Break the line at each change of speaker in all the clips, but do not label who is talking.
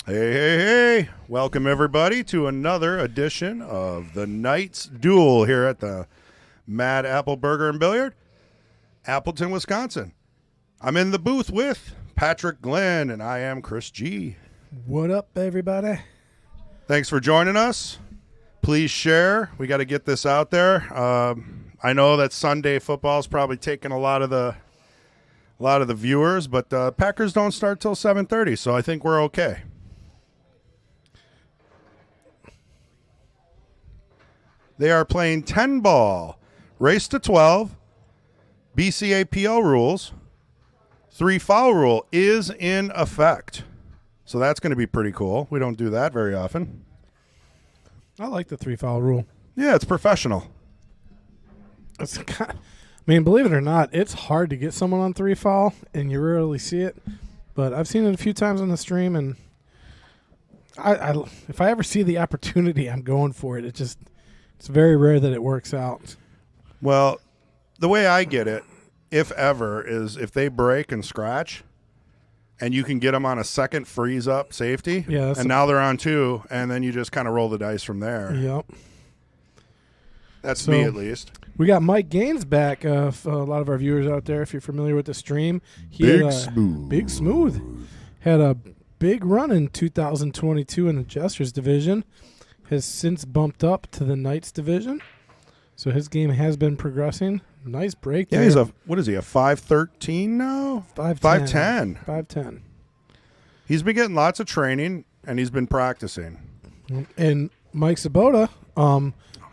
Hey, hey, hey. Welcome, everybody, to another edition of the Knights Duel here at the Mad Apple Burger and Billiard, Appleton, Wisconsin. I'm in the booth with Patrick Glenn, and I am Chris G.
What up, everybody?
Thanks for joining us. Please share. We got to get this out there. I know that Sunday football is probably taking a lot of the viewers, but Packers don't start till 7:30, so I think we're okay. They are playing 10 ball, race to 12, BCAPL rules. 3 foul rule is in effect. So that's going to be pretty cool. We don't do that very often.
I like the 3 foul rule.
Yeah, it's professional.
Believe it or not, it's hard to get someone on 3 foul, and you rarely see it. But I've seen it a few times on the stream, and if I ever see the opportunity, I'm going for it. It's very rare that it works out.
Well, the way I get it, if ever, is if they break and scratch, and you can get them on a second freeze-up safety, and now they're on 2, and then you just kind of roll the dice from there.
Yep.
That's me, at least.
We got Mike Gaines back. For a lot of our viewers out there, if you're familiar with the stream.
Big
Smooth. Had a big run in 2022 in the Jesters division. Has since bumped up to the Knights division. So his game has been progressing. Nice break there.
Yeah, he's a 5'13" now? 5'10".
5'10".
He's been getting lots of training, and he's been practicing.
And Mike Sobotta,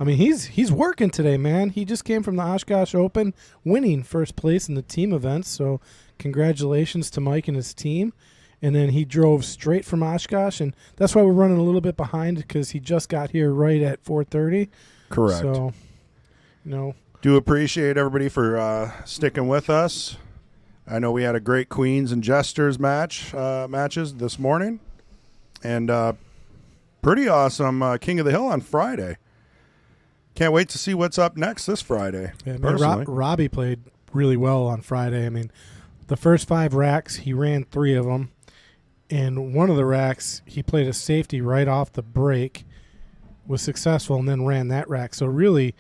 he's working today, man. He just came from the Oshkosh Open, winning first place in the team events. So congratulations to Mike and his team. And then he drove straight from Oshkosh, and that's why we're running a little bit behind, because he just got here right at 4:30.
Correct.
So,
do appreciate everybody for sticking with us. I know we had a great Queens and Jesters matches this morning, and pretty awesome King of the Hill on Friday. Can't wait to see what's up next this Friday.
Yeah, man, Robbie played really well on Friday. The first 5 racks, he ran 3 of them. And one of the racks, he played a safety right off the break, was successful, and then ran that rack. So really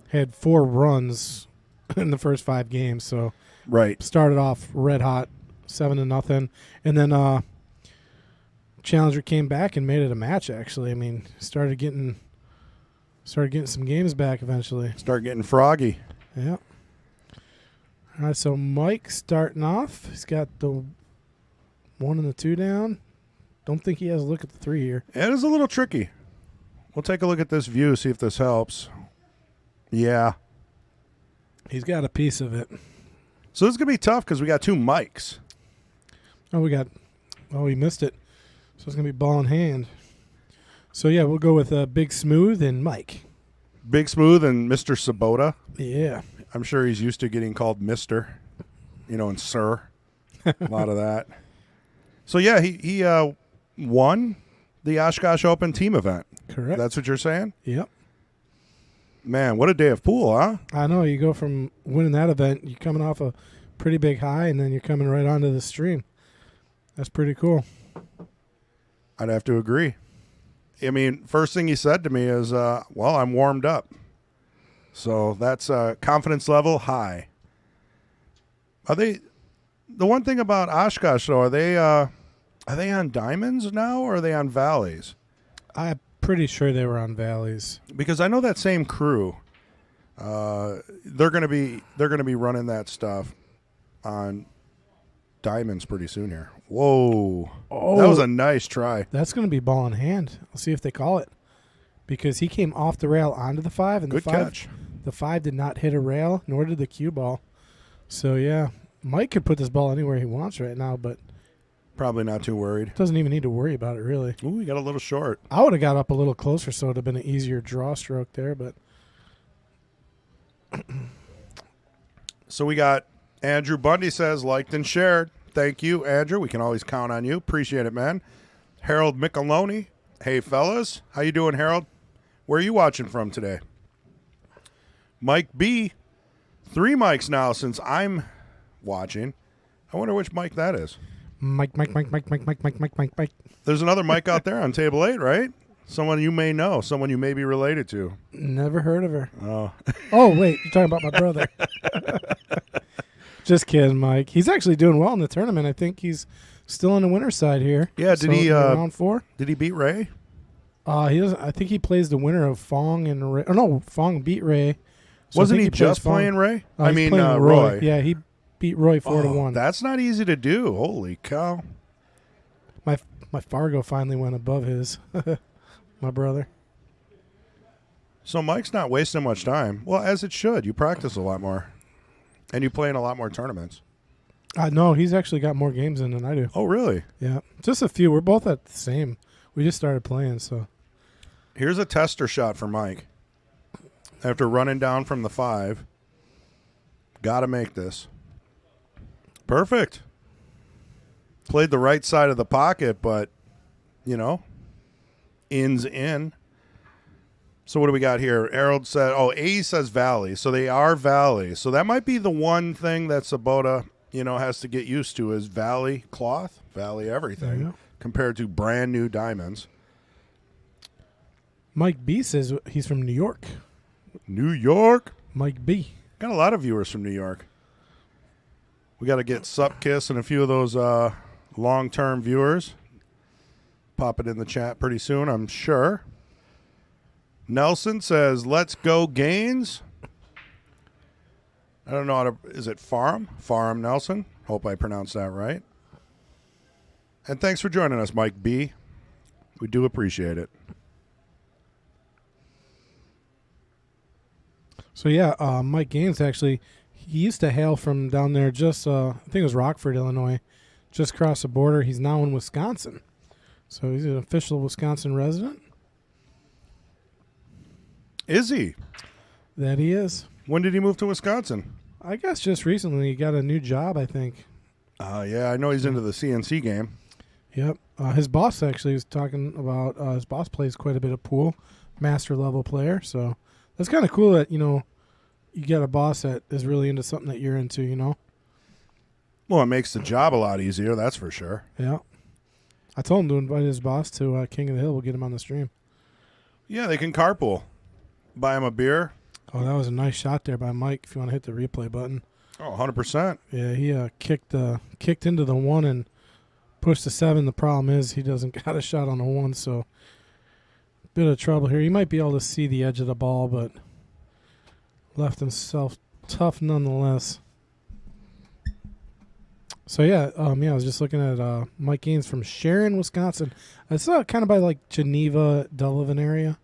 had 4 runs in the first 5 games. So
right, started
off red hot, 7-0, and then Challenger came back and made it a match. Actually, started getting some games back eventually.
Start getting froggy.
Yeah. All right, so Mike starting off. He's got the 1 and the 2 down. Don't think he has a look at the 3 here.
It is a little tricky. We'll take a look at this view, see if this helps. Yeah.
He's got a piece of it.
So this is going to be tough because we got 2 mics.
He missed it. So it's going to be ball in hand. So, yeah, we'll go with Big Smooth and Mike.
Big Smooth and Mr. Sobotta.
Yeah.
I'm sure he's used to getting called Mr., and Sir. A lot of that. So, yeah, he won the Oshkosh Open team event.
Correct.
That's what you're saying?
Yep.
Man, what a day of pool, huh?
I know. You go from winning that event, you're coming off a pretty big high, and then you're coming right onto the stream. That's pretty cool.
I'd have to agree. First thing he said to me is, I'm warmed up. So that's confidence level high. The one thing about Oshkosh, though, are they on diamonds now, or are they on valleys?
I'm pretty sure they were on valleys.
Because I know that same crew, they're gonna be running that stuff on diamonds pretty soon here. Whoa. Oh, that was a nice try.
That's going to be ball in hand. I'll see if they call it. Because he came off the rail onto the 5, and
good catch.
The 5 did not hit a rail, nor did the cue ball. So, yeah, Mike could put this ball anywhere he wants right now, but
probably not too worried.
Doesn't even need to worry about it, really.
Ooh, he got a little short.
I would have got up a little closer, so it would have been an easier draw stroke there, but.
So we got Andrew Bundy says, liked and shared. Thank you, Andrew. We can always count on you. Appreciate it, man. Harold Micheloni. Hey, fellas. How you doing, Harold? Where are you watching from today? Mike B. 3 mics now since I'm watching. I wonder which mic that is.
Mike.
There's another Mike out there on table 8, right? Someone you may know, someone you may be related to.
Never heard of her.
Oh.
Oh, wait. You're talking about my brother. Just kidding, Mike. He's actually doing well in the tournament. I think he's still on the winner's side here.
Yeah, did he
round 4?
Did he beat Ray?
He doesn't. I think he plays the winner of Fong and Ray. Oh no, Fong beat Ray. So
Wasn't
I
he
think plays
just playing Ray?
He's playing
Roy.
Yeah, he beat Roy 4-1.
That's not easy to do. Holy cow!
My Fargo finally went above his. My brother.
So Mike's not wasting much time. Well, as it should. You practice a lot more, and you play in a lot more tournaments.
No, he's actually got more games in than I do.
Oh, really?
Yeah, just a few. We're both at the same. We just started playing, so.
Here's a tester shot for Mike. After running down from the 5, got to make this. Perfect. Played the right side of the pocket, but, in's in. So what do we got here? Harold said, A says Valley. So they are Valley. So that might be the one thing that Sobotta, has to get used to is Valley cloth, Valley everything,
Yeah.
compared to brand new diamonds.
Mike B says he's from New York.
New York.
Mike B.
Got a lot of viewers from New York. We got to get Sup Kiss and a few of those long-term viewers. Pop it in the chat pretty soon, I'm sure. Nelson says, let's go Gaines. I don't know how to, is it Farm? Farm Nelson. Hope I pronounced that right. And thanks for joining us, Mike B. We do appreciate it.
So yeah, Mike Gaines actually, he used to hail from down there just, I think it was Rockford, Illinois, just across the border. He's now in Wisconsin. So he's an official Wisconsin resident.
Is he?
That he is.
When did he move to Wisconsin?
I guess just recently he got a new job, I think.
Yeah, I know he's into the CNC game.
Yep. His boss actually was talking about, his boss plays quite a bit of pool, master level player. So that's kind of cool that, you get a boss that is really into something that you're into,
Well, it makes the job a lot easier, that's for sure.
Yeah. I told him to invite his boss to King of the Hill. We'll get him on the stream.
Yeah, they can carpool. Buy him a beer.
Oh, that was a nice shot there by Mike. If you want to hit the replay button.
Oh, 100%.
Yeah, he kicked into the 1 and pushed the 7. The problem is he doesn't got a shot on the 1, so bit of trouble here. He might be able to see the edge of the ball, but left himself tough nonetheless. So yeah, I was just looking at Mike Gaines from Sharon, Wisconsin. It's kind of by like Geneva, Delavan area.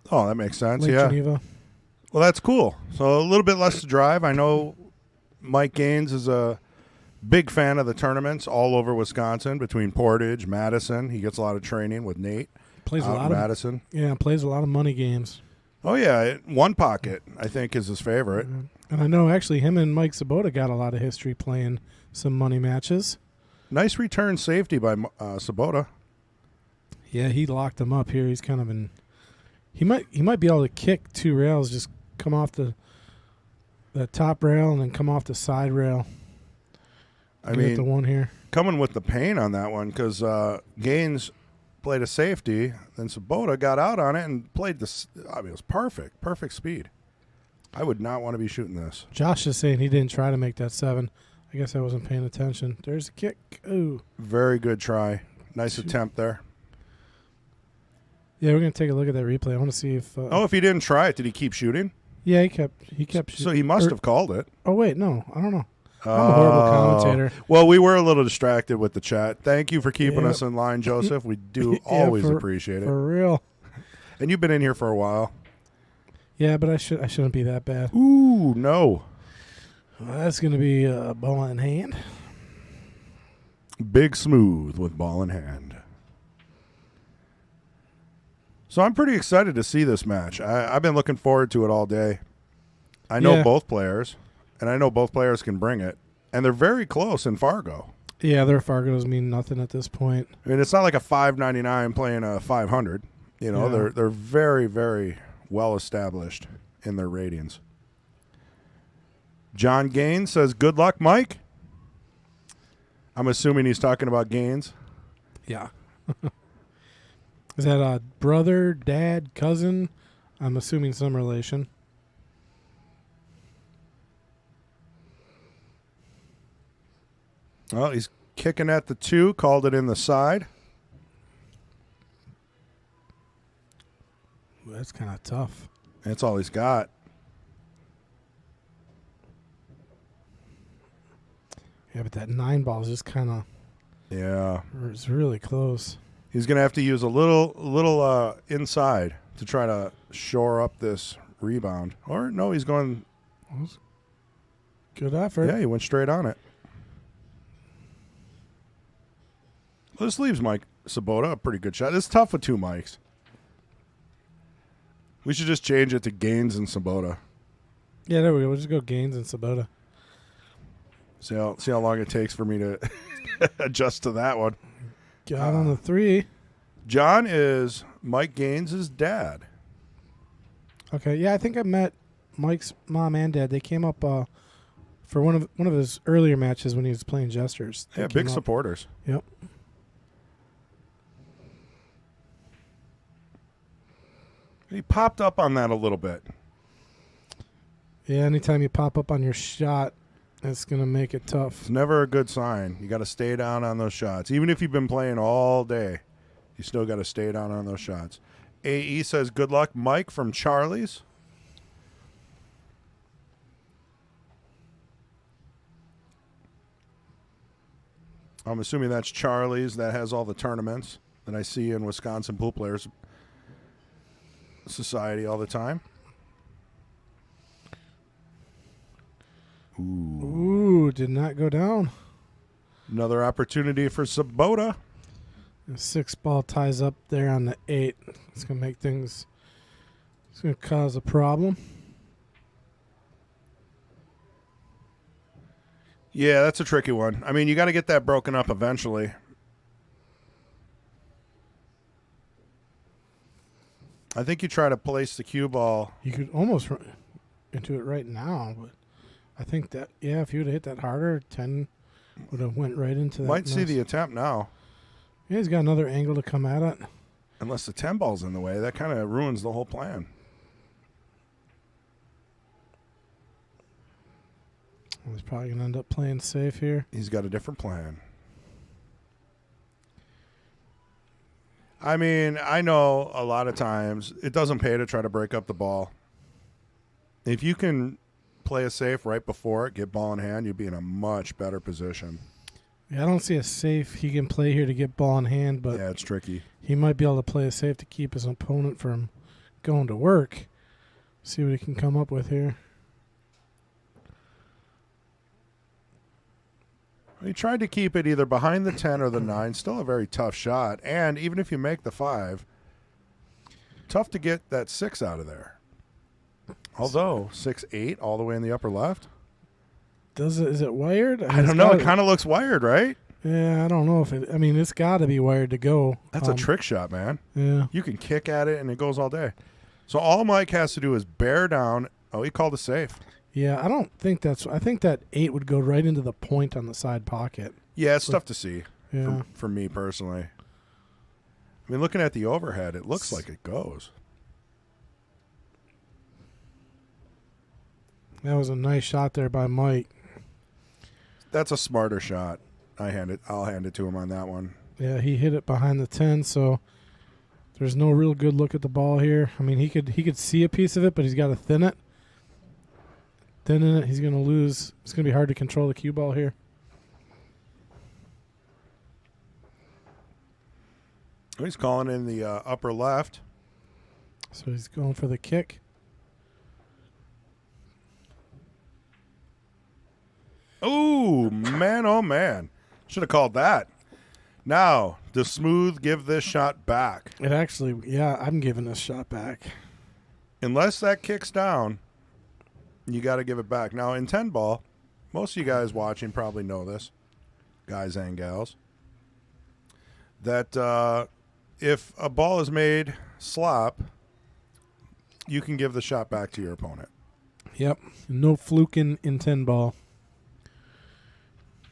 Oh, that makes sense.
Lake
yeah.
Geneva.
Well, that's cool. So a little bit less to drive. I know Mike Gaines is a big fan of the tournaments all over Wisconsin between Portage, Madison. He gets a lot of training with Nate.
Plays a lot of
Madison.
Yeah, plays a lot of money games.
Oh yeah, One Pocket I think is his favorite.
And I know actually him and Mike Sobotta got a lot of history playing some money matches.
Nice return safety by Sobotta.
Yeah, he locked him up here. He's kind of in. He might be able to kick 2 rails, just come off the top rail and then come off the side rail.
I mean,
the 1 here
coming with the pain on that one because Gaines played a safety, then Sobotta got out on it and played this. I mean, it was perfect speed. I would not want to be shooting this.
Josh is saying he didn't try to make that 7. I guess I wasn't paying attention. There's a kick. Ooh.
Very good try. Nice attempt there.
Yeah, we're going to take a look at that replay. I want to see if...
if he didn't try it, did he keep shooting?
Yeah, he kept shooting.
So he must have called it.
Oh, wait, no. I don't know. I'm a horrible commentator.
Well, we were a little distracted with the chat. Thank you for keeping us in line, Joseph. We do always appreciate it.
For real.
And you've been in here for a while.
Yeah, but I shouldn't be that bad.
Ooh, no.
Well, that's going to be a ball in hand.
Big Smooth with ball in hand. So I'm pretty excited to see this match. I've been looking forward to it all day. I know both players, and I know both players can bring it. And they're very close in Fargo.
Yeah, their Fargos mean nothing at this point.
I mean, it's not like a 599 playing a 500. They're very, very well established in their ratings. John Gaines says, good luck, Mike. I'm assuming he's talking about Gaines.
Yeah. Is that a brother, dad, cousin? I'm assuming some relation.
Well, he's kicking at the 2, called it in the side.
Ooh, that's kind of tough.
That's all he's got.
Yeah, but that 9 ball is just kind of.
Yeah.
It's really close.
He's going to have to use a little inside to try to shore up this rebound. Or, no, he's going.
Good effort.
Yeah, he went straight on it. Well, this leaves Mike Sobotta a pretty good shot. It's tough with 2 mics. We should just change it to Gaines and Sobotta.
Yeah, there we go. We'll just go Gaines and Sobotta.
See how long it takes for me to adjust to that one.
Got on the 3.
John is Mike Gaines' dad.
Okay, yeah, I think I met Mike's mom and dad. They came up for one of his earlier matches when he was playing Jesters. They
Yeah,
came
big
up.
supporters.
Yep.
He popped up on that a little bit.
Yeah, anytime you pop up on your shot, it's going to make it tough.
It's never a good sign. You got to stay down on those shots. Even if you've been playing all day, you still got to stay down on those shots. AE says, good luck, Mike from Charlie's. I'm assuming that's Charlie's that has all the tournaments that I see in Wisconsin Pool Players Society all the time.
Ooh, did not go down.
Another opportunity for Sobotta.
The 6 ball ties up there on the 8. It's going to make things. It's going to cause a problem.
Yeah, that's a tricky one. I mean, you got to get that broken up eventually. I think you try to place the cue ball.
You could almost run into it right now, but I think that, yeah, if you would have hit that harder, 10 would have went right into that.
Might see the attempt now.
Yeah, he's got another angle to come at it.
Unless the 10 ball's in the way. That kind of ruins the whole plan.
He's probably going to end up playing safe here.
He's got a different plan. I mean, I know a lot of times it doesn't pay to try to break up the ball. If you can play a safe right before it, get ball in hand, you'd be in a much better position.
Yeah, I don't see a safe he can play here to get ball in hand, but
yeah, it's tricky.
He might be able to play a safe to keep his opponent from going to work. See what he can come up with here.
He tried to keep it either behind the 10 or the 9. Still a very tough shot. And even if you make the 5, tough to get that 6 out of there. Although 6-8 all the way in the upper left.
Is it wired?
I don't know. It kind of looks wired, right?
Yeah, I don't know if it. I mean, it's got to be wired to go.
That's a trick shot, man.
Yeah.
You can kick at it and it goes all day. So all Mike has to do is bear down. Oh, he called a safe.
Yeah, I don't think that's. I think that 8 would go right into the point on the side pocket.
Yeah, it's tough to see.
Yeah.
For me personally. I mean, looking at the overhead, it looks like it goes.
That was a nice shot there by Mike.
That's a smarter shot. I'll hand it to him on that one.
Yeah, he hit it behind the 10, so there's no real good look at the ball here. I mean, he could see a piece of it, but he's got to thin it. Thinning it, he's going to lose. It's going to be hard to control the cue ball here.
He's calling in the upper left.
So he's going for the kick.
Oh, man. Should have called that. Now, does Smooth give this shot back?
It actually, yeah, I'm giving this shot back.
Unless that kicks down, you got to give it back. Now, in 10 ball, most of you guys watching probably know this, guys and gals, that if a ball is made slop, you can give the shot back to your opponent.
Yep. No fluking in 10 ball.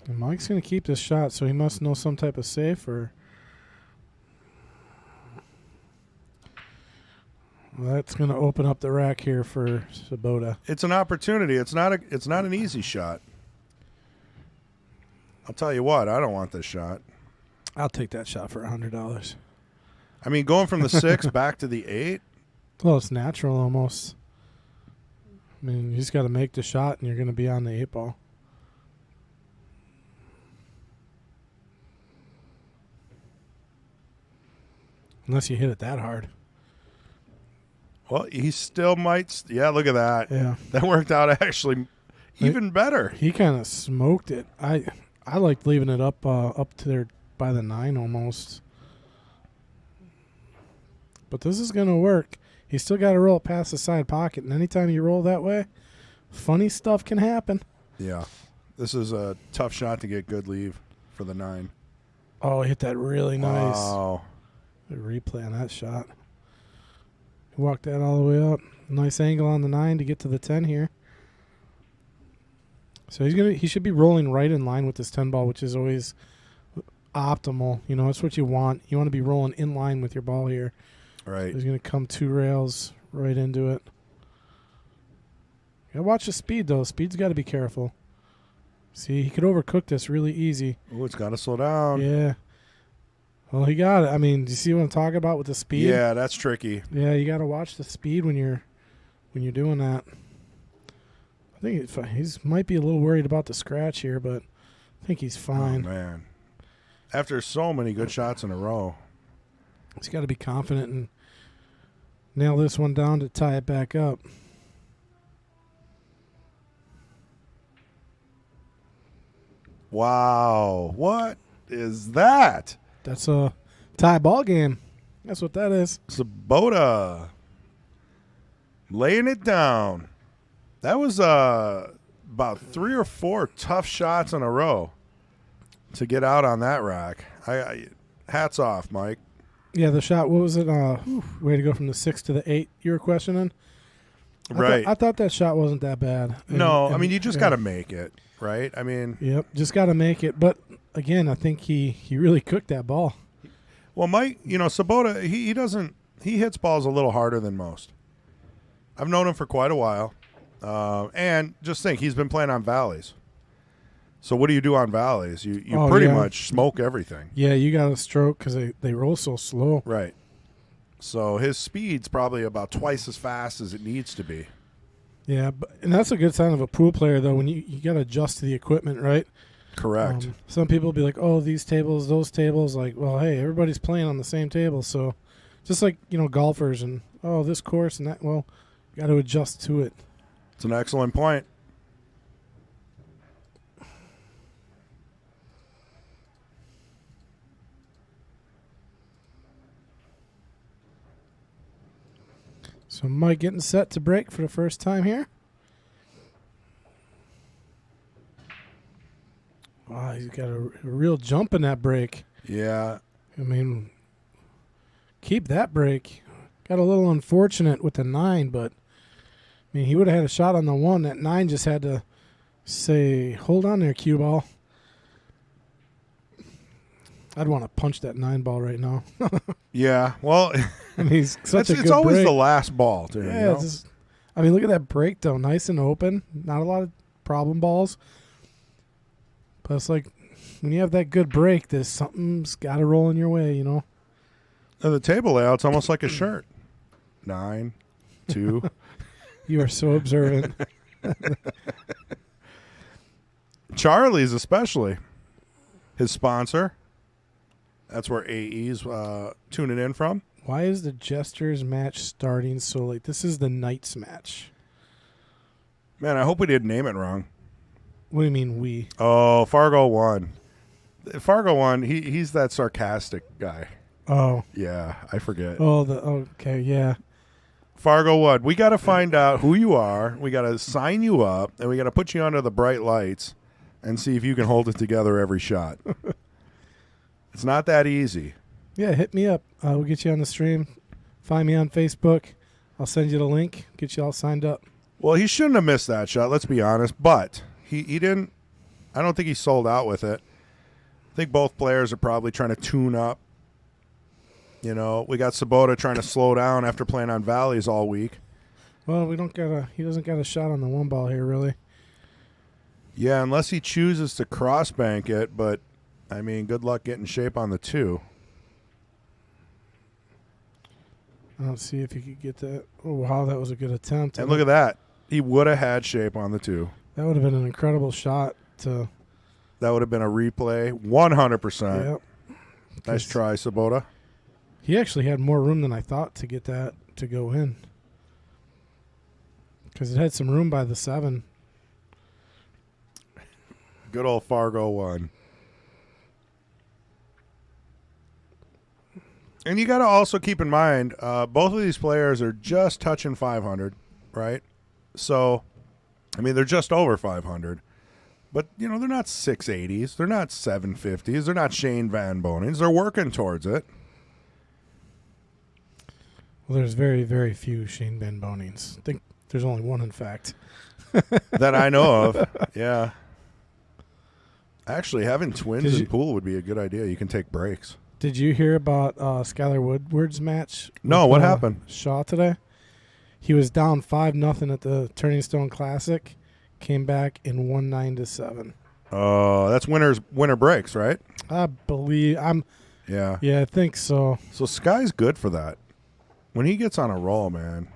And Mike's going to keep this shot, so he must know some type of safe or... Well, that's going to open up the rack here for Sobotta.
It's an opportunity. It's not an easy shot. I'll tell you what, I don't want this shot.
I'll take that shot for $100.
I mean, going from the 6 back to the 8.
Well, it's natural almost. I mean, you just got to make the shot, and you're going to be on the 8 ball. Unless you hit it that hard.
Well, he still might. Yeah, look at that.
Yeah.
That worked out actually even better.
He kind of smoked it. I liked leaving it up to there by the 9 almost. But this is going to work. He's still got to roll it past the side pocket. And anytime you roll that way, funny stuff can happen.
Yeah. This is a tough shot to get good leave for the 9.
Oh, he hit that really nice.
Wow.
The replay on that shot. He walked that all the way up. Nice angle on the 9 to get to the 10 here. So he should be rolling right in line with this 10 ball, which is always optimal. You know, that's what you want. You want to be rolling in line with your ball here.
Right.
He's going to come 2 rails right into it. You got to watch the speed, though. Speed's got to be careful. See, he could overcook this really easy.
Oh, it's got to slow down.
Yeah. Well, he got it. I mean, do you see what I'm talking about with the speed?
Yeah, that's tricky.
Yeah, you got to watch the speed when you're doing that. I think he's might be a little worried about the scratch here, but I think he's fine.
Oh, man. After so many good shots in a row.
He's got to be confident and nail this one down to tie it back up.
Wow. What is that?
That's a tie ball game. That's what that is.
Sobotta laying it down. That was about 3 or 4 tough shots in a row to get out on that rack. Hats off, Mike.
Yeah, the shot, what was it? Way to go from the 6 to the 8 you were questioning?
Right.
I thought that shot wasn't that bad.
I mean, you just got to make it, right? I mean.
Yep, just got to make it. But, again, I think he really cooked that ball.
Well, Mike, Sobotta, he hits balls a little harder than most. I've known him for quite a while. And just think, he's been playing on valleys. So what do you do on valleys? You pretty much smoke everything.
Yeah, you got to stroke because they roll so slow.
Right. So his speed's probably about twice as fast as it needs to be.
Yeah, and that's a good sign of a pool player, though, when you got to adjust to the equipment, right?
Correct.
Some people will be like, oh, these tables, those tables. Like, well, hey, everybody's playing on the same table. So just like, golfers and, oh, this course and that. Well, you got to adjust to it.
It's an excellent point.
So Mike getting set to break for the first time here. Wow, he's got a real jump in that break.
Yeah.
I mean, keep that break. Got a little unfortunate with the 9, but I mean, he would have had a shot on the 1. That 9 just had to say, hold on there, cue ball. I'd want to punch that 9 ball right now.
Yeah, well,
I mean, he's such a good
it's always
break.
the last ball, too.
Yeah, I mean, look at that break, though. Nice and open. Not a lot of problem balls. But it's like when you have that good break, there's something's got to roll in your way,
And the table layout's almost like a shirt. 9, 2.
You are so observant.
Charlie's especially. His sponsor. That's where AE's tuning in from.
Why is the Jesters match starting so late? This is the Knights match.
Man, I hope we didn't name it wrong.
What do you mean we?
Oh, Fargo won. Fargo won. He's that sarcastic guy.
Oh.
Yeah, I forget.
Okay, yeah.
Fargo won. We got to find out who you are. We got to sign you up, and we got to put you under the bright lights and see if you can hold it together every shot. It's not that easy.
Yeah, hit me up. We'll get you on the stream. Find me on Facebook. I'll send you the link. Get you all signed up.
Well, he shouldn't have missed that shot, let's be honest. But he didn't. I don't think he's sold out with it. I think both players are probably trying to tune up. You know, we got Sobotta trying to slow down after playing on valleys all week.
Well, he doesn't got a shot on the one ball here, really.
Yeah, unless he chooses to cross bank it, but I mean, good luck getting shape on the 2.
I don't see if he could get that. Oh, wow, that was a good attempt.
And look at that. He would have had shape on the 2.
That would have been an incredible shot to.
That would have been a replay, 100%.
Yep.
Nice try, Sobotta.
He actually had more room than I thought to get that to go in. Because it had some room by the 7.
Good old Fargo 1. And you got to also keep in mind, both of these players are just touching 500, right? So, I mean, they're just over 500. But, you know, they're not 680s. They're not 750s. They're not Shane Van Bonings. They're working towards it.
Well, there's very, very few Shane Van Bonings. I think there's only one, in fact.
That I know of. Yeah. Actually, having twins in pool would be a good idea. You can take breaks.
Did you hear about Skylar Woodward's match?
No, what happened?
Shaw today. He was down 5-0 at the Turning Stone Classic. Came back and won 9-7.
Oh, that's winter breaks, right?
I believe
Yeah.
Yeah, I think so.
So Sky's good for that. When he gets on a roll, man,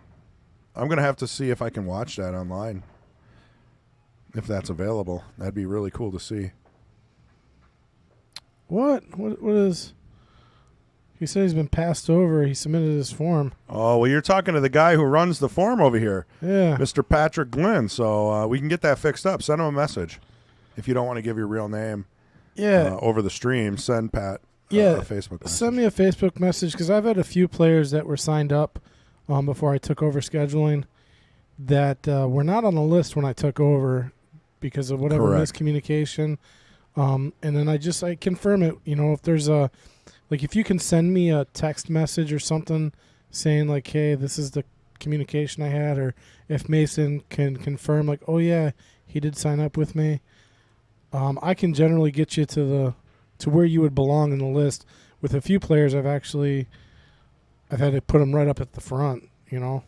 I'm gonna have to see if I can watch that online. If that's available, that'd be really cool to see.
What is? He said he's been passed over. He submitted his form.
Oh, well, you're talking to the guy who runs the form over here,
Yeah.
Mr. Patrick Glenn. So we can get that fixed up. Send him a message. If you don't want to give your real name over the stream, send Pat a Facebook message.
Send me a Facebook message because I've had a few players that were signed up before I took over scheduling that were not on the list when I took over because of whatever miscommunication. And then I confirm it. You know, if there's if you can send me a text message or something saying like, hey, this is the communication I had, or if Mason can confirm like, oh yeah, he did sign up with me, I can generally get you to where you would belong in the list. With a few players, I've had to put them right up at the front, you know.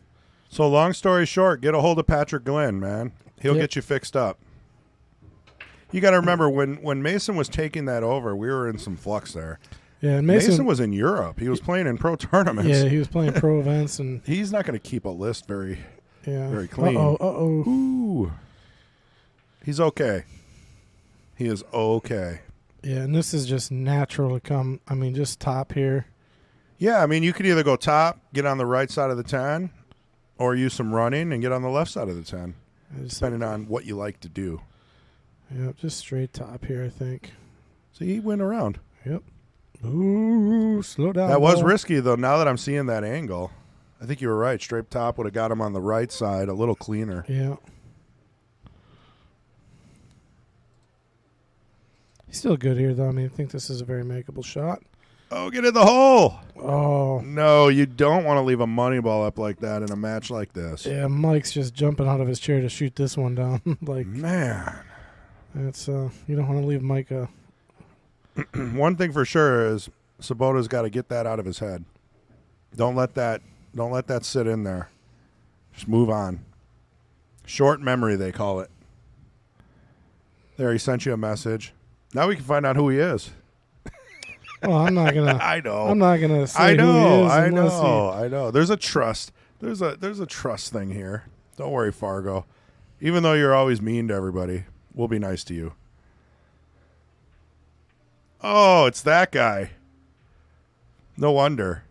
So long story short, get a hold of Patrick Glenn, man. He'll get you fixed up. You got to remember when Mason was taking that over, we were in some flux there.
Yeah, and
Mason was in Europe. He was playing in pro tournaments.
Yeah, he was playing pro events, and
he's not going to keep a list very clean.
Ooh.
He's okay. He is okay.
Yeah, and this is just natural to come. I mean, just top here.
Yeah, I mean, you could either go top, get on the right side of the 10, or use some running and get on the left side of the 10, depending on what you like to do.
Yep, just straight top here, I think.
See, he went around.
Yep. Ooh, slow down.
That was risky, though, now that I'm seeing that angle. I think you were right. Straight top would have got him on the right side a little cleaner.
Yeah. He's still good here, though. I mean, I think this is a very makeable shot.
Oh, get in the hole.
Oh.
No, you don't want to leave a money ball up like that in a match like this.
Yeah, Mike's just jumping out of his chair to shoot this one down.
Man.
It's you don't want to leave Mike a...
One thing for sure is Sobotta's got to get that out of his head. Don't let that sit in there. Just move on. Short memory, they call it. There, he sent you a message. Now we can find out who he is.
Well, I'm not gonna.
I know.
I'm not gonna say who he is.
I know. There's a trust. There's a trust thing here. Don't worry, Fargo. Even though you're always mean to everybody, we'll be nice to you. Oh, it's that guy. No wonder.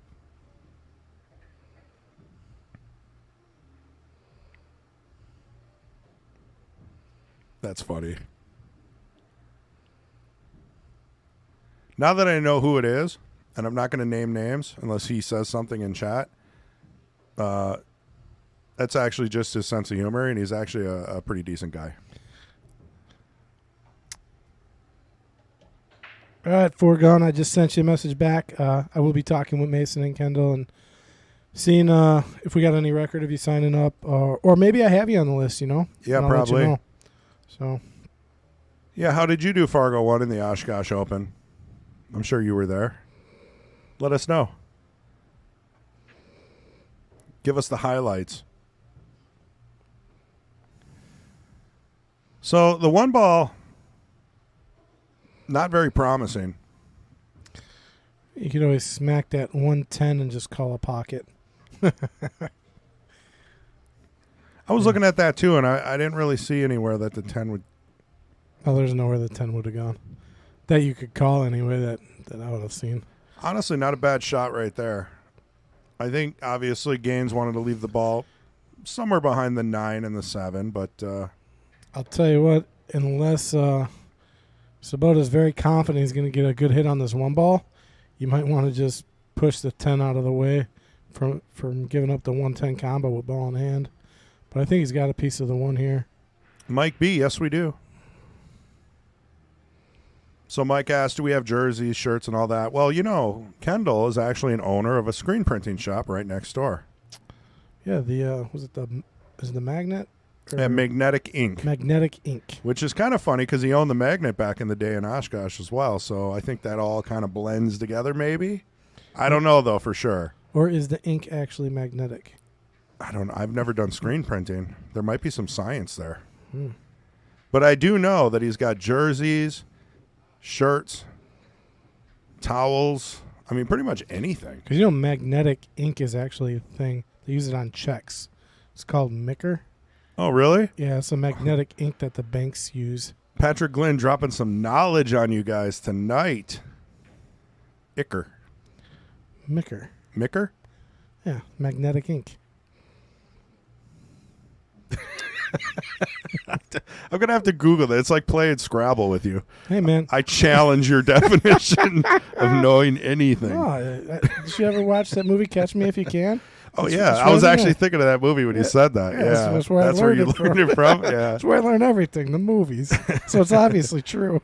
That's funny. Now that I know who it is, and I'm not going to name names unless he says something in chat, that's actually just his sense of humor, and he's actually a pretty decent guy.
All right, foregone. I just sent you a message back. I will be talking with Mason and Kendall and seeing if we got any record of you signing up, or maybe I have you on the list. You know.
Yeah, probably.
So.
Yeah, how did you do Fargo 1 in the Oshkosh Open? I'm sure you were there. Let us know. Give us the highlights. So the one ball, not very promising.
You could always smack that 110 and just call a pocket.
I was looking at that too, and I didn't really see anywhere that the 10 would.
Oh, there's nowhere the 10 would have gone. That you could call anyway that I would have seen.
Honestly, not a bad shot right there. I think, obviously, Gaines wanted to leave the ball somewhere behind the 9 and the 7, but...
I'll tell you what, unless Sobotta's very confident he's going to get a good hit on this one ball, you might want to just push the 10 out of the way from giving up the 110 combo with ball in hand. But I think he's got a piece of the 1 here.
Mike B, yes, we do. So Mike asked, do we have jerseys, shirts, and all that? Well, Kendall is actually an owner of a screen printing shop right next door.
Yeah, is it the Magnet?
Yeah, Magnetic Ink.
Magnetic Ink.
Which is kind of funny because he owned the Magnet back in the day in Oshkosh as well. So I think that all kind of blends together maybe. I don't know, though, for sure.
Or is the ink actually magnetic?
I don't know. I've never done screen printing. There might be some science there. But I do know that he's got jerseys, shirts, towels. I mean, pretty much anything.
Because magnetic ink is actually a thing. They use it on checks. It's called Micker.
Oh, really?
Yeah, it's a magnetic ink that the banks use.
Patrick Glenn dropping some knowledge on you guys tonight.
Micker.
Micker?
Yeah, magnetic ink.
I'm going to have to Google that. It's like playing Scrabble with you.
Hey, man.
I challenge your definition of knowing anything.
Did you ever watch that movie, Catch Me If You Can?
Oh, yeah. I was actually thinking of that movie when you said that. Yeah.
That's where
you learned it from? Yeah.
That's where I learned everything, the movies. So it's obviously true.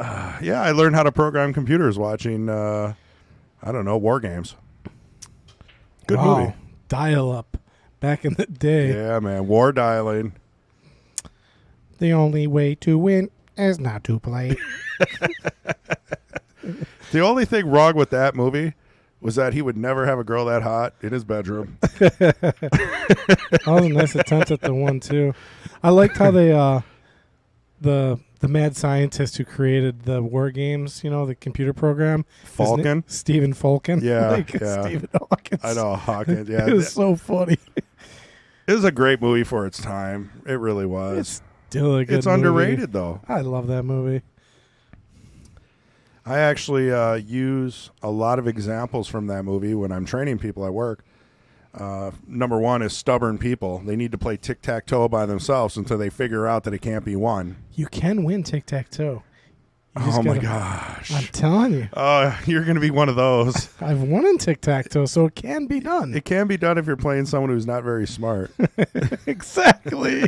Yeah, I learned how to program computers watching, war games. Good movie.
Dial-up. Back in the day.
Yeah, man. War dialing.
The only way to win is not to play.
The only thing wrong with that movie was that he would never have a girl that hot in his bedroom.
That was a nice attempt at the 1, too. I liked how they, the mad scientist who created the war games, the computer program.
Falcon?
Stephen Falcon.
Yeah.
Stephen Hawkins.
I know, Hawkins. Yeah.
It was so funny.
It was a great movie for its time. It really was.
It's still a good
It's underrated, though.
I love that movie.
I actually use a lot of examples from that movie when I'm training people at work. Number one is stubborn people. They need to play tic-tac-toe by themselves until they figure out that it can't be won.
You can win tic-tac-toe.
My gosh.
I'm telling you.
You're going to be one of those.
I've won in tic-tac-toe, so it can be done.
It can be done if you're playing someone who's not very smart.
Exactly.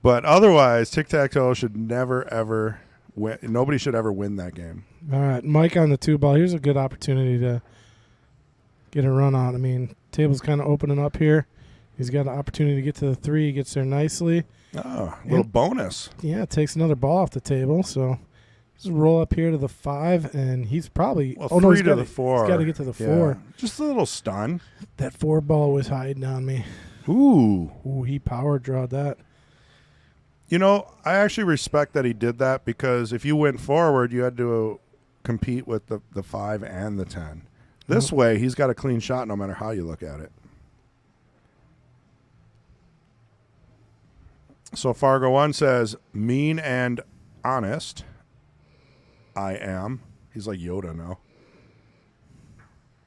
But otherwise, tic-tac-toe should never, ever win. Nobody should ever win that game.
All right, Mike on the 2-ball. Here's a good opportunity to get a run on. I mean, table's kind of opening up here. He's got an opportunity to get to the 3. He gets there nicely.
Oh, a little bonus.
Yeah, takes another ball off the table. So just roll up here to the 5, and he's probably...
Well, 3 to the 4.
He's got to get to the 4.
Just a little stun.
That 4 ball was hiding on me.
Ooh,
he power drawed that.
I actually respect that he did that because if you went forward, you had to compete with the 5 and the 10. This way, he's got a clean shot no matter how you look at it. So Fargo 1 says, mean and honest. I am. He's like Yoda now.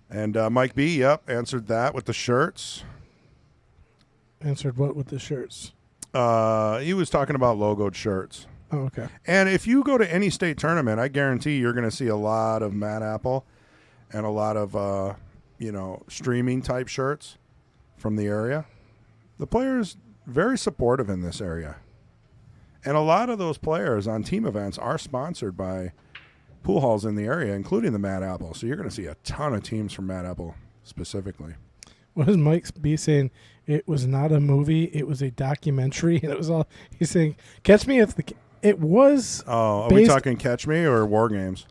And Mike B, answered that with the shirts.
Answered what with the shirts?
He was talking about logoed shirts.
Oh, okay.
And if you go to any state tournament, I guarantee you're going to see a lot of Mad Apple and a lot of, streaming type shirts from the area. The players very supportive in this area. And a lot of those players on team events are sponsored by pool halls in the area, including the Mad Apple. So you're going to see a ton of teams from Mad Apple specifically.
What is Mike B saying? It was not a movie. It was a documentary, and it was all he's saying. Catch me if it was.
Oh, are we talking Catch Me or War Games?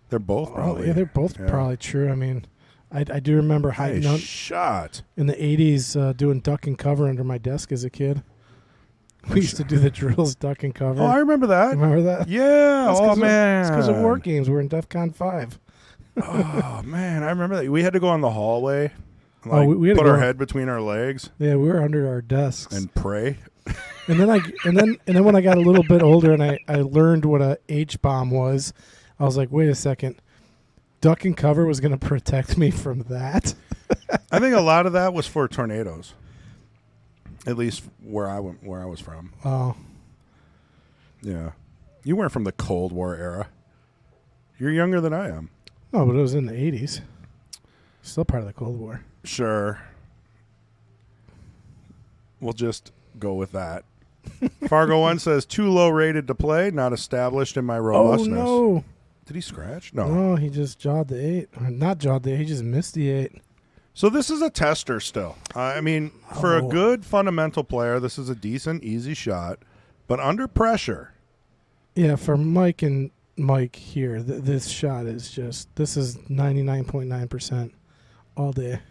They're both probably.
Yeah, they're both probably true. I mean, I do remember hiding out
shot
in the 80s doing duck and cover under my desk as a kid. We used to do the drills, duck and cover.
Oh, I remember that.
Remember that?
Yeah. Oh, man.
It's because of War Games. We're in DEF CON 5.
Oh, man. I remember that. We had to go in the hallway.
We had to
put
go
our head between our legs.
Yeah, we were under our desks.
And pray.
And then when I got a little bit older and I learned what a H-bomb was, I was like, wait a second. Duck and cover was going to protect me from that?
I think a lot of that was for tornadoes. At least where I was from.
Oh.
Yeah. You weren't from the Cold War era. You're younger than I am.
No, but it was in the 80s. Still part of the Cold War.
Sure. We'll just go with that. Fargo 1 says, too low rated to play, not established in my robustness.
Oh, no.
Did he scratch? No.
No, he just jawed the 8. Or not jawed the 8, he just missed the 8.
So this is a tester still. I mean, for a good fundamental player, this is a decent, easy shot. But under pressure.
Yeah, for Mike and Mike here, this shot is just, this is 99.9% all day.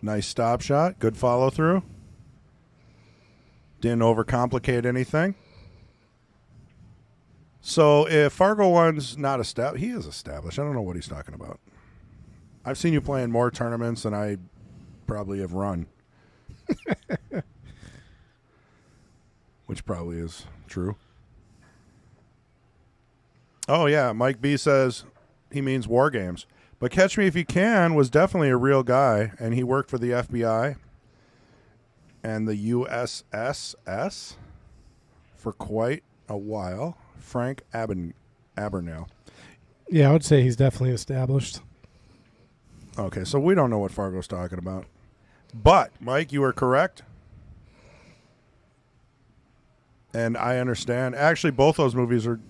Nice stop shot. Good follow through. Didn't overcomplicate anything. So if Fargo 1's not established, he is established. I don't know what he's talking about. I've seen you play in more tournaments than I probably have run. Which probably is true. Oh, yeah. Mike B says he means War Games. But Catch Me If You Can was definitely a real guy, and he worked for the FBI and the USSS for quite a while. Frank Abagnale.
Yeah, I would say he's definitely established.
Okay, so we don't know what Fargo's talking about. But, Mike, you are correct. And I understand. Actually, both those movies are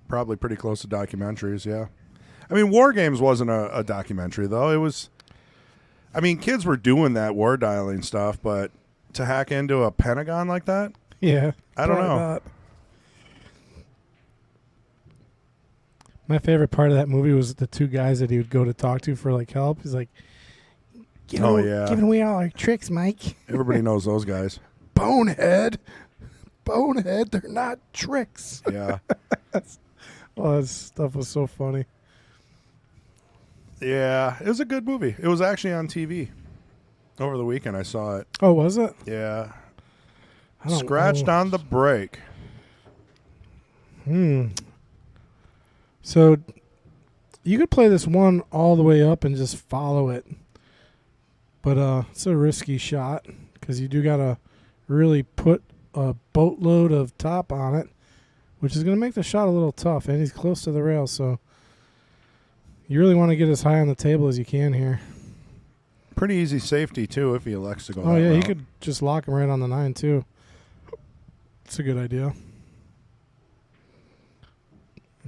probably pretty close to documentaries, yeah. I mean, War Games wasn't a documentary, though. It was, I mean, kids were doing that war dialing stuff, but to hack into a Pentagon like that?
Yeah.
I don't know.
Not. My favorite part of that movie was the two guys that he would go to talk to for like help. He's like, giving away all our tricks, Mike.
Everybody knows those guys.
Bonehead, they're not tricks.
Yeah.
Oh, that stuff was so funny.
Yeah, it was a good movie. It was actually on TV over the weekend. I saw it.
Oh, was it?
Yeah. Scratched on the break.
So you could play this one all the way up and just follow it. But it's a risky shot because you do got to really put a boatload of top on it, which is going to make the shot a little tough. And he's close to the rail, so you really want to get as high on the table as you can here.
Pretty easy safety, too, if he elects to go
Oh, yeah,
route.
he could just lock him right on the 9, too. It's a good idea.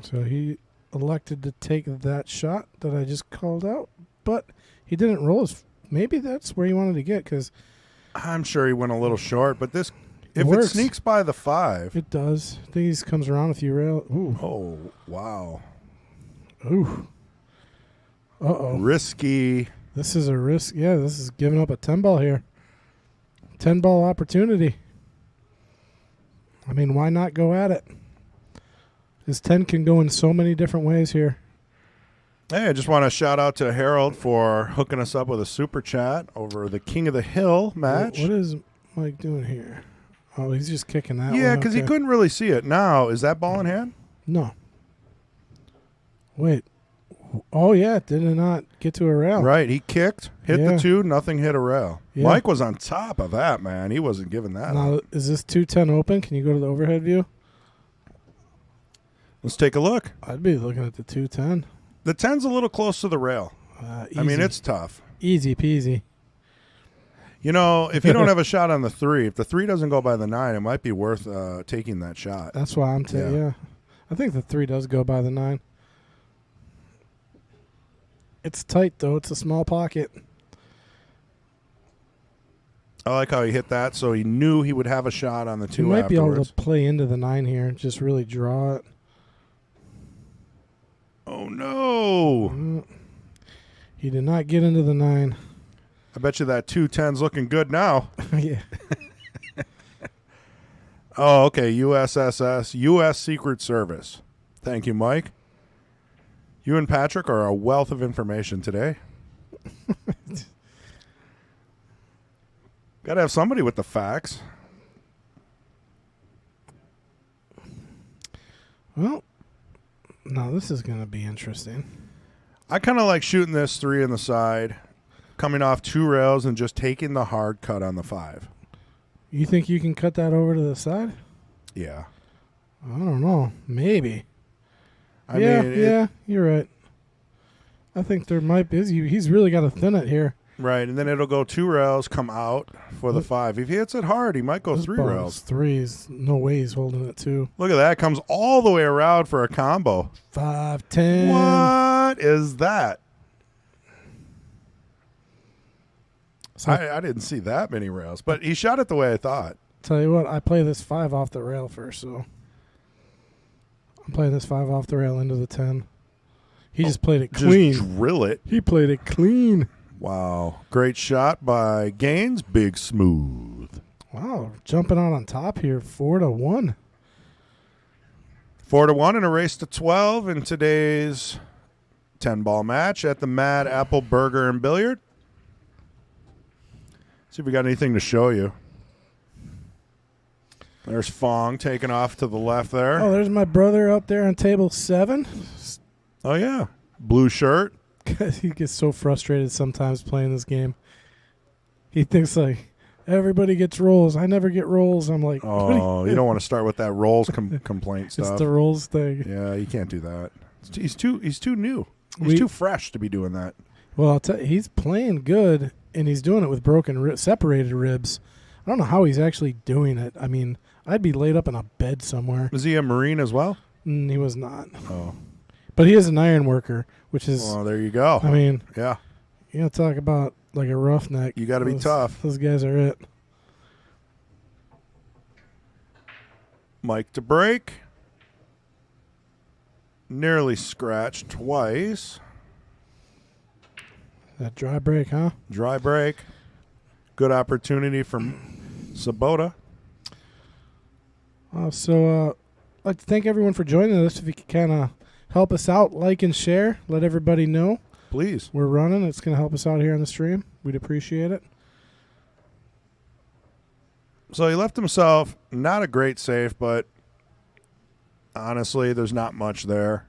So he elected to take that shot that I just called out, but he didn't roll his. Maybe that's where he wanted to get, because
I'm sure he went a little short, but this, if it
works.
sneaks by the 5.
It does. I think he comes around a few rail. Ooh.
Oh, wow.
Ooh. Uh-oh.
Risky.
This is a risk. Yeah, this is giving up a 10 ball here. 10 ball opportunity. I mean, why not go at it? His 10 can go in so many different ways here.
Hey, I just want to shout out to Harold for hooking us up with a super chat over the King of the Hill match.
What is Mike doing here? Oh, he's just kicking that one.
Yeah, because he couldn't really see it. Now, is that ball in hand?
No. Wait. Oh, yeah. Did it not get to a rail?
Right. He kicked, hit
Yeah.
the 2, nothing hit a rail.
Yeah.
Mike was on top of that, man. He wasn't giving that
Now,
up.
is this 210 open? Can you go to the overhead view?
Let's take a look.
I'd be looking at the 210.
The 10's a little close to the rail. I mean, it's tough.
Easy peasy.
You know, if you don't have a shot on the 3, if the 3 doesn't go by the 9, it might be worth taking that shot.
That's why I'm
Yeah.
yeah. I think the 3 does go by the 9. It's tight, though. It's a small pocket.
I like how he hit that, so he knew he would have a shot on the
He
two
might be able
afterwards.
to play into the 9 here and just really draw it.
Oh, no.
He did not get into the 9.
I bet you that 210's looking good now.
Yeah.
Oh, okay. USSS, U.S. Secret Service. Thank you, Mike. You and Patrick are a wealth of information today. Got to have somebody with the facts.
Well, now this is going to be interesting.
I kind of like shooting this 3 in the side, coming off 2 rails and just taking the hard cut on the 5.
You think you can cut that over to the side?
Yeah.
I don't know. Maybe.
I mean,
yeah, you're right. I think there might be. He's really got to thin it here.
Right, and then it'll go 2 rails, come out for the 5. If he hits it hard, he might go
This
3
ball
rails.
is 3s. No way he's holding it 2.
Look at that. Comes all the way around for a combo.
5, 10.
What is that?
So
I didn't see that many rails, but he shot it the way I thought.
tell you what, I play this 5 off the rail first, so I'm playing this 5 off the rail into the 10. He just played it clean.
Just drill it.
He played it clean.
Wow. Great shot by Gaines. Big smooth.
Wow, jumping out on top here, 4-1.
4-1 in a race to 12 in today's 10-ball match at the Mad Apple Burger and Billiard. See if we got anything to show you. There's Fong taking off to the left there.
Oh, there's my brother up there on table 7.
Oh, yeah. Blue shirt.
He gets so frustrated sometimes playing this game. He thinks like everybody gets rolls. I never get rolls. I'm like,
Oh, you don't want to start with that rolls complaint stuff.
It's the rolls thing.
Yeah, you can't do that. He's too new. He's
We-
too fresh to be doing that.
Well, I'll tell you, he's playing good, and he's doing it with separated ribs. I don't know how he's actually doing it. I mean, I'd be laid up in a bed somewhere.
Is he a Marine as well?
He was not.
Oh.
But he is an iron worker, which is,
Well, there you go.
I mean,
Yeah.
you know, talk about like a roughneck.
You got to be tough.
Those guys are it.
Mike to break. Nearly scratched twice.
That dry break, huh?
Dry break. Good opportunity for Sobotta.
So I'd like to thank everyone for joining us. If you could kind of help us out, like and share, let everybody know
Please.
we're running. It's going to help us out here on the stream. We'd appreciate it.
So he left himself not a great safe, but honestly, there's not much there.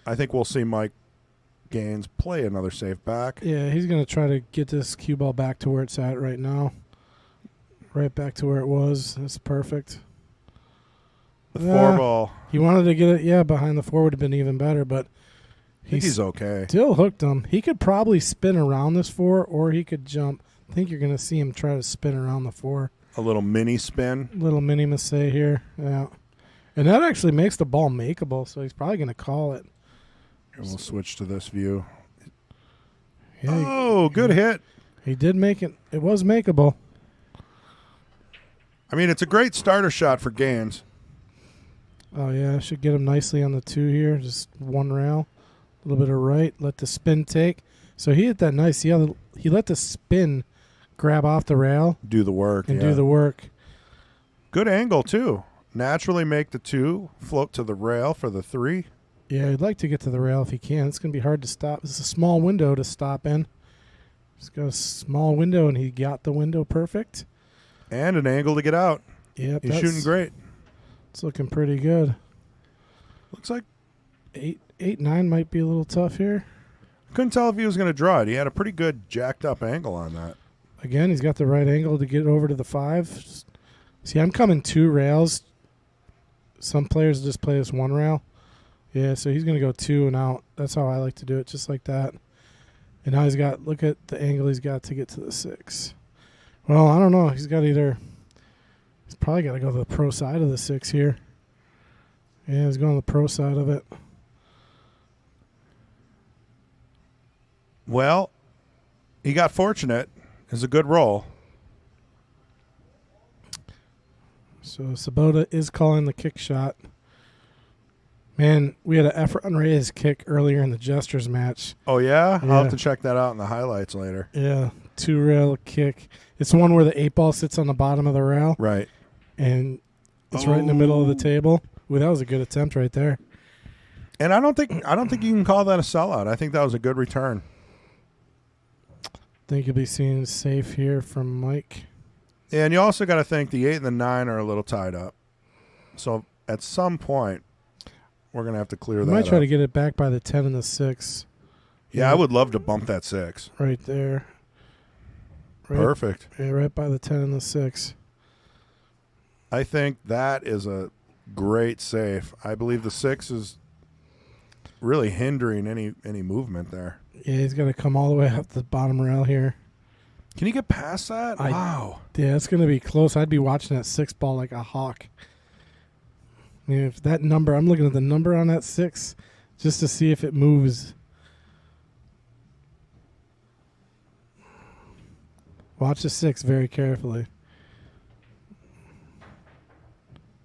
I think we'll see Mike Gaines play another safe back.
Yeah, he's going to try to get this cue ball back to where it's at right now. Right back to where it was. That's perfect.
The 4-ball.
He wanted to get it, behind the 4 would have been even better, but
I think he's okay.
still hooked him. He could probably spin around this 4, or he could jump. I think you're going to see him try to spin around the 4.
A little mini spin.
Little mini mistake here. Yeah. And that actually makes the ball makeable, so he's probably going to call it.
And we'll switch to this view.
Yeah,
Oh, good hit.
he did make it. It was makeable.
I mean, it's a great starter shot for Gaines.
Oh, yeah, I should get him nicely on the 2 here. Just one rail. A little bit of right. Let the spin take. So he hit that nice. Yeah, he let the spin grab off the rail
Do the work.
and
yeah.
do the work.
Good angle, too. Naturally make the 2, float to the rail for the 3.
Yeah, I'd like to get to the rail if he can. It's going to be hard to stop. It's a small window to stop in. He's got a small window, and he got the window perfect.
And an angle to get out.
Yep,
He's shooting great.
It's looking pretty good.
Looks like
8-9 might be a little tough here.
couldn't tell if he was going to draw it. He had a pretty good jacked up angle on that.
Again, he's got the right angle to get over to the 5. See, I'm coming 2 rails. Some players just play this 1 rail. Yeah, so he's going to go 2 and out. That's how I like to do it, just like that. And now look at the angle he's got to get to the 6. Well, I don't know. He's probably got to go to the pro side of the 6 here. Yeah, he's going to the pro side of it.
Well, he got fortunate. It's a good roll.
So Sobotta is calling the kick shot. Man, we had an effort on Reyes' kick earlier in the Jesters match.
Oh, yeah?
Yeah.
I'll have to check that out in the highlights later.
Yeah, 2-rail kick. It's the one where the 8-ball sits on the bottom of the rail.
Right.
And it's right in the middle of the table. Ooh, that was a good attempt right there.
And I don't think you can call that a sellout. I think that was a good return.
Think you'll be seeing safe here from Mike.
Yeah, and you also got to think the 8 and the 9 are a little tied up. So at some point, we're going to have to clear that
I might try
up.
to get it back by the 10 and the 6.
Yeah, I would love to bump that 6.
Right there. Right,
Perfect.
yeah, right by the 10 and the 6.
I think that is a great safe. I believe the 6 is really hindering any movement there.
Yeah, he's got to come all the way up the bottom rail here.
Can you get past that? Wow.
Yeah, it's going to be close. I'd be watching that 6 ball like a hawk. I mean, if that number, I'm looking at the number on that 6 just to see if it moves. Watch the 6 very carefully.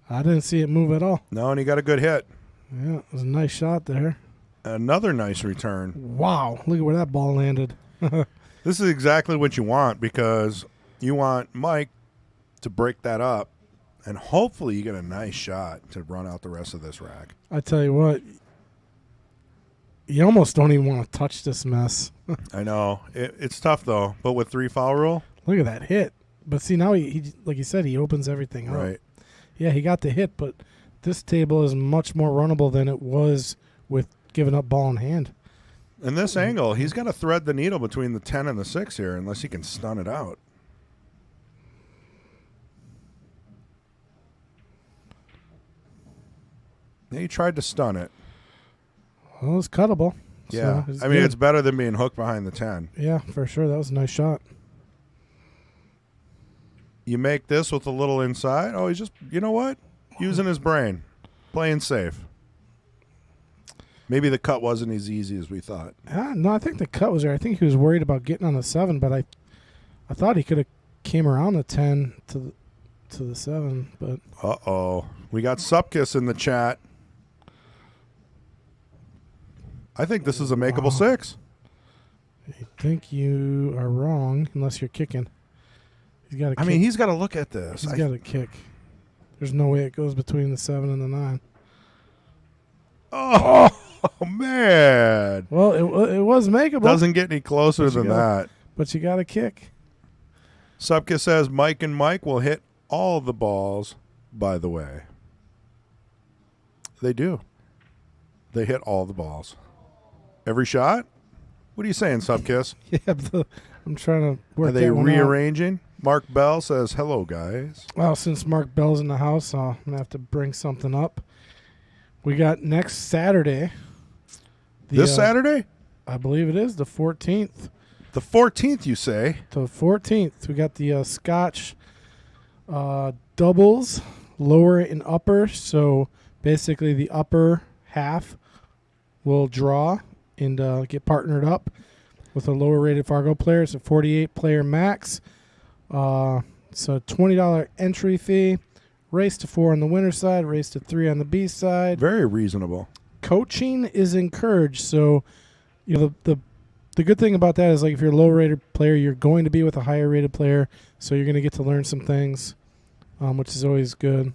I didn't see it move at all.
No, and he got a good hit.
Yeah, it was a nice shot there.
Another nice return.
Wow, look at where that ball landed.
This is exactly what you want because you want Mike to break that up, and hopefully you get a nice shot to run out the rest of this rack.
I tell you what, you almost don't even want to touch this mess.
I know. It's tough, though, but with 3 foul rule.
Look at that hit. But see, now he like you said, he opens everything up.
Right.
Yeah, he got the hit, but this table is much more runnable than it was with giving up ball in hand.
In this angle, he's got to thread the needle between the 10 and the 6 here unless he can stun it out. Yeah, he tried to stun it.
Well, it's cuttable.
Yeah.
So it's
I mean,
good.
it's better than being hooked behind the 10.
Yeah, for sure. That was a nice shot.
You make this with a little inside. Oh, he's just, you know what? Using his brain. Playing safe. Maybe the cut wasn't as easy as we thought.
No, I think the cut was there. I think he was worried about getting on the 7, but I thought he could have came around the 10 to the 7. But
Uh-oh. We got Supkiss in the chat. I think this is a makeable 6.
I think you are wrong unless you're kicking. He's got to.
I mean, he's got to look at this.
He's got to kick. There's no way it goes between the 7 and the 9.
Oh, man.
Well, it was makeable.
Doesn't get any closer than that.
But you got to kick.
Supkiss says Mike and Mike will hit all the balls, by the way. They do. They hit all the balls. Every shot? What are you saying, Supkiss?
Yeah, I'm trying to work
Are they
that one out.
rearranging? Mark Bell says, hello, guys.
Well, since Mark Bell's in the house, I'm going to have to bring something up. We got next Saturday.
This Saturday?
I believe it is, the 14th.
The 14th, you say?
The 14th. We got the Scotch doubles, lower and upper. So basically the upper half will draw and get partnered up with a lower rated Fargo player. It's a 48 player max. It's a $20 entry fee. Race to 4 on the winner side, race to 3 on the B side.
Very reasonable.
Coaching is encouraged. So, you know, the good thing about that is, like, if you're a low rated player, you're going to be with a higher rated player, so you're going to get to learn some things, which is always good.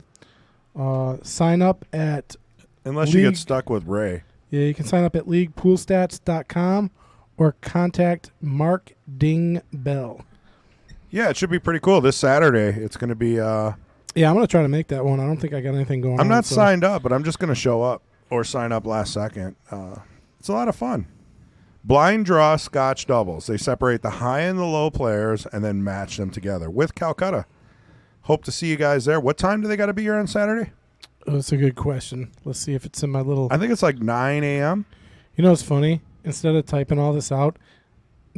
Sign up at
Unless you get stuck with Ray.
Yeah, you can sign up at leaguepoolstats.com or contact Mark Ding Bell.
Yeah, it should be pretty cool. This Saturday, it's going to be...
Yeah, I'm going to try to make that one. I don't think I got anything going on.
I'm not
so.
signed up, but I'm just going to show up or sign up last second. It's a lot of fun. Blind draw Scotch doubles. They separate the high and the low players and then match them together with Calcutta. Hope to see you guys there. What time do they got to be here on Saturday?
Oh, that's a good question. Let's see if it's in my little...
I think it's like 9 a.m.
You know what's funny? Instead of typing all this out,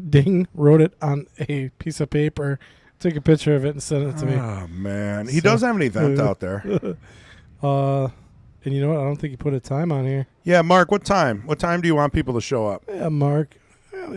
Ding wrote it on a piece of paper, took a picture of it, and sent it to me.
Oh, man. He does have an event out there.
And you know what? I don't think he put a time on here.
Yeah, Mark, what time? What time do you want people to show up?
Yeah, Mark.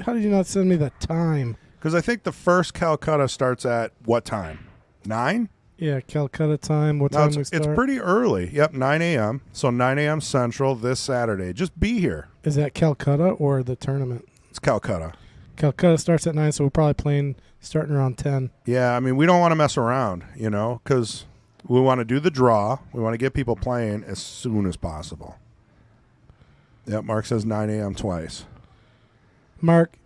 How did you not send me the time?
Because I think the first Calcutta starts at what time? 9?
Yeah, Calcutta time. What
No,
time
it's,
we
it's
start?
pretty early. Yep, 9 a.m. So 9 a.m. Central this Saturday. Just be here.
Is that Calcutta or the tournament?
It's Calcutta.
Calcutta starts at 9, so we're probably playing starting around 10.
Yeah, I mean, we don't want to mess around, because we want to do the draw. We want to get people playing as soon as possible. Yep, Mark says 9 a.m. twice.
Mark,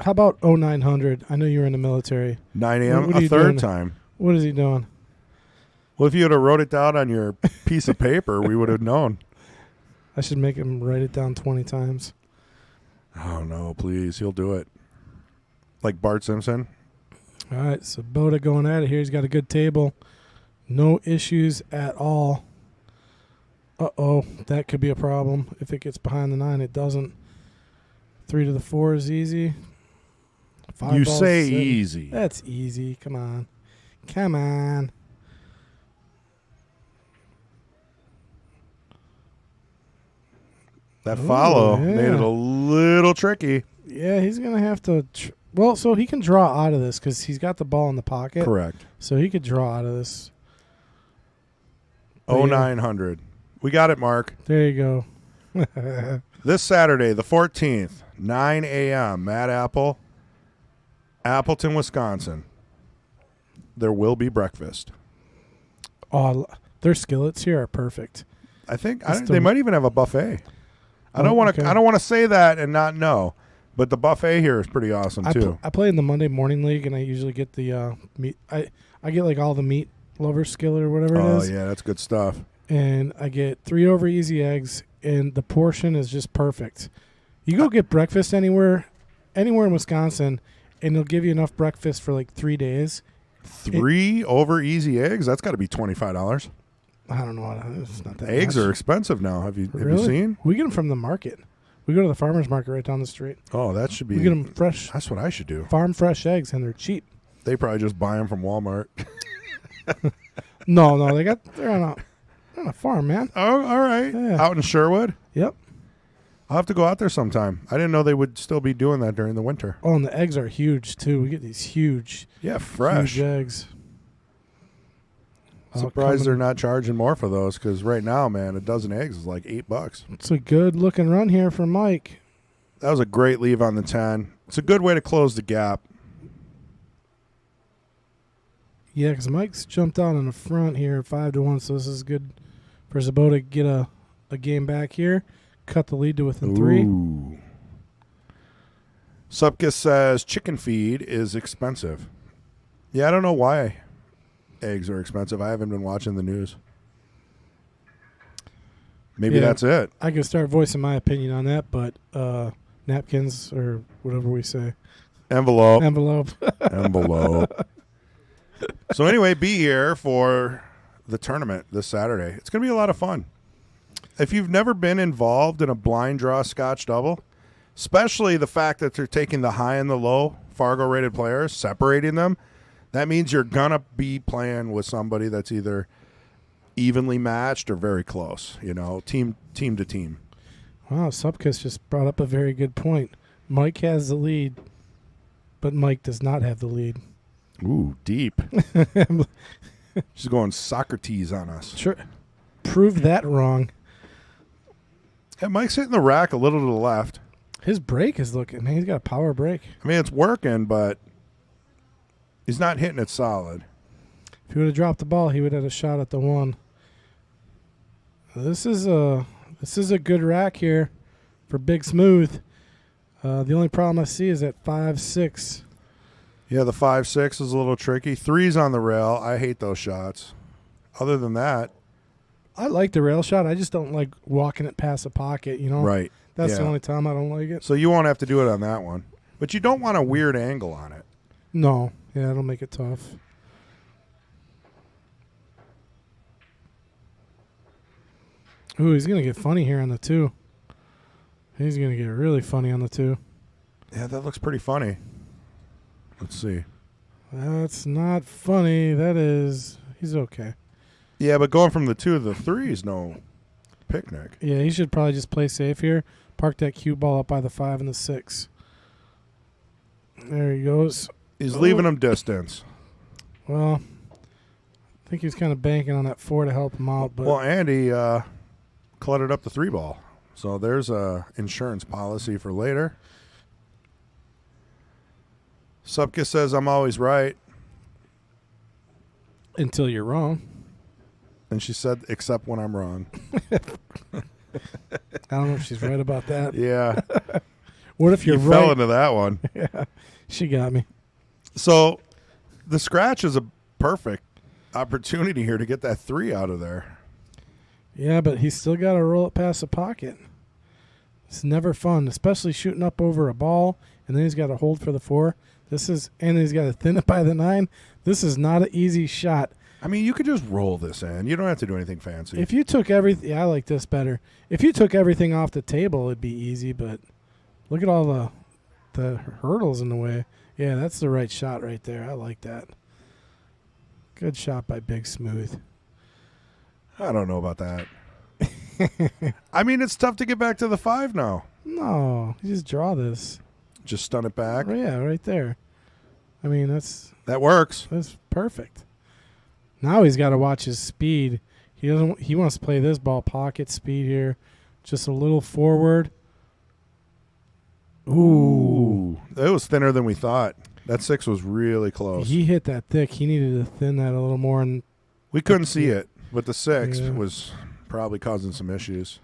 how about 0900? I know you were in the military.
9 a.m.
What are
a
you
third
doing?
time.
What is he doing?
Well, if you would have wrote it down on your piece of paper, we would have known.
I should make him write it down 20 times.
Oh, no, please. He'll do it. Like Bart Simpson.
All right, Sobotta going at it here. He's got a good table. No issues at all. Uh-oh, that could be a problem. If it gets behind the 9, it doesn't. 3 to the 4 is easy. 5
You
balls
say
is sitting.
easy.
That's easy. Come on. Come on.
That
Ooh,
follow
yeah.
made it a little tricky.
Yeah, he's going to have to... well, so he can draw out of this because he's got the ball in the pocket.
Correct.
So he could draw out of this. But yeah,
0900. We got it, Mark.
there you go.
This Saturday, the 14th, 9 a.m., Mad Apple, Appleton, Wisconsin. There will be breakfast.
Oh, their skillets here are perfect.
I think
It's
they might even have a buffet. I don't want to.
okay.
I don't want to say that and not know, but the buffet here is pretty awesome too.
I play in the Monday morning league, and I usually get the meat. I get like all the meat lover skillet or whatever it
Oh
is,
yeah, that's good stuff.
and I get 3 over easy eggs, and the portion is just perfect. You go get breakfast anywhere in Wisconsin, and they'll give you enough breakfast for like 3 days.
3 over easy eggs. That's got to be $25.
I don't know. It's not that
Eggs
much.
are expensive now. Have you
Really?
seen?
We get them from the market. We go to the farmer's market right down the street.
Oh, that should be.
We get them fresh,
That's what I should do.
farm fresh eggs, and they're cheap.
They probably just buy them from Walmart.
No, they're on a farm, man.
Oh, all right.
Yeah.
Out in Sherwood.
Yep.
I'll have to go out there sometime. I didn't know they would still be doing that during the winter.
Oh, and the eggs are huge too. We get these huge,
Yeah, fresh.
huge eggs.
Surprised they're not charging more for those because right now, man, a dozen eggs is like $8.
It's a good looking run here for Mike.
That was a great leave on the 10. It's a good way to close the gap.
Yeah, because Mike's jumped out in the front here, 5-1. So this is good for Sobotta to get a game back here. Cut the lead to within 3.
Ooh. Supkis says chicken feed is expensive. Yeah, I don't know why eggs are expensive. I haven't been watching the news. Maybe
Yeah.
that's it.
I can start voicing my opinion on that, but napkins or whatever we say.
Envelope.
Envelope.
Envelope. So anyway, be here for the tournament this Saturday. It's going to be a lot of fun. If you've never been involved in a blind draw Scotch double, especially the fact that they're taking the high and the low Fargo-rated players, separating them, that means you're going to be playing with somebody that's either evenly matched or very close, team to team.
Wow, Supkis just brought up a very good point. Mike has the lead, but Mike does not have the lead.
Ooh, deep. She's going Socrates on us.
Sure. Prove that wrong.
Yeah, Mike's hitting the rack a little to the left.
His break is looking, man. He's got a power break.
I mean, it's working, but he's not hitting it solid.
If he would have dropped the ball, he would have had a shot at the 1. This is a good rack here for Big Smooth. The only problem I see is at 5-6.
Yeah, the 5-6 is a little tricky. 3's on the rail. I hate those shots. Other than that,
I like the rail shot. I just don't like walking it past the pocket,
right.
That's the
Yeah.
only time I don't like it.
So you won't have to do it on that one. But you don't want a weird angle on it.
No. Yeah, it'll make it tough. Ooh, he's going to get funny here on the 2. He's going to get really funny on the 2.
Yeah, that looks pretty funny. Let's see.
That's not funny. That is... He's okay.
Yeah, but going from the 2 to the 3 is no picnic.
Yeah, he should probably just play safe here. Park that cue ball up by the 5 and the 6. There he goes.
He's leaving him distance.
Well, I think he was kind of banking on that 4 to help him out. But
Well, and he cluttered up the 3 ball. So there's a insurance policy for later. Supka says, I'm always right.
until you're wrong.
And she said, except when I'm wrong.
I don't know if she's right about that.
Yeah.
What if you're
you
right?
fell into that one.
Yeah, she got me.
So the scratch is a perfect opportunity here to get that 3 out of there.
Yeah, but he's still got to roll it past the pocket. It's never fun, especially shooting up over a ball, and then he's got to hold for the 4. And he's got to thin it by the 9. This is not an easy shot.
I mean, you could just roll this in. You don't have to do anything fancy.
If you took everything, I like this better. If you took everything off the table, it'd be easy. But look at all the hurdles in the way. Yeah, that's the right shot right there. I like that. Good shot by Big Smooth.
I don't know about that. I mean, it's tough to get back to the 5 now.
No, you just draw this.
Just stun it back.
Oh, yeah, right there. I mean,
That works.
that's perfect. Now he's got to watch his speed. He wants to play this ball pocket speed here, just a little forward. Ooh.
It was thinner than we thought. That 6 was really close.
He hit that thick. He needed to thin that a little more. And
We couldn't see it, but the 6
Yeah.
was probably causing some issues.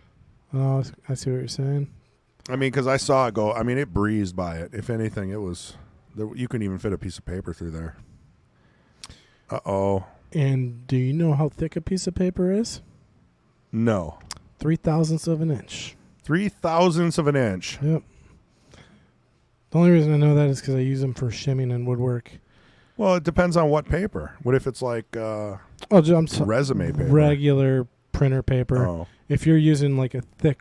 oh, I see what you're saying.
I mean, because I saw it go. I mean, it breezed by it. If anything, it was. You couldn't even fit a piece of paper through there. Uh-oh.
And do you know how thick a piece of paper is?
No.
3/1000ths of an inch.
3/1000ths of an inch.
Yep. The only reason I know that is because I use them for shimming and woodwork.
Well, it depends on what paper. What if it's like resume paper?
Regular printer paper.
Oh.
If you're using like a thick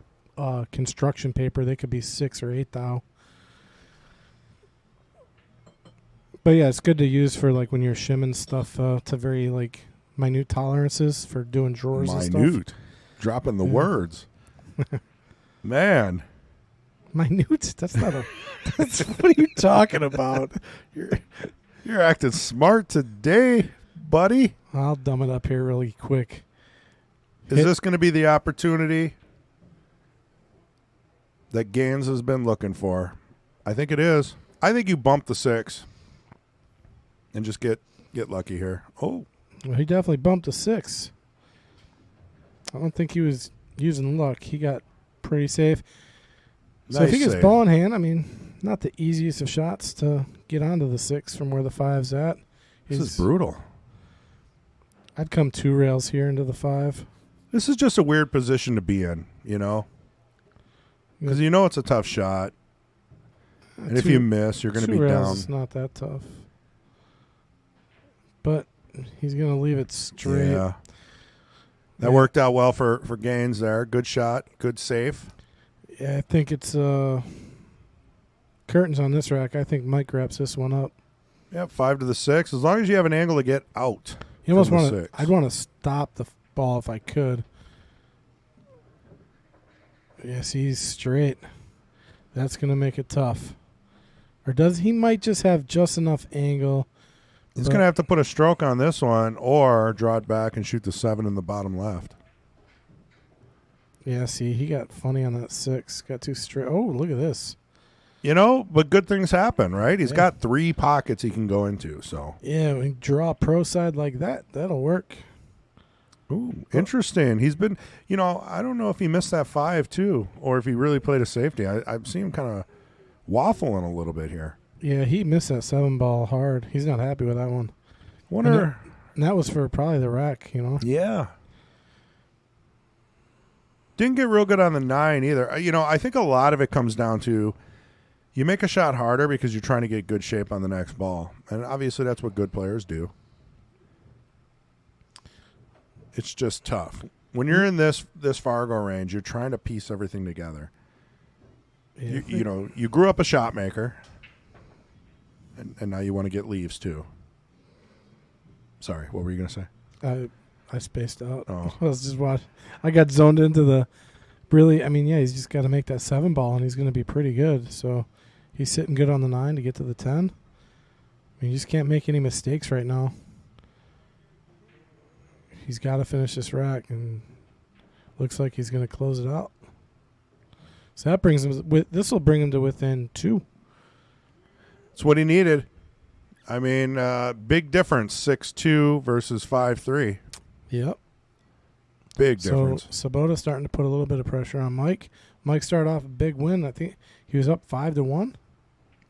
construction paper, they could be 6 or 8 thou. But yeah, it's good to use for like when you're shimming stuff to very like minute tolerances for doing drawers and stuff.
Minute. Dropping the words. Man.
Minute? That's not a. What are you talking about?
You're acting smart today, buddy.
I'll dumb it up here really quick.
Is this going to be the opportunity that Gaines has been looking for? I think it is. I think you bump the 6 and just get lucky here. Oh.
Well, he definitely bumped a 6. I don't think he was using luck. He got pretty safe. So if he gets
save.
ball in hand, I mean, not the easiest of shots to get onto the 6 from where the 5's at.
This is brutal.
I'd come 2 rails here into the 5.
This is just a weird position to be in, you know? Because you know it's a tough shot. And if you miss, you're going to
2
be
rails
down.
is not that tough. But he's going to leave it straight.
Yeah. That worked out well for Gaines there. Good shot. Good save.
Yeah, I think it's curtains on this rack. I think Mike wraps this one up.
Yep, 5 to the 6. As long as you have an angle to get out.
You almost
from the
want to.
6.
I'd want to stop the ball if I could. Yes, he's straight. That's going to make it tough. Or does he might just have just enough angle.
He's going to have to put a stroke on this one or draw it back and shoot the 7 in the bottom left.
Yeah, see, he got funny on that 6. Got too straight. Oh, look at this.
You know, but good things happen, right? He's
Yeah.
got 3 pockets he can go into, so.
Yeah, when you draw a pro side like that, that'll work.
Ooh, interesting. He's been, you know, I don't know if he missed that 5 too, or if he really played a safety. I've seen him kind of waffling a little bit here.
Yeah, he missed that 7 ball hard. He's not happy with that one.
Wonder.
And that was for probably the rack, you know?
Yeah. Didn't get real good on the 9 either. You know, I think a lot of it comes down to you make a shot harder because you're trying to get good shape on the next ball. And obviously that's what good players do. It's just tough. When you're in this Fargo range, you're trying to piece everything together.
Yeah,
You know, you grew up a shot maker, and now you want to get leaves too. Sorry, what were you going to say?
I spaced out.
Oh.
I was just watching. I got zoned into the really. I mean, yeah, he's just got to make that 7 ball, and he's going to be pretty good. So He's sitting good on the 9 to get to the 10. I mean, you just can't make any mistakes right now. He's got to finish this rack, and looks like he's going to close it out. So that brings him. This will bring him to within 2.
It's what he needed. I mean, big difference, 6-2 versus 5-3.
Yep.
Big difference.
So Sobotta starting to put a little bit of pressure on Mike. Mike started off a big win. I think he was up 5-1.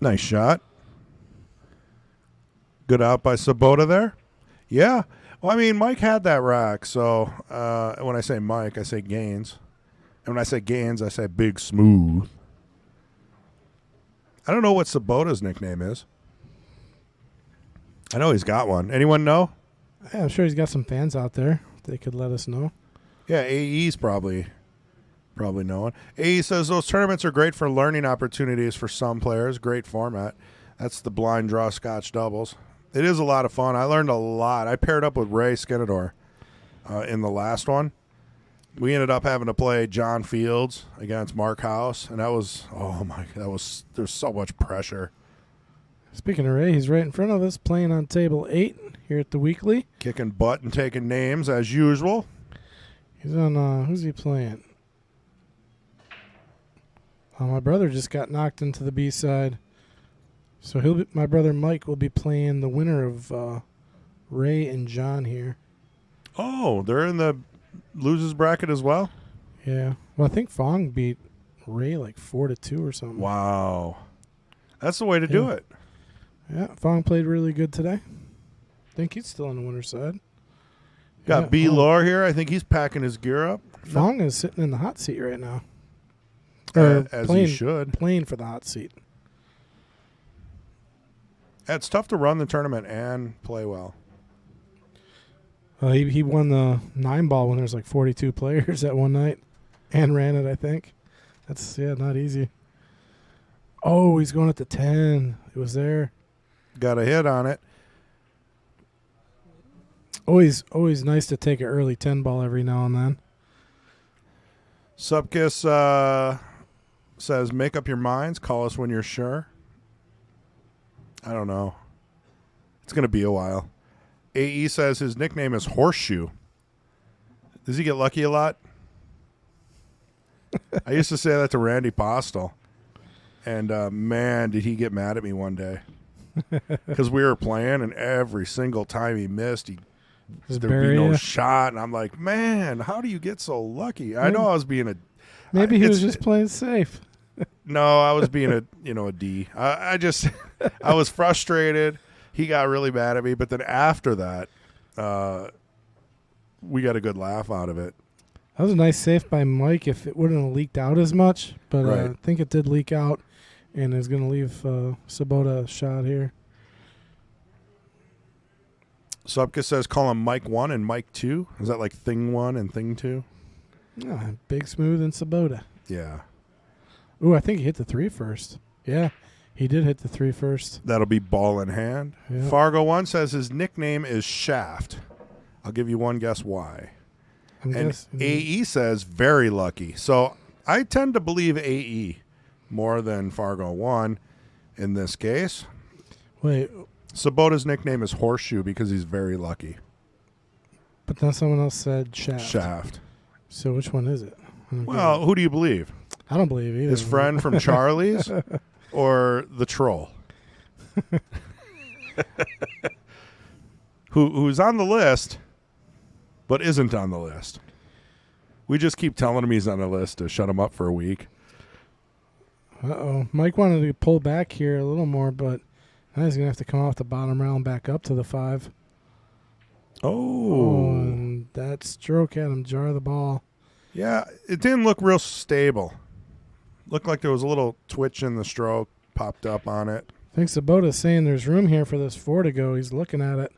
Nice shot. Good out by Sobotta there. Yeah. Well, I mean, Mike had that rack. So when I say Mike, I say Gaines. And when I say Gaines, I say Big Smooth. I don't know what Sobotta's nickname is. I know he's got one. Anyone know?
Yeah, I'm sure he's got some fans out there. They could let us know.
Yeah, AE's probably knowing. AE says those tournaments are great for learning opportunities for some players. Great format. That's the blind draw Scotch doubles. It is a lot of fun. I learned a lot. I paired up with Ray Skinador in the last one. We ended up having to play John Fields against Mark House, and that was, there's so much pressure.
Speaking of Ray, he's right in front of us playing on table 8 here at the weekly.
Kicking butt and taking names as usual.
He's on, who's he playing? My brother just got knocked into the B side. So my brother Mike will be playing the winner of Ray and John here.
Oh, they're in the losers bracket as well?
Yeah. Well, I think Fong beat Ray like 4-2 or something.
Wow. That's the way to do it.
Yeah, Fong played really good today. I think he's still on the winner's side.
Got B. Lore here. I think he's packing his gear up.
Fong is sitting in the hot seat right now.
As he should.
Playing for the hot seat.
It's tough to run the tournament and play well.
He won the 9-ball when there's like 42 players that one night and ran it, I think. That's, not easy. Oh, he's going at the 10. It was there.
Got a hit on it.
Always nice to take an early 10-ball every now and then.
Supkiss says, make up your minds. Call us when you're sure. I don't know. It's going to be a while. AE says his nickname is Horseshoe. Does he get lucky a lot? I used to say that to Randy Postel. And, man, did he get mad at me one day. Because we were playing, and every single time he missed, there'd be no shot. And I'm like, man, how do you get so lucky? I know I was being a...
Maybe he was just playing safe.
No, I was being a D. I was frustrated. He got really mad at me, but then after that, we got a good laugh out of it.
That was a nice save by Mike if it wouldn't have leaked out as much, but
right.
I think it did leak out and is going to leave Sobotta a shot here.
Subka says call him Mike 1 and Mike 2. Is that like thing 1 and thing 2?
Yeah, Big Smooth and Sobotta.
Yeah.
Ooh, I think he hit the 3 first. Yeah, he did hit the 3 first.
That'll be ball in hand.
Yep.
Fargo 1 says his nickname is Shaft. I'll give you one guess why. And AE says very lucky. So I tend to believe AE more than Fargo 1 in this case.
Wait.
Sobotta's nickname is Horseshoe because he's very lucky.
But then someone else said Shaft.
Shaft.
So which one is it?
Well, who do you believe?
I don't believe either.
His friend from Charlie's or the troll? Who's on the list but isn't on the list. We just keep telling him he's on the list to shut him up for a week.
Uh-oh. Mike wanted to pull back here a little more, but now he's going to have to come off the bottom round back up to the 5.
Oh.
And that stroke had him jar the ball.
Yeah, it didn't look real stable. Looked like there was a little twitch in the stroke popped up on it.
I think Sobotta's saying there's room here for this 4 to go. He's looking at it.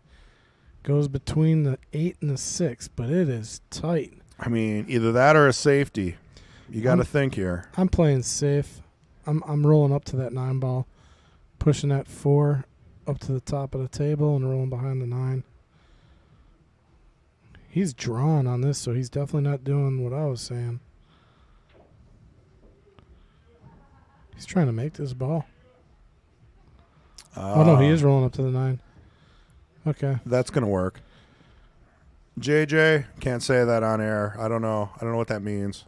Goes between the 8 and the 6, but it is tight.
I mean, either that or a safety. You got to think here.
I'm playing safe. I'm rolling up to that 9-ball, pushing that 4 up to the top of the table and rolling behind the 9. He's drawn on this, so he's definitely not doing what I was saying. He's trying to make this ball. Oh, no, he is rolling up to the 9. Okay.
That's going to work. JJ, can't say that on air. I don't know. I don't know what that means.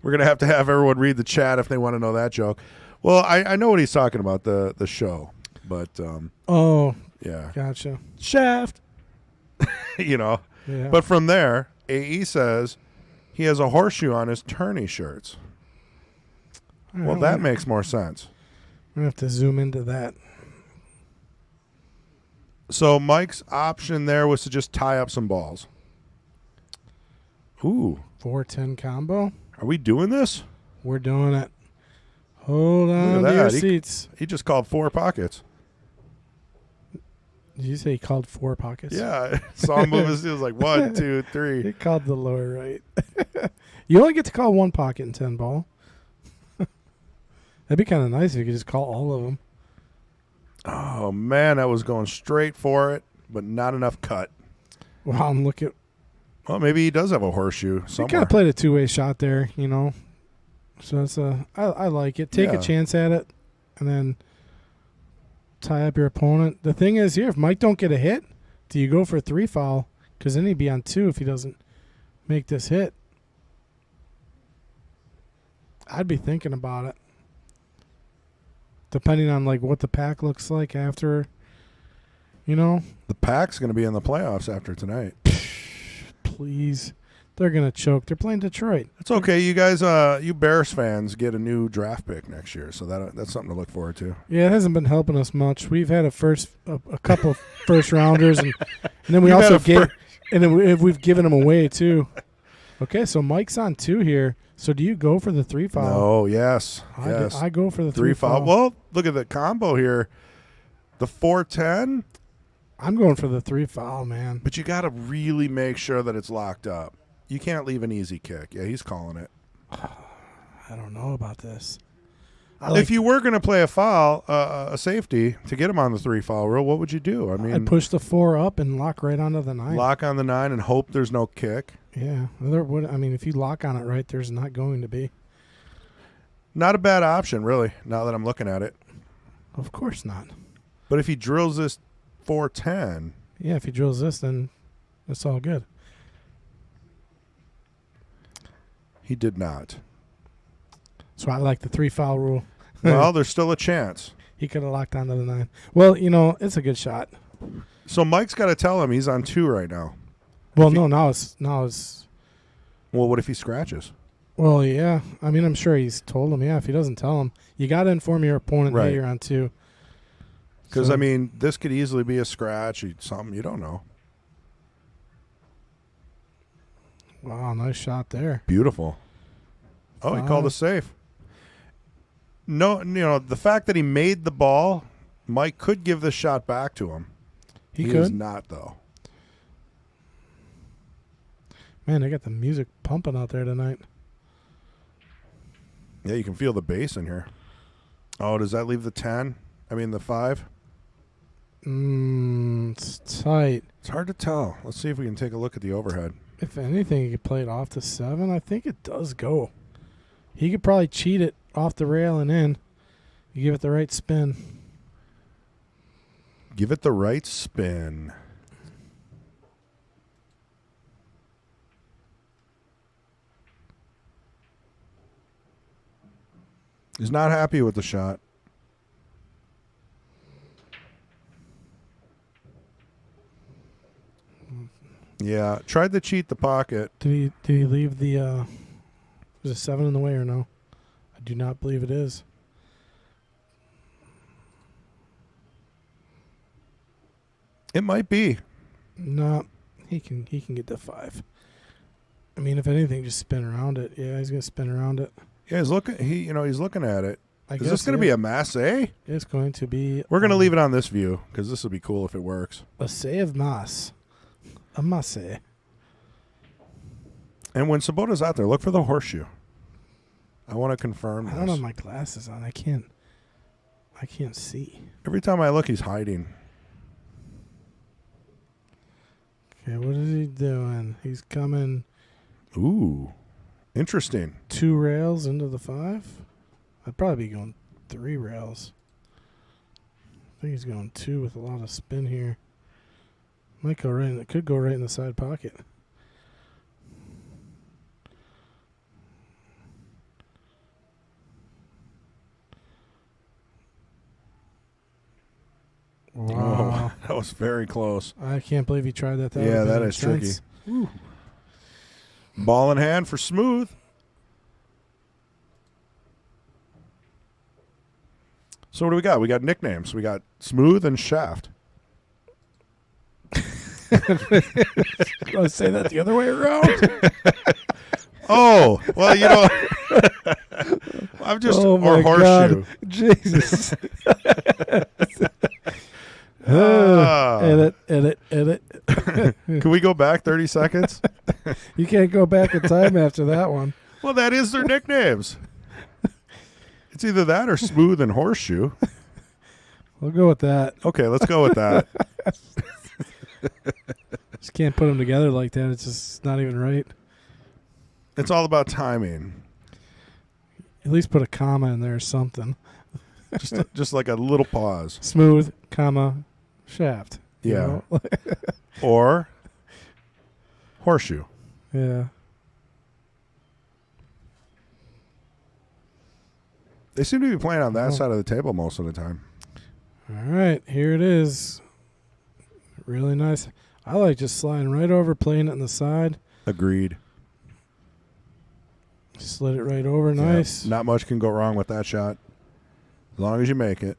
We're going to have everyone read the chat if they want to know that joke. Well, I know what he's talking about, the show. But,
oh,
yeah.
gotcha.
Shaft. Yeah. But from there, AE says he has a horseshoe on his tourney shirts. Well, that makes more sense.
I'm going to have to zoom into that.
So Mike's option there was to just tie up some balls. Ooh.
4-10 combo.
Are we doing this?
We're doing it. Hold on to your seats.
He just called 4 pockets.
Did you say he called 4 pockets?
Yeah. Saw him move his. It was like 1, 2, 3.
He called the lower right. You only get to call 1 pocket in 10 ball. That'd be kind of nice if you could just call all of them.
Oh, man. I was going straight for it, but not enough cut.
Wow, I'm looking.
Well, maybe he does have a horseshoe somewhere.
He kind of played a 2-way shot there, So it's I like it. Take a chance at it, and then tie up your opponent. The thing is here, if Mike don't get a hit, do you go for a 3 foul? Because then he'd be on 2 if he doesn't make this hit. I'd be thinking about it. Depending on what the pack looks like after, The
pack's going to be in the playoffs after tonight.
Please. They're going to choke. They're playing Detroit.
It's okay. You guys, you Bears fans, get a new draft pick next year, so that's something to look forward to.
Yeah, it hasn't been helping us much. We've had a couple of first rounders, and then we also we've given them away too. Okay, so Mike's on 2 here. So do you go for the 3 foul?
Oh, yes.
I go for the
3
foul.
Well, look at the combo here. The 4-10.
I'm going for the 3 foul, man.
But you got to really make sure that it's locked up. You can't leave an easy kick. Yeah, he's calling it.
I don't know about this.
If you were going to play a foul, a safety, to get him on the 3 foul rule, what would you do? I mean,
I'd push the 4 up and lock right onto the 9.
Lock on the 9 and hope there's no kick.
Yeah. If you lock on it right, there's not going to be.
Not a bad option, really, now that I'm looking at it.
Of course not.
But if he drills this 4-10.
Yeah, if he drills this, then it's all good.
He did not.
So I like the 3 foul rule.
Well, there's still a chance.
He could have locked onto the 9. Well, it's a good shot.
So Mike's got to tell him he's on 2 right now.
Well, now it's.
Well, what if he scratches?
Well, yeah. I'm sure he's told him. Yeah, if he doesn't tell him, you got to inform your opponent that you're on 2.
Because this could easily be a scratch, something you don't know.
Wow, nice shot there.
Beautiful. Oh, he called a safe. No, the fact that he made the ball, Mike could give this shot back to him. He
could.
is not, though.
Man, they got the music pumping out there tonight.
Yeah, you can feel the bass in here. Oh, does that leave the 10? The 5?
It's tight.
It's hard to tell. Let's see if we can take a look at the overhead.
If anything, you could play it off the 7. I think it does go. He could probably cheat it off the rail and in. You give it the right spin.
Give it the right spin. He's not happy with the shot. Yeah, tried to cheat the pocket.
Did he leave the is a 7 in the way or no? I do not believe it is.
It might be.
No, he can get the 5. If anything, just spin around it. Yeah, he's gonna spin around it.
Yeah, he's looking. He's looking at it.
Is
this going to be a masse?
It's going to be.
We're going to leave it on this view because this would be cool if it works.
A say of mass. A masse.
And when Sobotta's out there, look for the horseshoe. I want to confirm this.
I don't have my glasses on. I can't see.
Every time I look, he's hiding.
Okay, what is he doing? He's coming.
Ooh, interesting.
2 rails into the 5. I'd probably be going 3 rails. I think he's going 2 with a lot of spin here. Might go right in. It could go right in the side pocket. Wow.
Oh, that was very close.
I can't believe he tried that.
Yeah, that is tricky. Ooh. Ball in hand for Smooth. So what do we got? We got nicknames. We got Smooth and Shaft.
I say that the other way around.
Oh, well, you know, I'm just,
Oh my
or Horseshoe.
God. Jesus. Edit.
Can we go back 30 seconds?
You can't go back in time after that one.
Well, that is their nicknames. It's either that or Smooth and Horseshoe.
We'll go with that.
Okay, let's go with that.
Just can't put them together like that. It's just not even right.
It's all about timing.
At least put a comma in there or something.
Just like a little pause.
Smooth, comma, shaft. You
Yeah.
know?
Or Horseshoe.
Yeah.
They seem to be playing on that side of the table most of the time.
All right, here it is. Really nice. I like just sliding right over, playing it on the side.
Agreed.
Slid it right over, nice.
Yeah, not much can go wrong with that shot. As long as you make it.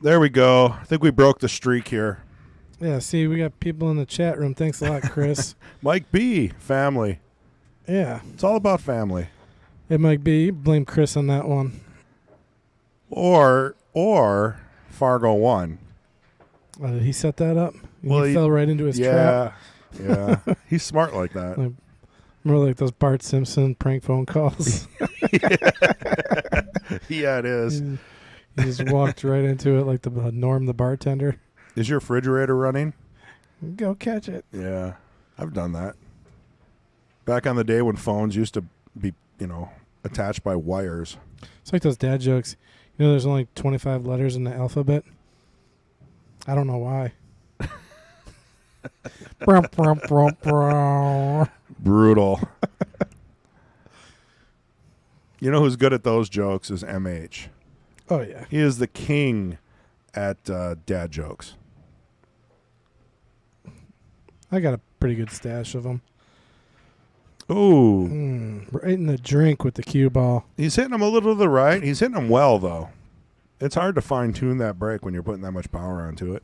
There we go. I think we broke the streak here.
Yeah, see, we got people in the chat room. Thanks a lot, Chris.
Mike B, family.
Yeah.
It's all about family.
It might be. Blame Chris on that one.
Or Fargo 1.
Did he set that up?
Well,
he fell right into his trap.
Yeah. He's smart like that.
Like, more like those Bart Simpson prank phone calls.
Yeah, it is.
He just walked right into it like the Norm the bartender.
Is your refrigerator running?
Go catch it.
Yeah, I've done that. Back on the day when phones used to be, attached by wires.
It's like those dad jokes. You know, there's only 25 letters in the alphabet. I don't know why.
Brutal. You know who's good at those jokes is MH.
Oh, yeah.
He is the king at dad jokes.
I got a pretty good stash of them.
Ooh.
Right in the drink with the cue ball.
He's hitting them a little to the right. He's hitting them well, though. It's hard to fine-tune that break when you're putting that much power onto it.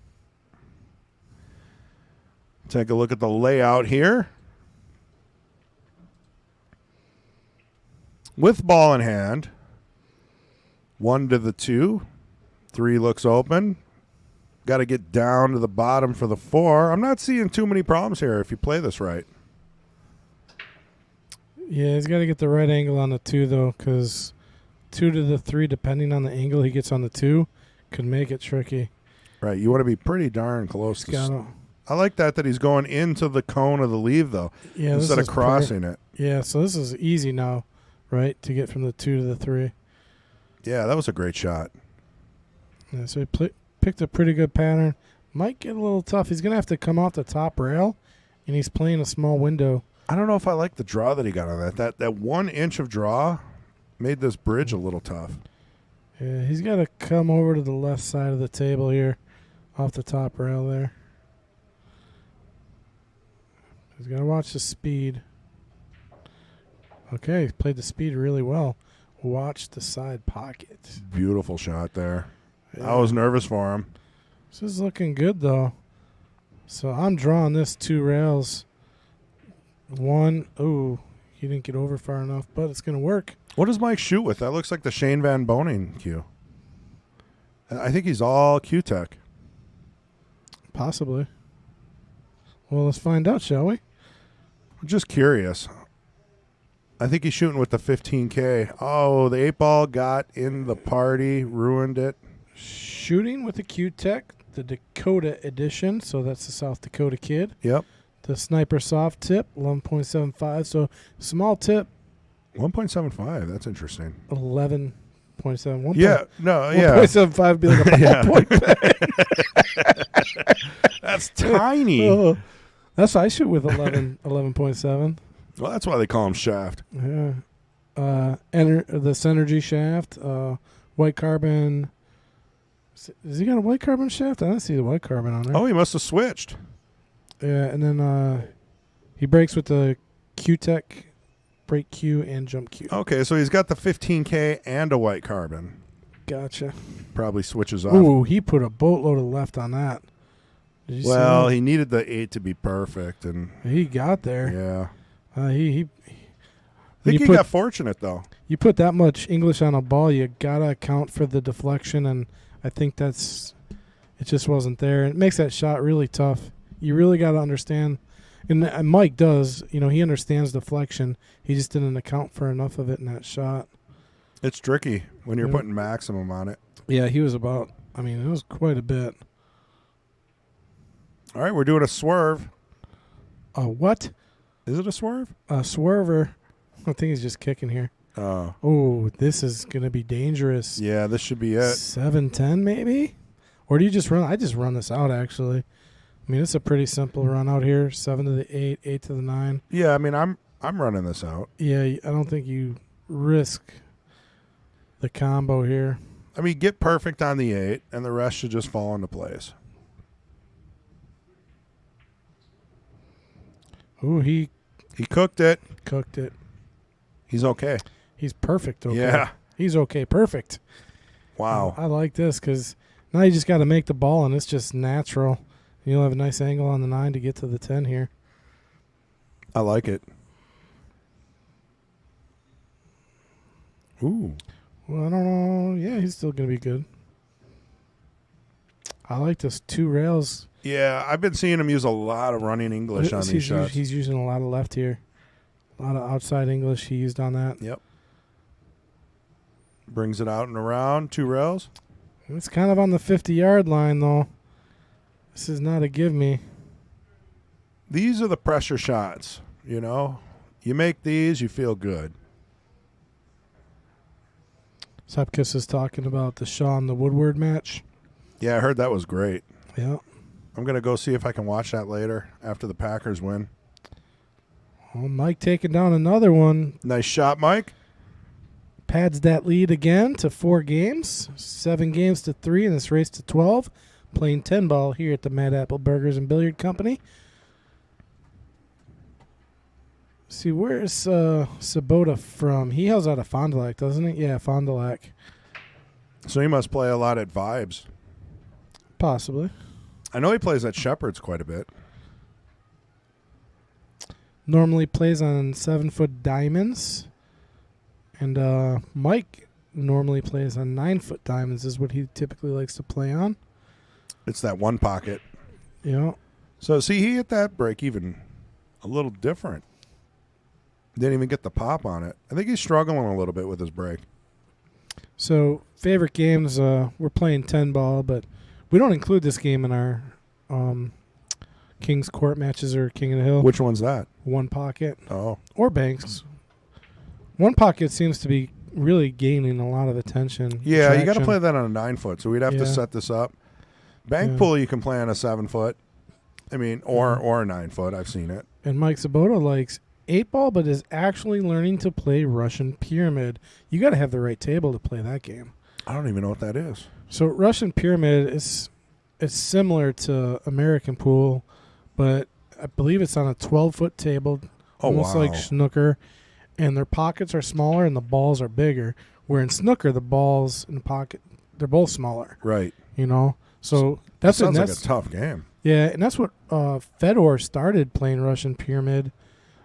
Take a look at the layout here. With ball in hand. 1 to the 2. 3 looks open. Got to get down to the bottom for the 4. I'm not seeing too many problems here if you play this right.
Yeah, he's got to get the right angle on the 2, though, because 2 to the 3, depending on the angle he gets on the 2, could make it tricky.
Right, you want to be pretty darn close. I like that he's going into the cone of the leave, though, instead of crossing it.
Yeah, so this is easy now, right, to get from the 2 to the 3.
Yeah, that was a great shot.
Yeah, so he picked a pretty good pattern. Might get a little tough. He's going to have to come off the top rail, and he's playing a small window.
I don't know if I like the draw that he got on that. That 1 inch of draw made this bridge a little tough.
Yeah, he's got to come over to the left side of the table here, off the top rail there. He's got to watch the speed. Okay, he played the speed really well. Watch the side pocket.
Beautiful shot there.
Yeah.
I was nervous for him.
This is looking good, though. So I'm drawing this 2 rails. 1. Oh, he didn't get over far enough, but it's going to work.
What does Mike shoot with? That looks like the Shane Van Boning cue. I think he's all Q-Tech.
Possibly. Well, let's find out, shall we?
I'm just curious. I think he's shooting with the 15K. Oh, the 8-ball got in the party, ruined it.
Shooting with the Q-Tech, the Dakota edition, so that's the South Dakota kid.
Yep.
The Sniper soft tip, 11.75. So small tip
1.75. That's interesting.
11.7.
Yeah. No. Yeah.
1.75 would be like a
Yeah.
ballpoint pen.
That's tiny.
Oh, that's what I shoot with 11.7.
Well, that's why they call him shaft.
Yeah. The Synergy shaft, white carbon. Has he got a white carbon shaft? I don't see the white carbon on there.
Oh, he must have switched.
Yeah, and then he breaks with the Q-Tech break Q and jump Q.
Okay, so he's got the 15K and a white carbon.
Gotcha.
Probably switches off.
Ooh, he put a boatload of left on that. Did you see
Well,
that?
he needed the 8 to be perfect, and
He got there.
yeah.
I
think he
put,
got fortunate though.
You put that much English on a ball, you gotta account for the deflection, and I think it just wasn't there. It makes that shot really tough. You really gotta understand, and Mike does. He understands deflection. He just didn't account for enough of it in that shot.
It's tricky when you're
Yeah.
putting maximum on it.
Yeah, he was about. I mean, it was quite a bit.
All right, we're doing a swerve.
What?
Is it a swerve?
A swerver. I think he's just kicking here. Oh, this is going to be dangerous.
Yeah, this should be it.
7-10 maybe? Or do you just run? I just run this out, actually. I mean, it's a pretty simple run out here. 7 to the 8, 8 to the 9.
Yeah, I mean, I'm running this out.
Yeah, I don't think you risk the combo here.
I mean, get perfect on the 8, and the rest should just fall into place.
Ooh, he
cooked it.
cooked it.
He's okay.
He's perfect. Okay.
Yeah.
He's okay. Perfect.
Wow.
I like this because now you just got to make the ball, and it's just natural. You'll have a nice angle on the 9 to get to the 10 here.
I like it. Ooh.
Well, I don't know. Yeah, he's still going to be good. I like this 2 rails.
Yeah, I've been seeing him use a lot of running English on these shots.
He's using a lot of left here. A lot of outside English he used on that.
Yep. Brings it out and around. 2 rails.
It's kind of on the 50-yard line, though. This is not a give me.
These are the pressure shots, you know. You make these, you feel good.
Sepkus is talking about the Shaw and the Woodward match.
Yeah, I heard that was great.
Yeah.
I'm going to go see if I can watch that later after the Packers win.
Well, Mike taking down another one.
Nice shot, Mike.
Pads that lead again to 4 games. 7 games to 3 in this race to 12. Playing 10 ball here at the Mad Apple Burgers and Billiard Company. See, where's Sobotta from? He hails out of Fond du Lac, doesn't he? Yeah, Fond du Lac.
So he must play a lot at Vibes.
Possibly.
I know he plays at Shepherd's quite a bit.
Normally plays on 7-foot diamonds. And Mike normally plays on 9-foot diamonds is what he typically likes to play on.
It's that one pocket.
Yeah.
So, see, he hit that break even a little different. Didn't even get the pop on it. I think he's struggling a little bit with his break.
So, favorite games, we're playing 10 ball, but we don't include this game in our King's Court matches or King of the Hill.
Which one's that?
One pocket.
Oh.
Or Banks. One pocket seems to be really gaining a lot of attention.
Yeah, you got to
traction.
play that on a 9-foot, so we'd have to set this up. Bank pull you can play on a 7-foot. I mean, or a 9-foot. I've seen it.
And Mike Sobotta likes 8 ball, but is actually learning to play Russian Pyramid. You got to have the right table to play that game.
I don't even know what that is.
So Russian Pyramid is similar to American Pool, but I believe it's on a 12-foot table, almost like snooker, and their pockets are smaller and the balls are bigger. Where in snooker, the balls in the pocket, they're both smaller.
Right.
You know? So that
sounds like a tough game.
Yeah, and that's what Fedor started playing Russian Pyramid.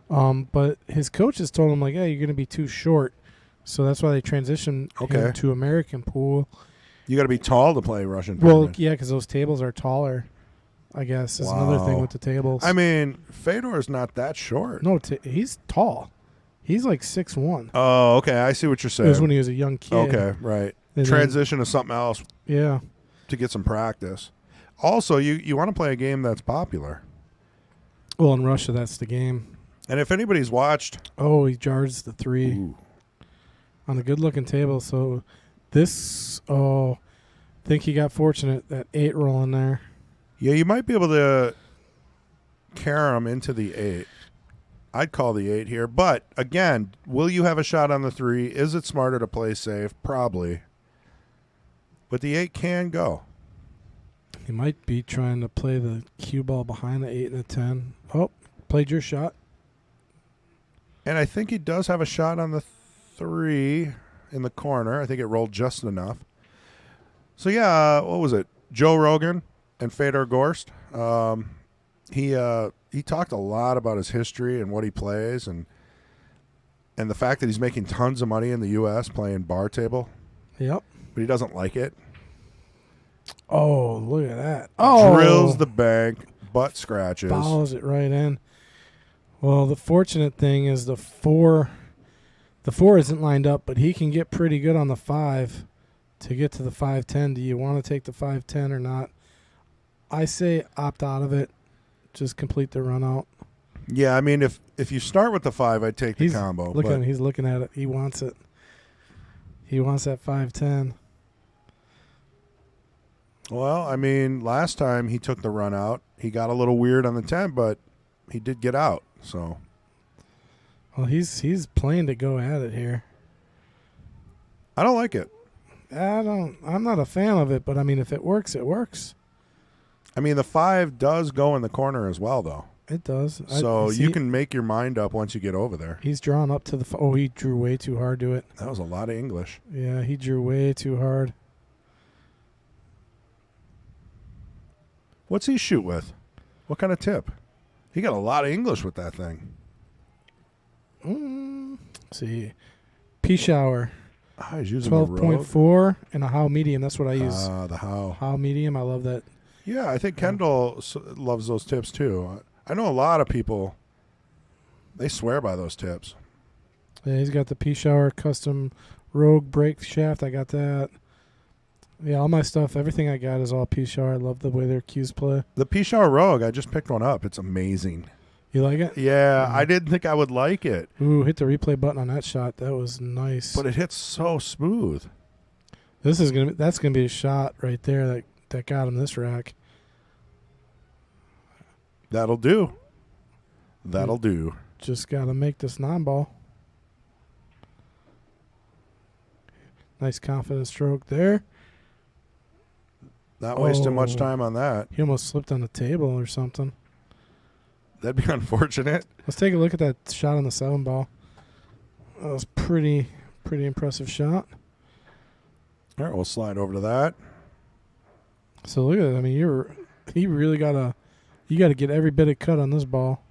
But his coaches told him, like, hey, you're going to be too short. So that's why they transitioned him to American Pool.
You got to be tall to play Russian Pyramid.
Well, yeah, because those tables are taller, I guess, is another thing with the tables.
I mean, Fedor's not that short.
No, he's tall. He's like 6'1".
Oh, okay. I see what you're saying.
It was when he was a young kid.
Okay, right.
And
Transition to something else.
Yeah.
To get some practice. Also, you want to play a game that's popular.
Well, in Russia, that's the game.
And if anybody's watched,
Oh, he jars the 3
ooh,
on a good-looking table. So this, I think he got fortunate, that 8 rolling there.
yeah, you might be able to carry him into the 8. I'd call the 8 here. But, again, will you have a shot on the 3? Is it smarter to play safe? Probably. But the 8 can go.
He might be trying to play the cue ball behind the 8 and the 10. Oh, played your shot.
And I think he does have a shot on the 3 in the corner. I think it rolled just enough. So, yeah, what was it? Joe Rogan and Fedor Gorst. He talked a lot about his history and what he plays and the fact that he's making tons of money in the U.S. playing bar table.
Yep.
But he doesn't like it.
Oh, look at that. Oh.
Drills the bank, butt scratches.
Follows it right in. Well, the fortunate thing is the 4 isn't lined up, but he can get pretty good on the 5 to get to the 5-10. Do you want to take the 5-10 or not? I say opt out of it. Just complete the run out.
Yeah, I mean, if you start with the 5, I'd take the combo.
Look at him. He's looking at it. He wants it. He wants that 5-10.
Well, I mean, last time he took the run out, he got a little weird on the 10, but he did get out. So,
well, he's playing to go at it here.
I don't like it.
I'm not a fan of it, but I mean, if it works, it works.
I mean, the 5 does go in the corner as well, though.
It does.
So you can make your mind up once you get over there.
He's drawn up to the. Oh, he drew way too hard to it.
That was a lot of English.
Yeah, he drew way too hard.
What's he shoot with? What kind of tip? He got a lot of English with that thing.
Let's see. P shower.
He's using
12.4 and a How medium. That's what I use.
The How.
How medium. I love that.
Yeah, I think Kendall loves those tips too. I know a lot of people, they swear by those tips.
Yeah, he's got the P shower custom Rogue brake shaft. I got that. Yeah, all my stuff, everything I got is all P shower. I love the way their cues play.
The P Shower Rogue, I just picked one up. It's amazing.
You like it?
Yeah, I didn't think I would like it.
Ooh, hit the replay button on that shot. That was nice.
But it hits so smooth.
That's gonna be a shot right there that got him this rack.
That'll do. That'll do.
Just gotta make this non-ball. Nice confident stroke there.
Not wasting much time on that.
He almost slipped on the table or something.
That'd be unfortunate.
Let's take a look at that shot on the 7 ball. That was pretty impressive shot.
All right, we'll slide over to that.
So look at it. I mean, you really gotta get every bit of cut on this ball.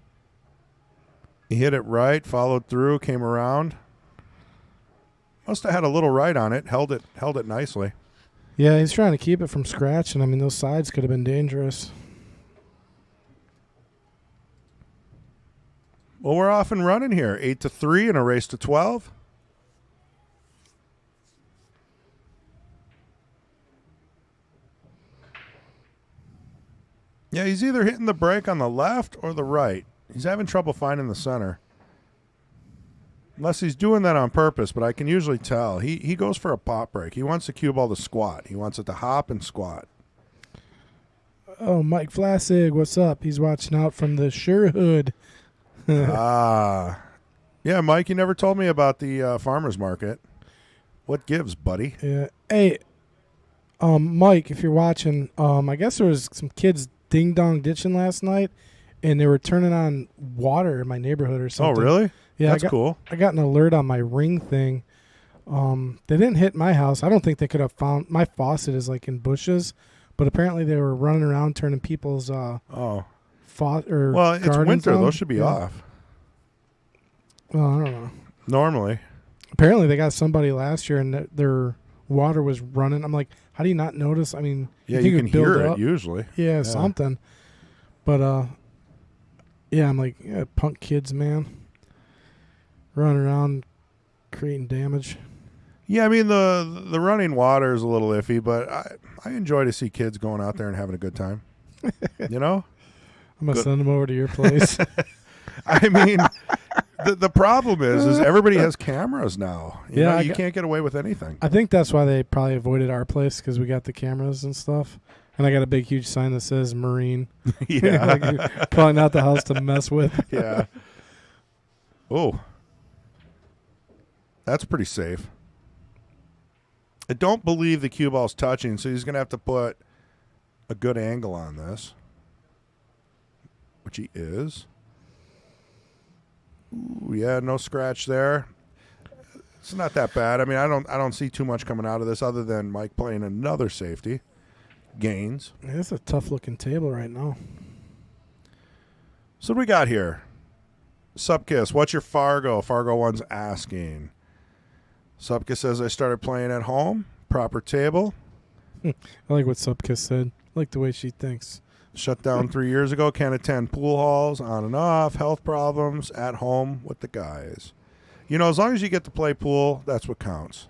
He hit it right, followed through, came around. Must have had a little right on it. Held it nicely.
Yeah, he's trying to keep it from scratch, and I mean those sides could have been dangerous.
Well, we're off and running here. 8-3 in a race to 12. Yeah, he's either hitting the break on the left or the right. He's having trouble finding the center. Unless he's doing that on purpose, but I can usually tell. He goes for a pop break. He wants the cue ball to squat. He wants it to hop and squat.
Oh, Mike Flassig, what's up? He's watching out from the sure hood.
Yeah, Mike, you never told me about the farmer's market. What gives, buddy?
Yeah. Hey, Mike, if you're watching, I guess there was some kids ding-dong ditching last night, and they were turning on water in my neighborhood or something.
Oh, really?
Yeah,
That's cool.
I got an alert on my Ring thing. They didn't hit my house. I don't think they could have found my faucet is like in bushes, but apparently they were running around turning people's
well,
it's
winter.
on.
Those should be off.
Well, I don't know.
Normally.
Apparently they got somebody last year and their water was running. I'm like, how do you not notice? I mean,
yeah,
you
can hear it
up.
usually.
Yeah, something. But yeah, I'm like, punk kids, man. Running around creating damage.
Yeah, I mean the running water is a little iffy, but I enjoy to see kids going out there and having a good time. You know?
I'm gonna send them over to your place.
I mean, the problem is everybody has cameras now. You know, you can't get away with anything.
I think that's why they probably avoided our place, because we got the cameras and stuff. And I got a big, huge sign that says Marine.
Yeah.
Like, probably not the house to mess with.
Yeah. Oh. That's pretty safe. I don't believe the cue ball's touching, so he's going to have to put a good angle on this, which he is. Ooh, yeah, no scratch there. It's not that bad. I mean, I don't see too much coming out of this other than Mike playing another safety. Gains.
Yeah, it's a tough-looking table right now.
So what we got here? Supkiss, what's your Fargo? Fargo 1's asking. Supkiss says, I started playing at home. Proper table.
I like what Supkiss said. I like the way she thinks.
Shut down 3 years ago. Can't attend pool halls, on and off. Health problems. At home with the guys. You know, as long as you get to play pool, that's what counts.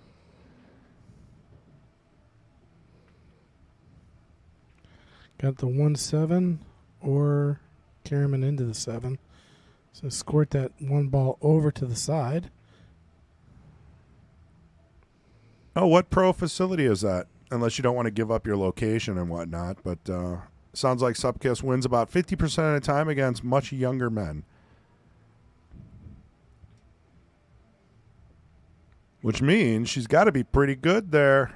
Got the 1-7 or Carriman into the 7. So squirt that one ball over to the side.
Oh, what pro facility is that? Unless you don't want to give up your location and whatnot. But sounds like Supkiss wins about 50% of the time against much younger men. Which means she's got to be pretty good there.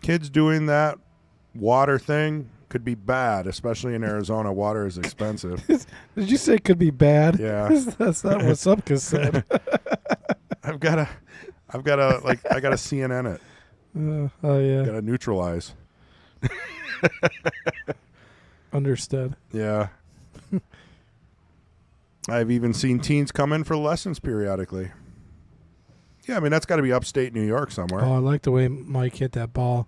Kids doing that water thing could be bad, especially in Arizona. Water is expensive.
Did you say it could be bad?
Yeah.
That's not what Supkiss said.
I gotta CNN it.
Oh yeah.
Gotta neutralize.
Understood.
Yeah. I've even seen teens come in for lessons periodically. Yeah, I mean, that's got to be upstate New York somewhere.
Oh, I like the way Mike hit that ball.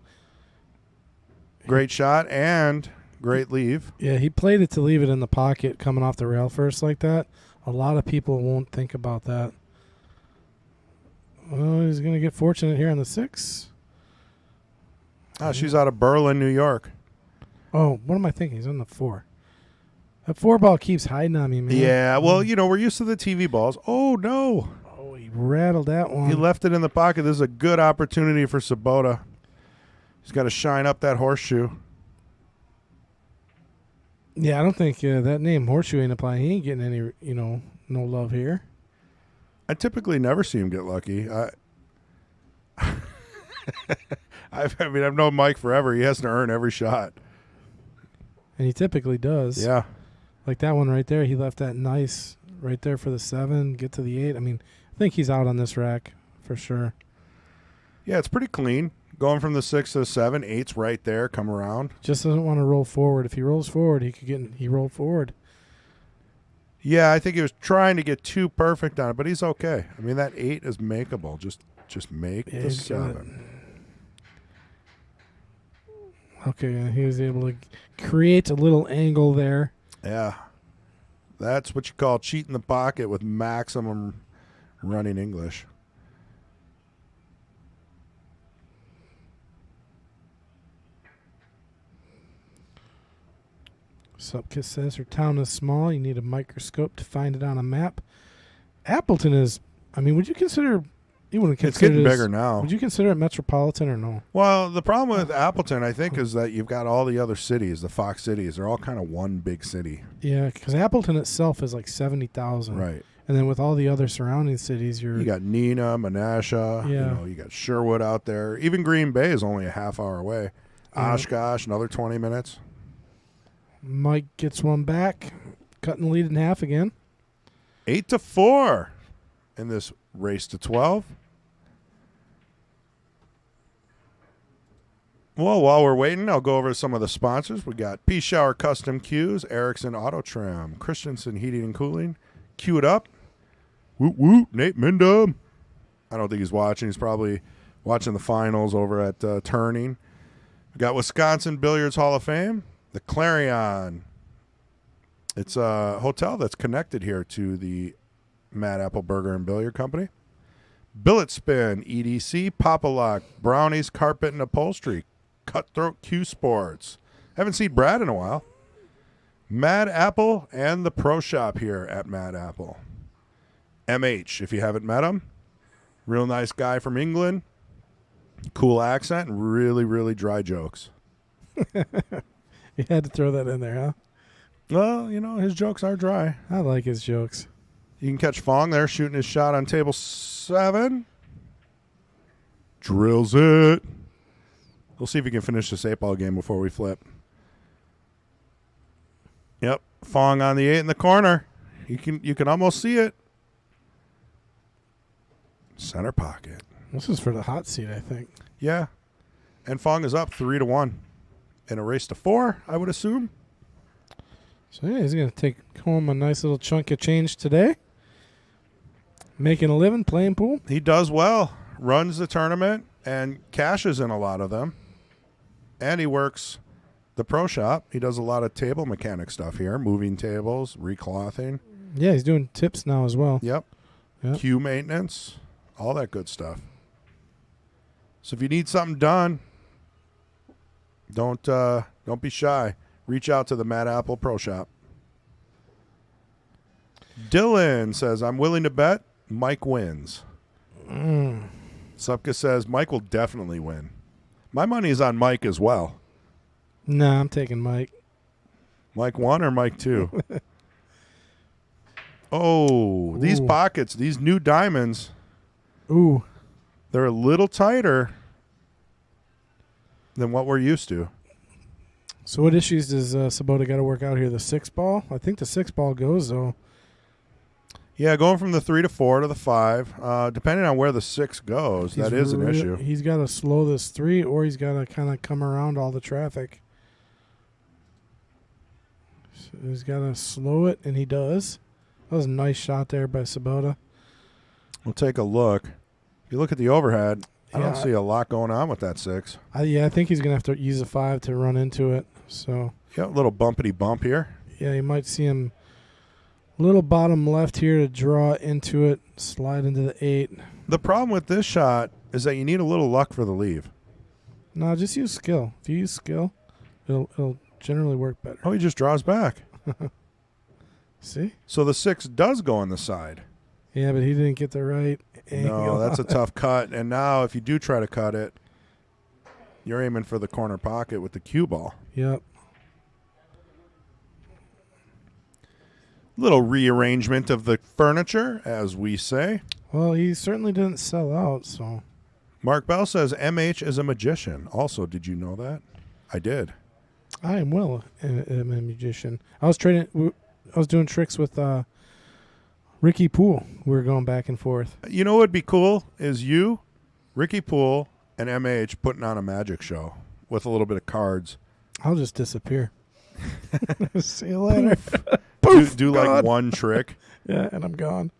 Great shot and great leave.
Yeah, he played it to leave it in the pocket coming off the rail first like that. A lot of people won't think about that. Oh, he's going to get fortunate here on the 6.
She's out of Berlin, New York.
Oh, what am I thinking? He's on the 4. That 4 ball keeps hiding on me, man.
Yeah, well, you know, we're used to the TV balls. Oh, no.
Oh, he rattled that one.
He left it in the pocket. This is a good opportunity for Sobotta. He's got to shine up that horseshoe.
Yeah, I don't think that name Horseshoe ain't applying. He ain't getting any, no love here.
I typically never see him get lucky. I've known Mike forever. He has to earn every shot.
And he typically does.
Yeah.
Like that one right there. He left that nice right there for the 7, get to the 8. I mean, I think he's out on this rack for sure.
Yeah, it's pretty clean. Going from the 6 to the 7, 8's right there. Come around.
Just doesn't want to roll forward. If he rolls forward, he rolled forward.
Yeah, I think he was trying to get too perfect on it, but he's okay. I mean, that 8 is makeable. Just make the 7.
Okay, he was able to create a little angle there.
Yeah. That's what you call cheating the pocket with maximum running English.
Supkiss says her town is small. You need a microscope to find it on a map. Appleton is, I mean, would you consider, you wouldn't consider
it's getting bigger now.
Would you consider it metropolitan or no?
Well, the problem with Appleton, I think, is that you've got all the other cities, the Fox cities. They're all kind of one big city.
Yeah, because Appleton itself is like 70,000.
Right.
And then with all the other surrounding cities, you
got Neenah, Menasha.
Yeah.
You got Sherwood out there. Even Green Bay is only a half hour away. Oshkosh, another 20 minutes.
Mike gets one back, cutting the lead in half again.
8-4 in this race to 12. Well, while we're waiting, I'll go over some of the sponsors. We got Peace Shower Custom Cues, Erickson Auto Trim, Christensen Heating and Cooling. Cue it up. Woot woot, Nate Minda. I don't think he's watching. He's probably watching the finals over at Turning. We got Wisconsin Billiards Hall of Fame, the Clarion. It's a hotel that's connected here to the Mad Apple Burger and Billiard Company. Billet Spin, EDC, Papa-Lock, Brownies, Carpet and Upholstery, Cutthroat Q Sports. Haven't seen Brad in a while. Mad Apple and the Pro Shop here at Mad Apple. MH, if you haven't met him, real nice guy from England, cool accent, and really, really dry jokes.
You had to throw that in there, huh?
Well, you know, his jokes are dry.
I like his jokes.
You can catch Fong there shooting his shot on table 7. Drills it. We'll see if he can finish this 8-ball game before we flip. Yep, Fong on the 8 in the corner. You can almost see it. Center pocket.
This is for the hot seat, I think.
Yeah, and Fong is up 3-1 in a race to 4, I would assume.
So yeah, he's gonna take home a nice little chunk of change today. Making a living playing pool.
He does well. Runs the tournament and cashes in a lot of them. And he works the Pro Shop. He does a lot of table mechanic stuff here, moving tables, reclothing.
Yeah, he's doing tips now as well.
Yep. Queue maintenance, all that good stuff. So if you need something done, don't be shy. Reach out to the Mad Apple Pro Shop. Dylan says, I'm willing to bet Mike wins. Supka says Mike will definitely win. My money is on Mike as well.
Nah, I'm taking Mike.
Mike 1 or Mike 2? Oh, these pockets, these new diamonds.
Ooh.
They're a little tighter than what we're used to.
So what issues does Sobotta got to work out here? The 6-ball? I think the 6-ball goes, though.
Yeah, going from the 3 to 4 to the 5, depending on where the 6 goes, that is an issue.
He's got to slow this 3, or he's got to kind of come around all the traffic. So he's got to slow it, and he does. That was a nice shot there by Sobotta.
We'll take a look. If you look at the overhead, I don't see a lot going on with that 6.
I think he's going to have to use a 5 to run into it. So
yeah, a little bumpity bump here.
Yeah, you might see him little bottom left here to draw into it, slide into the 8.
The problem with this shot is that you need a little luck for the leave.
No, just use skill. If you use skill, it'll generally work better.
Oh, he just draws back.
See?
So the 6 does go on the side.
Yeah, but he didn't get the right angle.
No, that's a tough cut. And now if you do try to cut it, you're aiming for the corner pocket with the cue ball.
Yep.
Little rearrangement of the furniture, as we say.
Well, he certainly didn't sell out, so.
Mark Bell says MH is a magician. Also, did you know that? I did.
I am a magician. I was doing tricks with Ricky Poole. We were going back and forth.
You know what would be cool is you, Ricky Poole, and MH putting on a magic show with a little bit of cards.
I'll just disappear. See you later.
do like one trick.
Yeah, and I'm gone.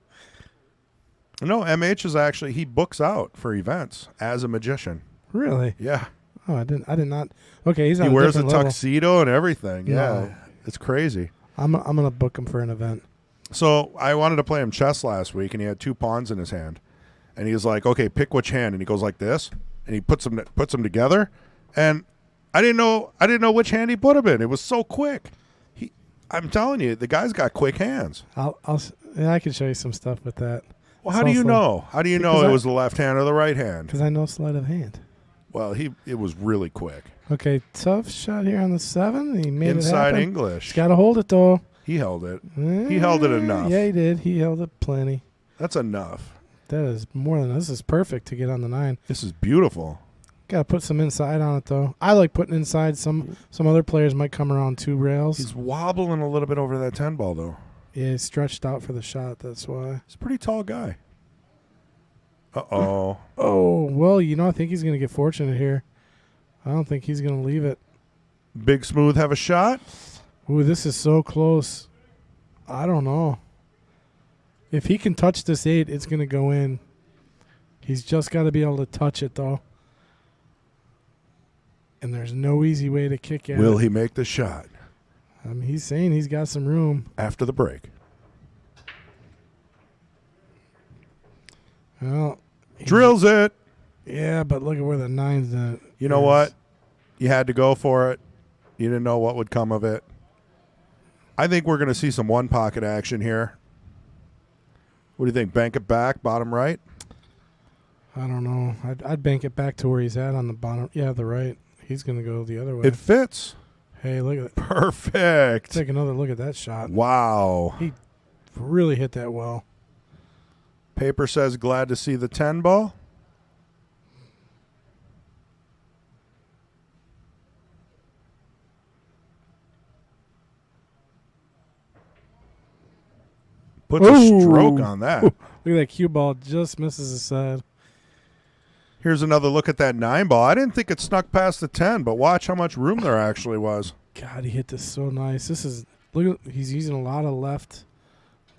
No, MH is actually, he books out for events as a magician.
Really?
Yeah.
Oh, I did not. Okay,
he wears a tuxedo and everything. No. Yeah, it's crazy.
I'm gonna book him for an event.
So I wanted to play him chess last week, and he had 2 pawns in his hand, and he was like, "Okay, pick which hand," and he goes like this, and he puts them together, and I didn't know which hand he put them in. It was so quick. I'm telling you, the guy's got quick hands.
I can show you some stuff with that.
Well, how do you know? How do you know it was the left hand or the right hand?
Because I know sleight of hand.
Well, it was really quick.
Okay, tough shot here on the 7. He made
Inside
it happen.
English.
He's got to hold it, though.
He held it. He held it enough.
Yeah, he did. He held it plenty.
That's enough.
That is more than this is perfect to get on the 9.
This is beautiful.
Got to put some inside on it, though. I like putting inside. Some other players might come around 2 rails.
He's wobbling a little bit over that 10 ball, though.
Yeah, he's stretched out for the shot. That's why.
He's a pretty tall guy. Uh-oh.
Oh, well, I think he's going to get fortunate here. I don't think he's going to leave it.
Big Smooth have a shot?
Ooh, this is so close. I don't know. If he can touch this 8, it's going to go in. He's just got to be able to touch it, though. And there's no easy way to kick at it.
Will he make the shot?
He's saying he's got some room.
After the break.
Well,
drills it.
Yeah, but look at where the 9's at.
You know what? You had to go for it. You didn't know what would come of it. I think we're going to see some one pocket action here. What do you think? Bank it back, bottom right?
I don't know. I'd bank it back to where he's at on the bottom. Yeah, the right. He's going to go the other way.
It fits.
Hey, look at it.
Perfect.
Take another look at that shot.
Wow.
He really hit that well.
Paper says glad to see the 10 ball. Puts a stroke on that.
Look at that cue ball. Just misses his side.
Here's another look at that 9 ball. I didn't think it snuck past the 10, but watch how much room there actually was.
God, he hit this so nice. This is look. He's using a lot of left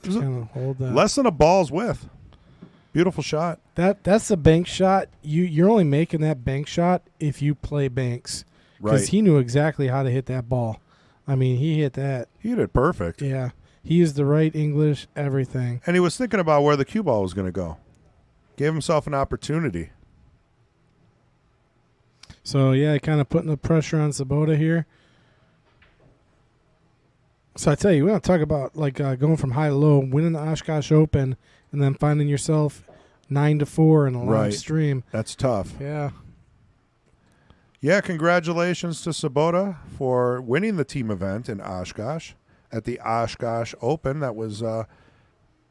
to kind of hold that.
Less than a ball's width. Beautiful shot.
That's a bank shot. You're only making that bank shot if you play banks. Because he knew exactly how to hit that ball. I mean, he hit that.
He hit it perfect.
Yeah. He used the right English, everything.
And he was thinking about where the cue ball was going to go. Gave himself an opportunity.
So, yeah, kind of putting the pressure on Sobotta here. So, I tell you, we want to talk about like going from high to low, winning the Oshkosh Open, and then finding yourself 9-4 in a live stream.
That's tough.
Yeah.
Yeah, congratulations to Sobotta for winning the team event in Oshkosh at the Oshkosh Open. That was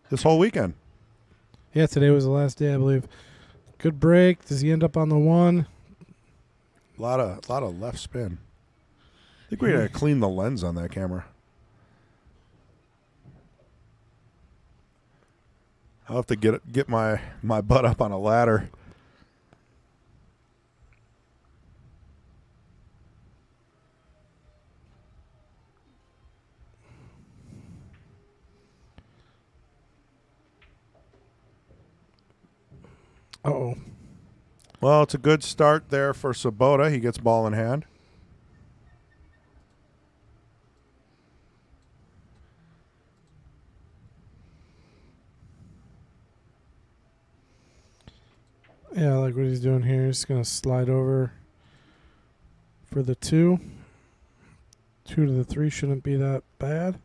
this whole weekend.
Yeah, today was the last day, I believe. Good break. Does he end up on the 1?
A lot of left spin. I think we got to clean the lens on that camera. I'll have to get my butt up on a ladder.
Uh-oh.
Well, it's a good start there for Sobotta. He gets ball in hand.
Yeah, I like what he's doing here. He's going to slide over for the 2. 2 to the 3 shouldn't be that bad.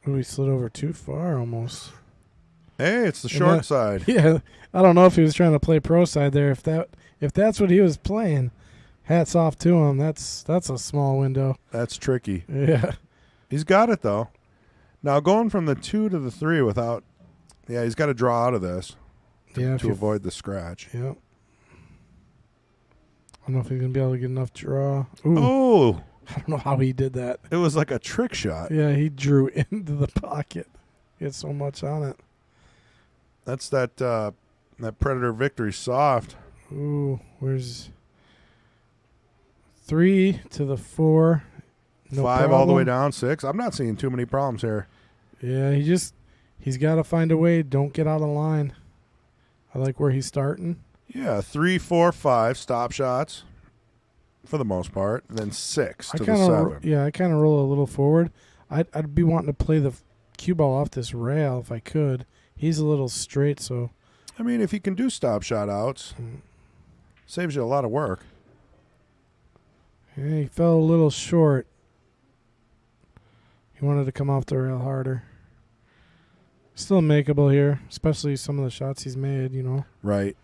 Ooh, he slid over too far almost.
Hey, it's the short side.
Yeah, I don't know if he was trying to play pro side there. If that's what he was playing, hats off to him. That's a small window.
That's tricky.
Yeah.
He's got it, though. Now, going from the 2 to the 3 without... Yeah, he's got to draw out of this to avoid the scratch.
Yep. I don't know if he's going to be able to get enough draw. Ooh.
Oh!
I don't know how he did that.
It was like a trick shot.
Yeah, he drew into the pocket. He had so much on it.
That's that Predator Victory soft.
Ooh, where's 3 to the 4? No
5
problem.
all the way down, 6. I'm not seeing too many problems here.
Yeah, he's got to find a way. Don't get out of line. I like where he's starting.
Yeah, 3, 4, 5 stop shots for the most part, and then 6 to the 7.
Yeah, I kind of roll a little forward. I'd be wanting to play the cue ball off this rail if I could. He's a little straight, so.
I mean, if you can do stop shot outs, saves you a lot of work.
Yeah, he fell a little short. He wanted to come off the rail harder. Still makeable here, especially some of the shots he's made, you know.
Right.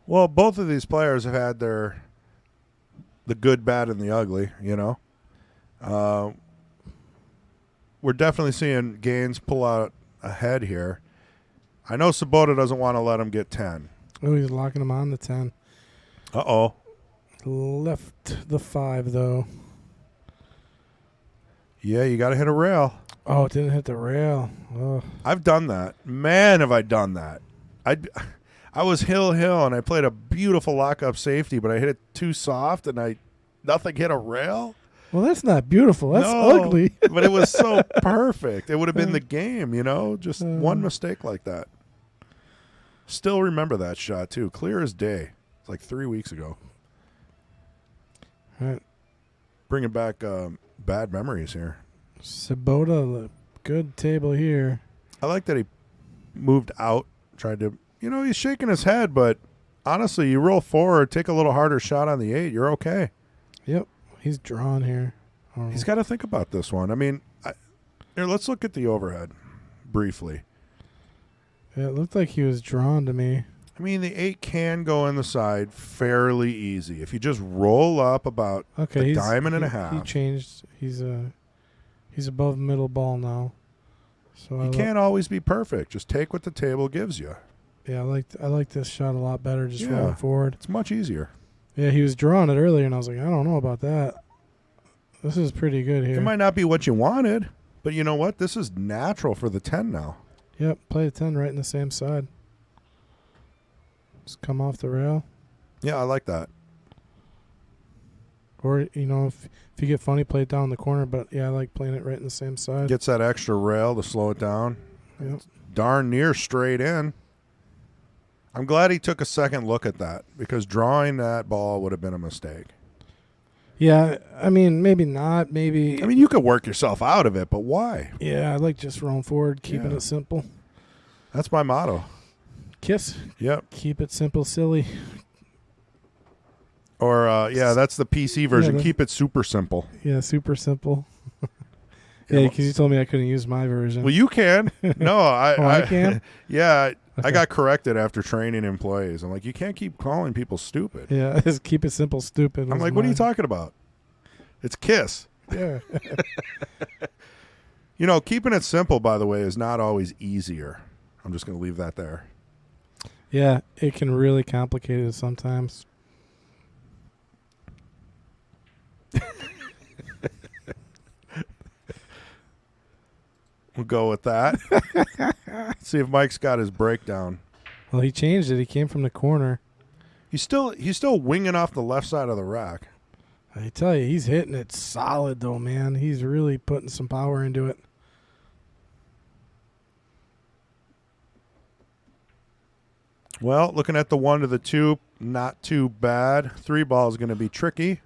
Well, both of these players have had the good, bad, and the ugly, you know. We're definitely seeing Gaines pull out ahead here. I know Sobotta doesn't want to let him get 10.
Oh, he's locking him on the 10.
Uh-oh.
Left the 5, though.
Yeah, you got to hit a rail.
Oh, it didn't hit the rail. Oh.
I've done that. Man, have I done that. I was hill, and I played a beautiful lock-up safety, but I hit it too soft, and nothing hit a rail.
Well, that's not beautiful. That's ugly.
But it was so perfect. It would have been the game, you know, just one mistake like that. Still remember that shot, too. Clear as day. It's like 3 weeks ago.
All right.
Bringing back bad memories here.
Sobotta, good table here.
I like that he moved out, tried to, he's shaking his head, but honestly, you roll forward, take a little harder shot on the 8, you're okay.
Yep. He's drawn here.
He's got to think about this one. I mean, here, let's look at the overhead briefly.
Yeah, it looked like he was drawn to me.
I mean, the 8 can go in the side fairly easy. If you just roll up about a diamond and a half.
He changed. He's above middle ball now. So
you can't always be perfect. Just take what the table gives you.
Yeah, I like this shot a lot better just rolling forward.
It's much easier.
Yeah, he was drawing it earlier, and I was like, I don't know about that. This is pretty good here.
It might not be what you wanted, but you know what? This is natural for the 10 now.
Yep, play a 10 right in the same side. Just come off the rail.
Yeah, I like that.
Or, if you get funny, play it down in the corner. But, yeah, I like playing it right in the same side.
Gets that extra rail to slow it down.
Yep.
Darn near straight in. I'm glad he took a second look at that because drawing that ball would have been a mistake.
Yeah, I mean, maybe not. Maybe.
I mean, you could work yourself out of it, but why?
Yeah, I like just rolling forward, keeping it simple.
That's my motto.
Kiss.
Yep.
Keep it simple, silly.
Or, that's the PC version. Keep it super simple.
Yeah, super simple. Yeah, because you told me I couldn't use my version.
Well, you can. No,
I can?
Yeah, okay. I got corrected after training employees. I'm like, you can't keep calling people stupid.
Yeah, just keep it simple, stupid.
I'm like, what are you talking about? It's KISS.
Yeah.
Keeping it simple, by the way, is not always easier. I'm just going to leave that there.
Yeah, it can really complicate it sometimes.
We'll go with that. See if Mike's got his breakdown.
Well, he changed it. He came from the corner.
He's still winging off the left side of the rack.
I tell you, he's hitting it solid, though, man. He's really putting some power into it.
Well, looking at the 1 to the 2, not too bad. 3 ball is going to be tricky.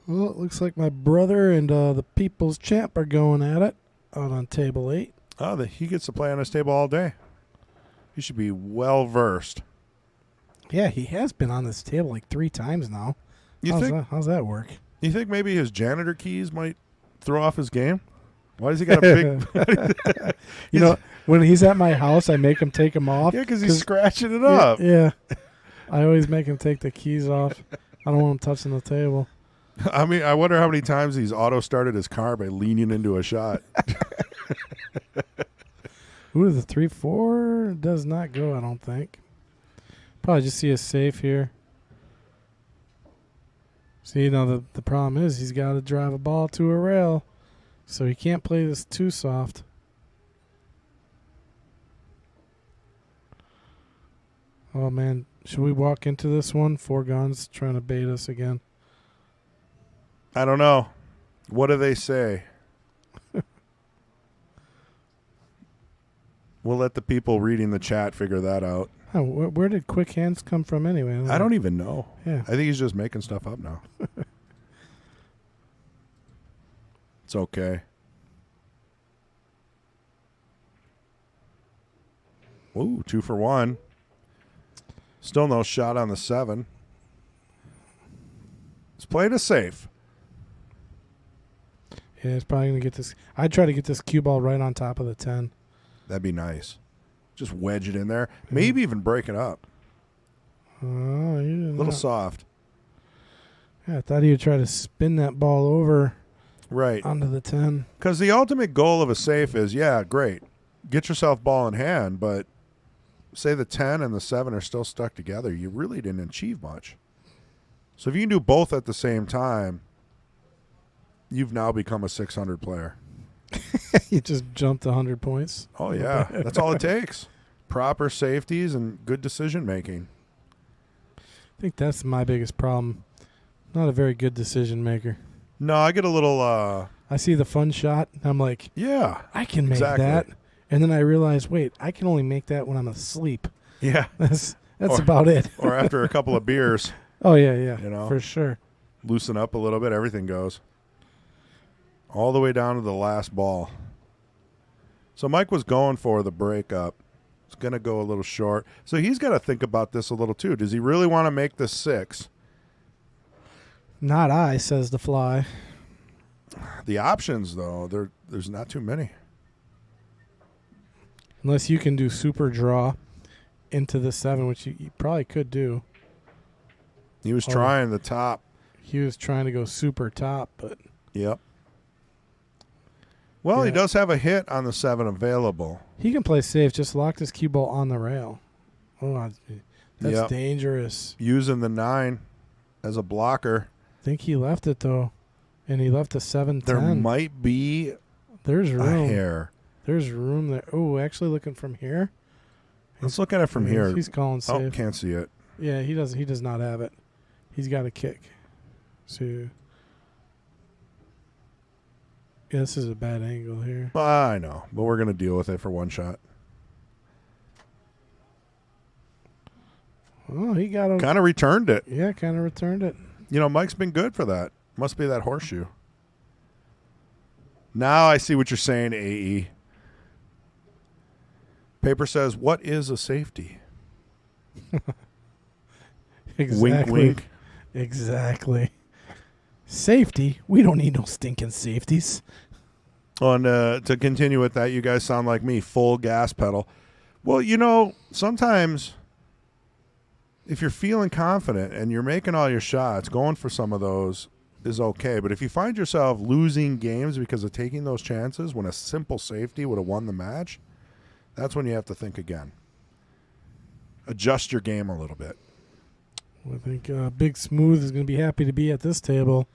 Well, it looks like my brother and the People's Champ are going at it out on table 8.
Oh, he gets to play on his table all day. He should be well versed.
Yeah, he has been on this table like 3 times now. How's that work?
You think maybe his janitor keys might throw off his game? Why does he got a big...
when he's at my house, I make him take them off.
Yeah, because he's scratching it up.
Yeah. I always make him take the keys off. I don't want him touching the table.
I mean, I wonder how many times he's auto-started his car by leaning into a shot.
Ooh, the 3-4 does not go, I don't think. Probably just see a safe here. See, now the problem is he's got to drive a ball to a rail, so he can't play this too soft. Oh, man. Should we walk into this one? 4 guns trying to bait us again.
I don't know. What do they say? We'll let the people reading the chat figure that out.
Oh, where did quick hands come from anyway?
I don't even know.
Yeah.
I think he's just making stuff up now. It's okay. Ooh, 2 for 1. Still no shot on the 7. He's playing it safe.
Yeah, it's probably going to get this. I'd try to get this cue ball right on top of the 10.
That'd be nice. Just wedge it in there. Maybe even break it up.
Oh,
A little soft.
Yeah, I thought he would try to spin that ball over
right
onto the 10.
Because the ultimate goal of a safe is, great. Get yourself ball in hand, but say the 10 and the 7 are still stuck together. You really didn't achieve much. So if you can do both at the same time, you've now become a 600 player.
You just jumped 100 points.
Oh, yeah. That's all it takes. Proper safeties and good decision making.
I think that's my biggest problem. Not a very good decision maker.
No, I get a little...
I see the fun shot. I'm like,
yeah,
I can make that. And then I realize, wait, I can only make that when I'm asleep.
Yeah.
That's about it.
Or after a couple of beers.
Oh, yeah. For sure.
Loosen up a little bit. Everything goes. All the way down to the last ball. So Mike was going for the breakup. It's going to go a little short. So he's got to think about this a little too. Does he really want to make this 6?
Not I, says the fly.
The options, though, there's not too many.
Unless you can do super draw into the 7, which you probably could do.
He was trying the top.
He was trying to go super top, but...
Yep. Well, he does have a hit on the 7 available.
He can play safe. Just lock this cue ball on the rail. Oh, that's dangerous.
Using the 9 as a blocker.
I think he left it, though. And he left a 7-10.
There might be
There's room.
a hair.
There's room there. Oh, actually looking from here.
Let's look at it from here.
He's calling safe.
Oh, can't see it.
Yeah, he does not have it. He's got a kick. So, yeah, this is a bad angle here.
I know, but we're going to deal with it for one shot.
Oh, he got a...
Kind of returned it.
Yeah, kind of returned it.
You know, Mike's been good for that. Must be that horseshoe. Now I see what you're saying, AE. Paper says, what is a safety?
Exactly.
Wink, wink.
Exactly. Safety? We don't need no stinking safeties.
And to continue with that, you guys sound like me, full gas pedal. Well, you know, sometimes if you're feeling confident and you're making all your shots, going for some of those is okay. But if you find yourself losing games because of taking those chances when a simple safety would have won the match, that's when you have to think again. Adjust your game a little bit.
I think Big Smooth is going to be happy to be at this table.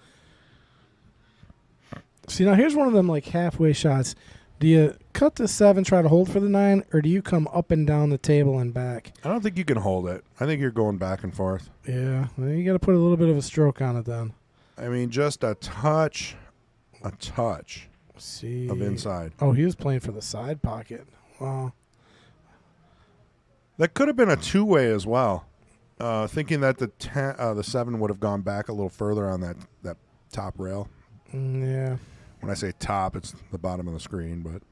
See, now here's one of them like halfway shots. Do you cut the 7, try to hold for the 9, or do you come up and down the table and back?
I don't think you can hold it. I think you're going back and forth.
Yeah, well, you got to put a little bit of a stroke on it then.
I mean, just a touch
See.
of inside.
Oh, he was playing for the side pocket. Wow.
That could have been a two-way as well. Thinking that the 7 would have gone back a little further on that top rail.
Yeah.
When I say top, it's the bottom of the screen. But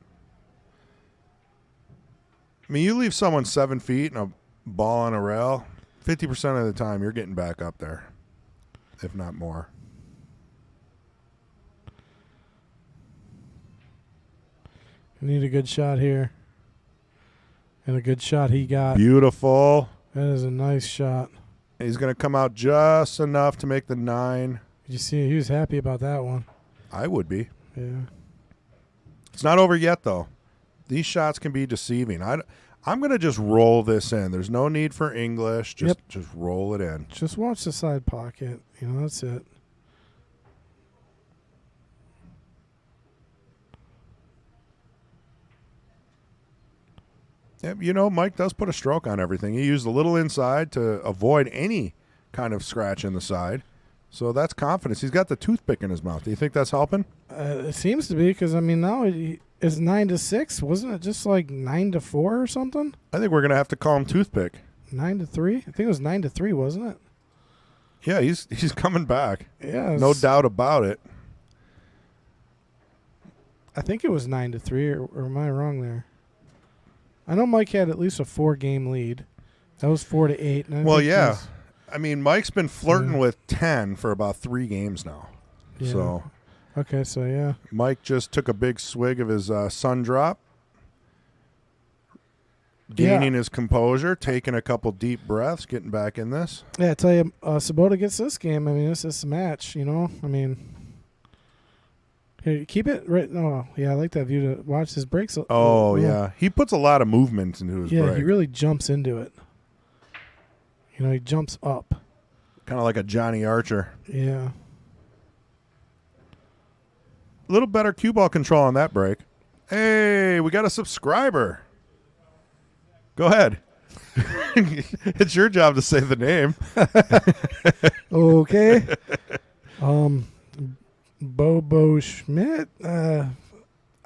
I mean, you leave someone 7 feet and a ball on a rail, 50% of the time you're getting back up there, if not more.
You need a good shot here. And a good shot he got.
Beautiful.
That is a nice shot.
He's going to come out just enough to make the 9.
Did you see? He was happy about that one.
I would be.
Yeah.
It's not over yet, though. These shots can be deceiving. I'm going to just roll this in. There's no need for English. Just roll it in.
Just watch the side pocket. You know, that's it.
Yeah, you know, Mike does put a stroke on everything. He used a little inside to avoid any kind of scratch in the side. So that's confidence. He's got the toothpick in his mouth. Do you think that's helping?
It seems to be because, I mean, now it's 9-6. Wasn't it just like 9-4 or something?
I think we're going to have to call him Toothpick.
9-3? I think it was 9-3, wasn't it?
Yeah, he's coming back.
Yeah.
No doubt about it.
I think it was 9-3, or am I wrong there? I know Mike had at least a 4-game lead. That was 4-8.
Well, yeah. I mean, Mike's been flirting with 10 for about 3 games now.
Yeah.
So,
okay, so yeah.
Mike just took a big swig of his sun drop, gaining his composure, taking a couple deep breaths, getting back in this.
Yeah, I tell you, Sobotta gets this game. I mean, this a match, you know? I mean, here, keep it right. No, yeah, I like that view to watch his breaks.
Oh, yeah. He puts a lot of movement into his break.
Yeah, he really jumps into it. You know, he jumps up.
Kind of like a Johnny Archer.
Yeah.
A little better cue ball control on that break. Hey, we got a subscriber. Go ahead. It's your job to say the name.
Okay. Bobo Schmidt.
I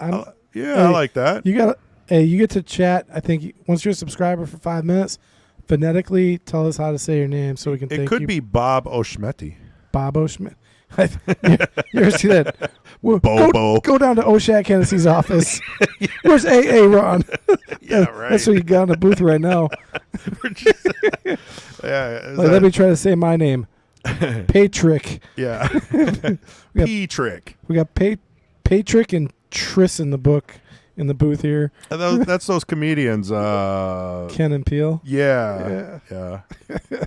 like that.
You get to chat. I think once you're a subscriber for 5 minutes, phonetically tell us how to say your name so we can thank you.
It could be Bob O'Schmetty.
Bob O'Schmidt. you ever see that?
Bobo.
Go down to Oshak Hennessy's office. Where's AA Ron?
Yeah, right.
That's what you got in the booth right now.
Yeah.
Let me try to say my name. Patrick.
Yeah.
got-
P-trick.
We got Patrick and Triss in the booth here.
That's those comedians.
Ken and Peele.
Yeah.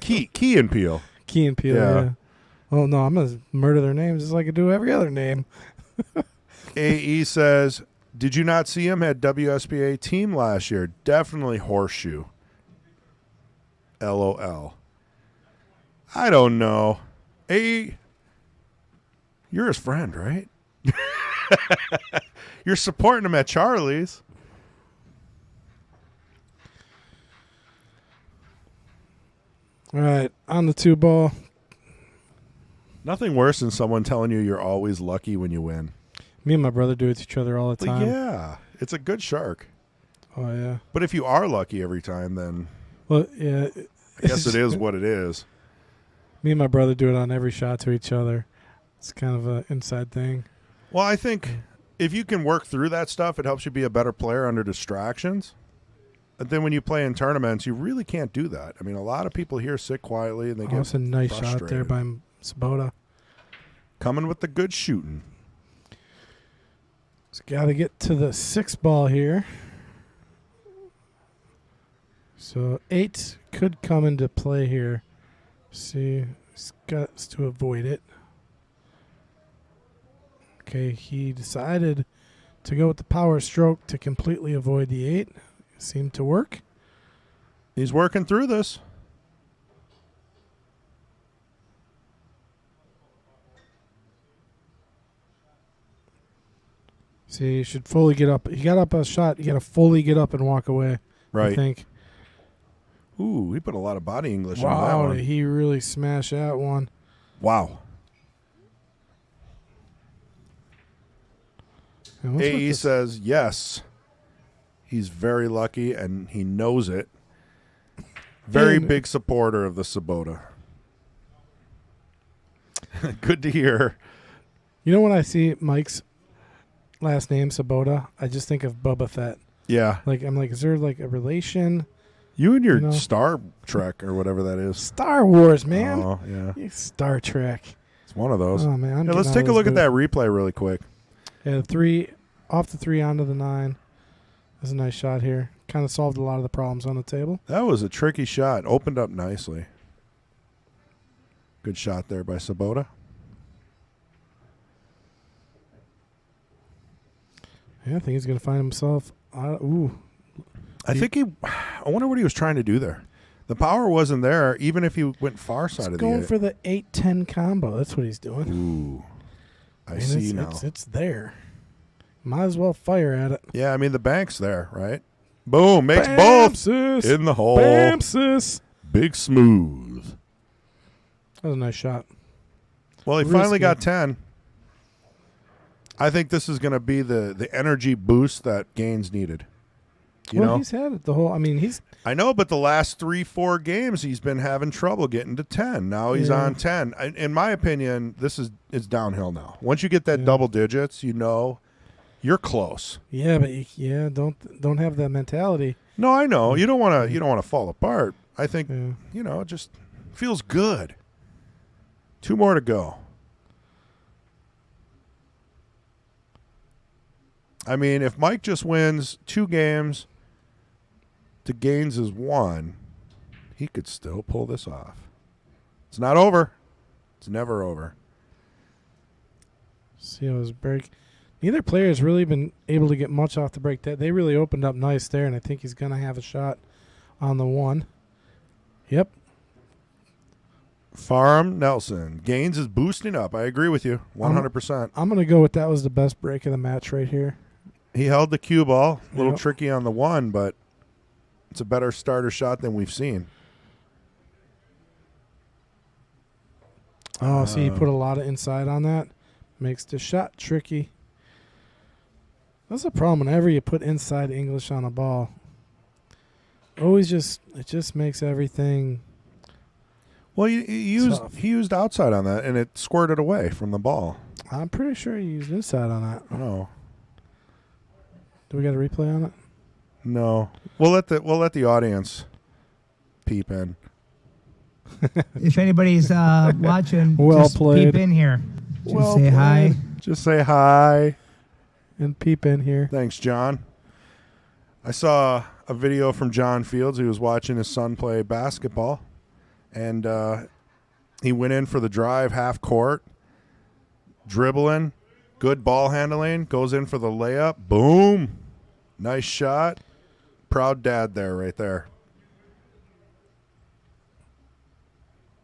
Key and Peele.
Key and Peele.
Yeah.
Yeah. Oh no, I'm gonna murder their names just like I do every other name.
AE says, did you not see him at WSBA team last year? Definitely horseshoe. LOL. I don't know. AE, you're his friend, right? You're supporting him at Charlie's.
All right, on the 2-ball.
Nothing worse than someone telling you you're always lucky when you win.
Me and my brother do it to each other all the
But
time.
yeah, it's a good shark.
Oh yeah.
But if you are lucky every time, then
Well, yeah.
I guess it is what it is.
Me and my brother do it on every shot to each other. It's kind of an inside thing.
Well, I think if you can work through that stuff, it helps you be a better player under distractions. But then when you play in tournaments, you really can't do that. I mean, a lot of people here sit quietly and they get
That's a nice shot there
frustrated.
by Sobotta.
Coming with the good shooting.
Just got to get to the 6-ball here. So 8 could come into play here. See, he's got to avoid it. Okay, he decided to go with the power stroke to completely avoid the 8. Seemed to work.
He's working through this.
See, you should fully get up. He got up a shot. You got to fully get up and walk away. I
Right.
think.
Ooh, he put a lot of body English on that
Wow,
one.
did he really smash that one?
Wow.
And what's with
AE
this-
says yes. He's very lucky and he knows it. Very
And-
big supporter of the Sobotta. Good to hear.
You know when I see Mike's last name Sobotta, I just think of Boba Fett.
Yeah.
Like I'm like, is there like a relation?
You and your
You know.
Star Trek or whatever that is.
Star Wars, man.
Oh, yeah.
You Star Trek.
It's one of those.
Oh man. I'm
Hey, let's
getting
take a
all
look at
this
that replay really quick.
Yeah, 3 off the 3 onto the 9. That's a nice shot here. Kind of solved a lot of the problems on the table.
That was a tricky shot. Opened up nicely. Good shot there by Sobotta.
Yeah, I think he's gonna find himself. Ooh,
I wonder what he was trying to do there. The power wasn't there, even if he went far side
he's
of
going
the
for the 8-10 combo. That's what he's doing.
Ooh. I
mean,
see
it's,
now.
It's there. Might as well fire at it.
Yeah, I mean, the bank's there, right? Boom. Makes
Bam,
both
sis.
in the hole.
Bam, sis.
Big smooth.
That was a nice shot.
Well, he
Risky.
finally got 10. I think this is going to be the energy boost that Gaines needed. You know?
He's had it the whole. I mean, he's
I know, but the last 3-4 games, he's been having trouble getting to 10. Now he's
Yeah.
on 10. In my opinion, it's downhill now. Once you get that
Yeah.
double digits, you know you're close.
yeah, but don't have that mentality.
No, I know you don't want to fall apart. I think
Yeah.
it just feels good. 2 more to go. I mean, if Mike just wins 2 games to Gaines is 1, he could still pull this off. It's not over. It's never over.
See how his break. Neither player has really been able to get much off the break. They really opened up nice there, and I think he's gonna have a shot on the 1. Yep.
Farm Nelson. Gaines is boosting up. I agree with you 100%.
I'm gonna go with that was the best break of the match right here.
He held the cue ball. A little
Yep.
tricky on the 1, but it's a better starter shot than we've seen.
Oh, see, he put a lot of inside on that. Makes the shot tricky. That's a problem whenever you put inside English on a ball. It just makes everything.
Well, he
Tough.
used outside on that, and it squirted away from the ball.
I'm pretty sure he used inside on that.
Oh
Do we got a replay on it?
no, we'll let the audience peep in.
If anybody's watching,
Well
just
played.
peep in here. Just
Well
say hi.
played.
Just say hi.
And peep in here.
Thanks, John. I saw a video from John Fields. He was watching his son play basketball, and he went in for the drive half court, dribbling, good ball handling, goes in for the layup. Boom. Nice shot. Proud dad there, right there.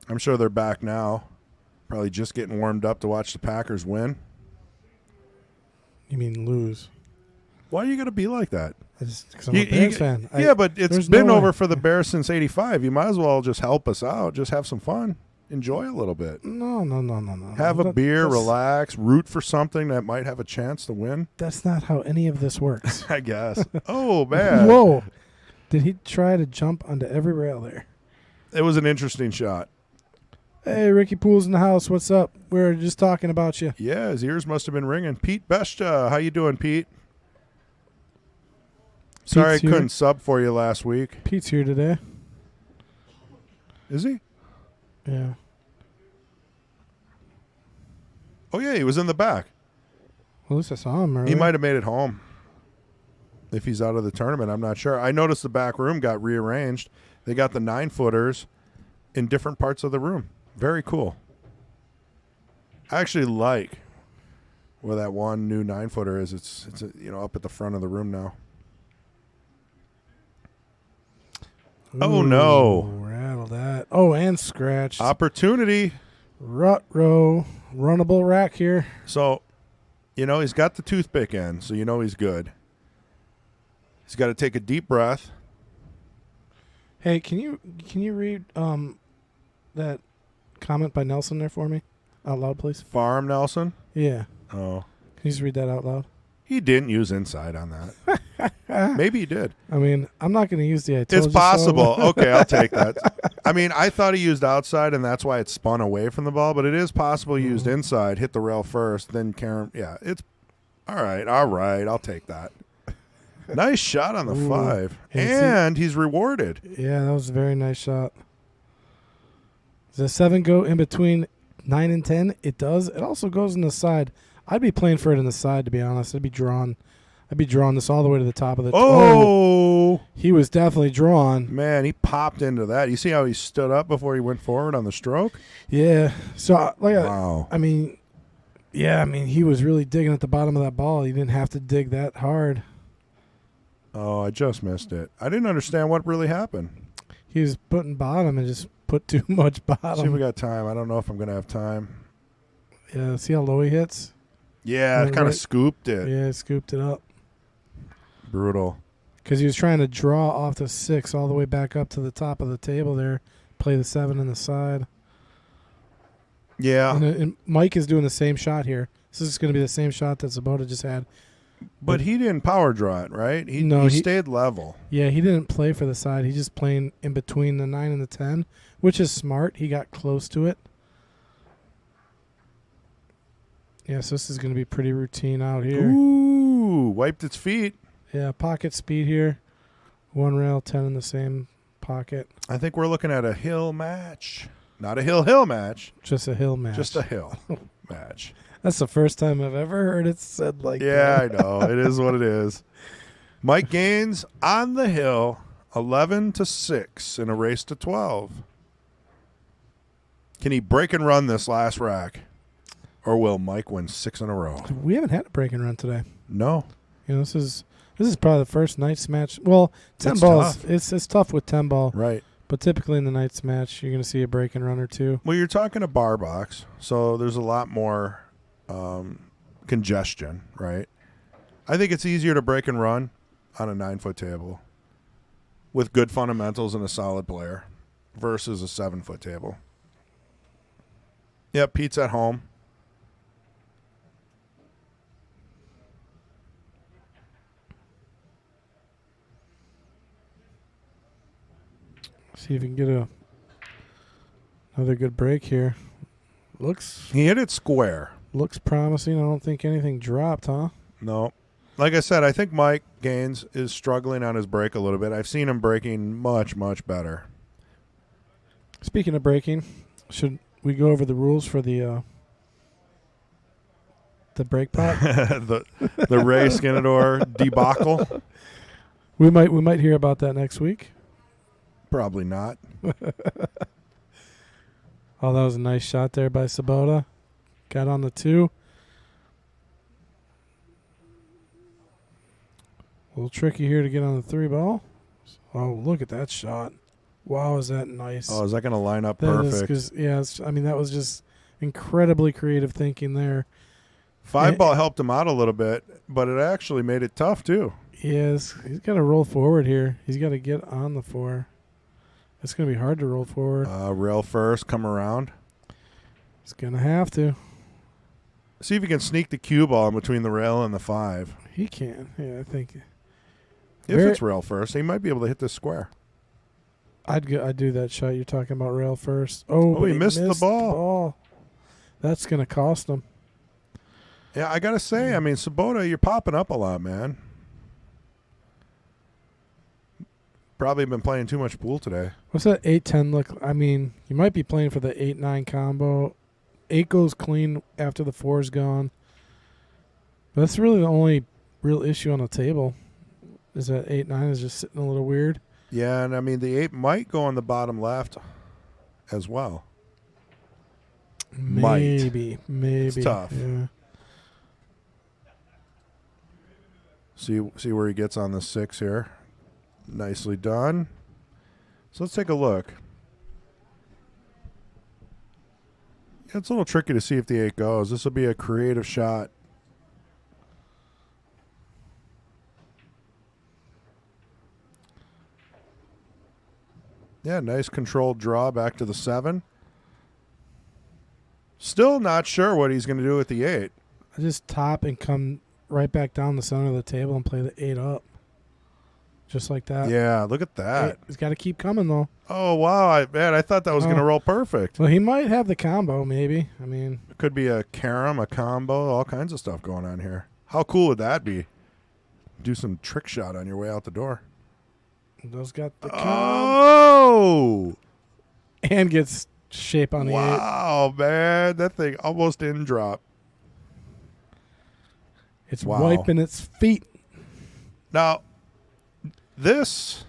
I'm sure they're back now. Probably just getting warmed up to watch the Packers win.
You mean lose?
Why are you going to be like that?
Because I'm a Bears fan.
Yeah, but it's
there's
been
no
over
way.
for the Bears since '85. You might as well just help us out. Just have some fun. Enjoy a little bit.
No.
Have a
That-
beer,
that's-
relax, root for something that might have a chance to win.
That's not how any of this works.
I guess. Oh, man.
Whoa. Did he try to jump onto every rail there?
It was an interesting shot.
Hey, Ricky Poole's in the house. What's up? We were just talking about you.
Yeah, his ears must have been ringing. Pete Besta, how you doing, Pete? Sorry I
Pete's here.
couldn't sub for you last week.
Pete's here today.
Is he?
Yeah.
Oh, yeah, he was in the back.
Well, at least I saw him earlier.
He might have made it home. If he's out of the tournament, I'm not sure. I noticed the back room got rearranged. They got the 9-footers in different parts of the room. Very cool. I actually like where that one new 9-footer is. It's up at the front of the room now. Oh, no.
Rattle that. Oh, and scratched.
Opportunity.
Rut row. Runnable rack here.
So, he's got the toothpick in, so he's good. He's got to take a deep breath.
Hey, can you read that comment by Nelson there for me out loud, please?
Farm Nelson.
Yeah.
Oh.
Can you just read that out loud?
He didn't use inside on that. Maybe he did.
I mean, I'm not going to use the I told
It's
you so.
possible. Okay, I'll take that. I mean, I thought he used outside, and that's why it spun away from the ball, but it is possible he used inside, hit the rail first, then Karen. Yeah, it's all right. I'll take that. Nice shot on the
Ooh.
5.
And
And he's rewarded.
Yeah, that was a very nice shot. Does the 7 go in between 9 and 10? It does. It also goes in the side. I'd be playing for it in the side, to be honest. I'd be drawing this all the way to the top of the.
Oh,
He was definitely drawn.
man, he popped into that. You see how he stood up before he went forward on the stroke?
Yeah. So,
Wow.
he was really digging at the bottom of that ball. He didn't have to dig that hard.
Oh, I just missed it. I didn't understand what really happened.
He was putting bottom and just put too much
See if we
bottom.
got time. I don't know if I'm going to have time.
Yeah, see how low he hits?
Yeah,
Right.
kind of scooped it.
Yeah, scooped it up.
Brutal.
Because he was trying to draw off the 6 all the way back up to the top of the table there, play the 7 in the side.
Yeah.
And Mike is doing the same shot here. This is going to be the same shot that Sobotta just had.
But he didn't power draw it, right? He
he
stayed level.
Yeah, he didn't play for the side. He's just playing in between the 9 and the 10, which is smart. He got close to it. Yeah, so this is going to be pretty routine out here.
Ooh, wiped its feet.
Yeah, pocket speed here. 1 rail, 10 in the same pocket.
I think we're looking at a hill match. Not a hill match.
Just a hill match.
Just a hill match.
That's the first time I've ever heard it said like
Yeah,
that.
I know. It is what it is. Mike Gaines on the hill, 11-6 in a race to 12. Can he break and run this last rack? Or will Mike win 6 in a row?
We haven't had a break and run today.
No.
This is probably the first night's match. Well, 10
It's
balls.
tough.
It's tough with 10 ball.
Right.
But typically in the night's match, you're going to see a break and run or two.
Well, you're talking a bar box, so there's a lot more congestion, right? I think it's easier to break and run on a 9-foot table with good fundamentals and a solid player versus a 7-foot table. Yep, Pete's at home.
See if we can get another good break here. Looks
He hit it square.
promising. I don't think anything dropped, huh?
No. Like I said, I think Mike Gaines is struggling on his break a little bit. I've seen him breaking much, much better.
Speaking of breaking, should we go over the rules for the break pot?
the Ray Skinador debacle?
We might hear about that next week.
Probably not.
Oh, that was a nice shot there by Sobotta. Got on the 2. A little tricky here to get on the 3 ball. Oh, look at that shot. Wow, is that nice.
Oh, is that going to line up
That is,
perfect?
'cause, yeah, that was just incredibly creative thinking there.
5-ball helped him out a little bit, but it actually made it tough, too.
Yes, he's got to roll forward here. He's got to get on the 4. It's going to be hard to roll forward.
Rail first, come around.
He's going to have to.
See if you can sneak the cue ball in between the rail and the 5.
He can. Yeah, I think.
If it's rail first, he might be able to hit this square.
I'd do that shot you're talking about, rail first. Oh, but
he missed the ball.
That's going to cost him.
Yeah, I got to say, I mean, Sobotta, you're popping up a lot, man. Probably been playing too much pool today.
What's that 8-10 look? I mean, you might be playing for the 8-9 combo. 8 goes clean after the 4 is gone. But that's really the only real issue on the table. Is that 8-9 is just sitting a little weird.
Yeah, and I mean, the 8 might go on the bottom left as well.
Maybe.
It's tough.
Yeah.
See where he gets on the 6 here. Nicely done. So let's take a look. It's a little tricky to see if the 8 goes. This will be a creative shot. Yeah, nice controlled draw back to the 7. Still not sure what he's going to do with the 8.
I just top and come right back down the center of the table and play the 8 up. Just like that.
Yeah, look at that.
He's got to keep coming, though.
Oh, wow. I thought that was going to roll perfect.
Well, he might have the combo, maybe. I mean,
It could be a carom, a combo, all kinds of stuff going on here. How cool would that be? Do some trick shot on your way out the door.
those got the combo.
Oh!
And gets shape on the 8.
Wow, man. That thing almost didn't drop.
It's
Wow.
wiping its feet.
Now, this,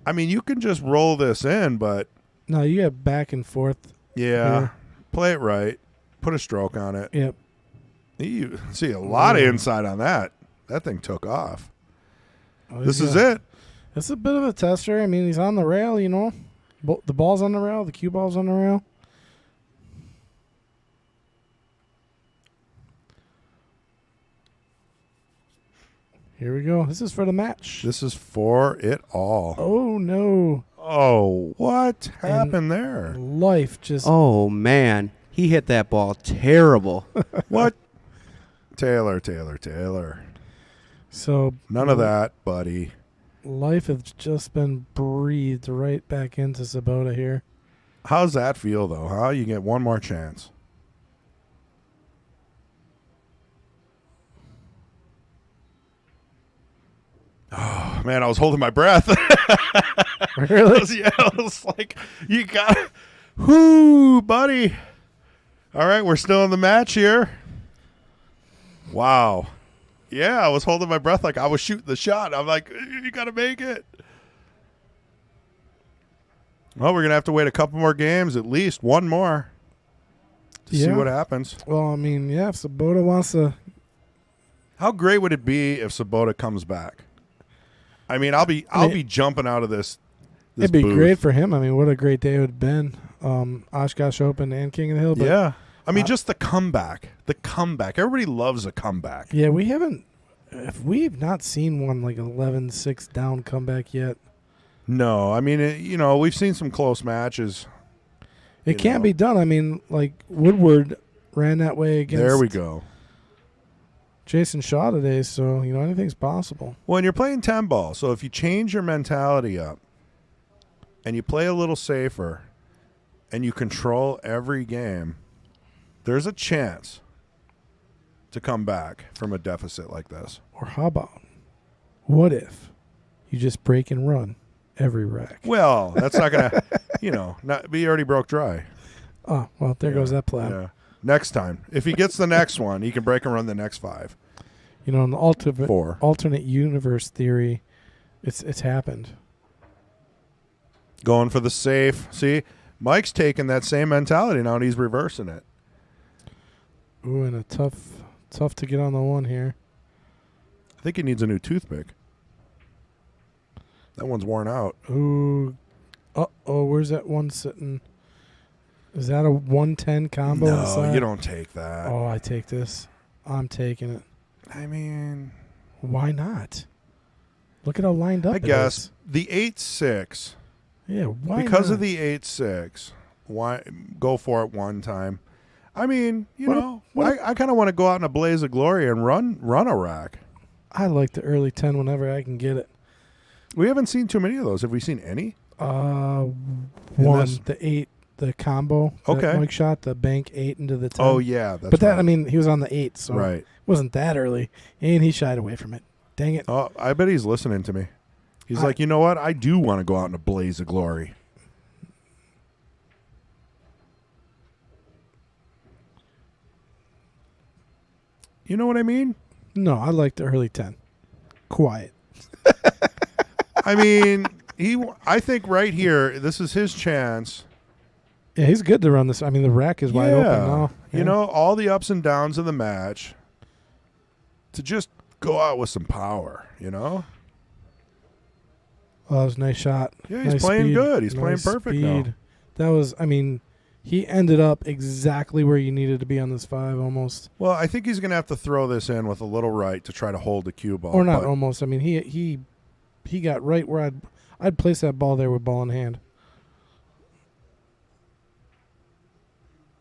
I mean, you can just roll this in, but
No, you got back and forth.
yeah,
Here.
play it right. Put a stroke on it.
Yep.
You see a lot of inside on that. That thing took off.
Oh,
This
he's
is
got-
it.
It's a bit of a tester. I mean, he's on the rail, you know. The ball's on the rail. The cue ball's on the rail. Here we go. This is for the match.
This is for it all.
Oh, no.
Oh, what happened there?
Life just...
Oh, man. He hit that ball terrible.
What? Taylor.
So
None of that, buddy.
life has just been breathed right back into Sobotta here.
How's that feel, though, huh? You get one more chance. Oh, man, I was holding my breath.
Really?
Yeah, I was like, you got it. Whoo, buddy. All right, we're still in the match here. Wow. Yeah, I was holding my breath like I was shooting the shot. I'm like, you got to make it. Well, we're going to have to wait a couple more games, at least one more, to see
Yeah.
what happens.
Well, I mean, yeah, if Sobotta wants to...
How great would it be if Sobotta comes back? I mean, I'll be jumping out of this
It'd be
booth.
great for him. I mean, what a great day it would have been. Oshkosh Open and King of the Hill. But
Yeah. I mean, just the comeback. The comeback. Everybody loves a comeback.
Yeah, we've not seen one like 11-6 down comeback yet.
No, I mean, we've seen some close matches.
It can't be done. I mean, like Woodward ran that way against
There we go.
Jason Shaw today, so anything's possible.
Well, and you're playing 10 ball, so if you change your mentality up and you play a little safer and you control every game, there's a chance to come back from a deficit like this.
Or how about, what if you just break and run every rack.
Well, that's not gonna, not be already broke dry.
Oh, well, there goes that plan.
Yeah. Next time, if he gets the next one, he can break and run the next 5.
In the
Four.
alternate universe theory, it's happened.
Going for the safe. See, Mike's taking that same mentality now, and he's reversing it.
Ooh, and a tough to get on the one here.
I think he needs a new toothpick. That one's worn out.
Ooh. Uh-oh, where's that one sitting? Is that a 110 combo?
No,
inside?
you don't take that.
Oh, I take this. I'm taking it.
I mean,
why not? Look at how lined up
I
it
guess
is.
the 8-6.
Yeah, why
Because
not?
of the 8-6, why go for it one time? I mean, I kind of want to go out in a blaze of glory and run a rack.
I like the early 10 whenever I can get it.
We haven't seen too many of those. Have we seen any?
One,
this?
the 8, the combo.
Okay.
That Mike shot the bank 8 into the 10.
Oh, yeah. That's
but that,
right.
I mean, he was on the 8, so
Right.
it wasn't that early. And he shied away from it. Dang it.
Oh, I bet he's listening to me. He's like, you know what? I do want to go out in a blaze of glory. You know what I mean?
No, I like the early 10. Quiet.
I mean, I think right here, this is his chance.
Yeah, he's good to run this. I mean, the rack is wide open now.
You know, all the ups and downs of the match to just go out with some power,
Oh, that was a nice shot.
Yeah, he's
Nice
playing
speed.
good. He's playing
Nice
perfect
speed.
now.
That was, I mean, he ended up exactly where you needed to be on this 5 almost.
Well, I think he's going to have to throw this in with a little right to try to hold the cue ball.
Or not
but
almost. I mean, he got right where I'd place that ball there with ball in hand.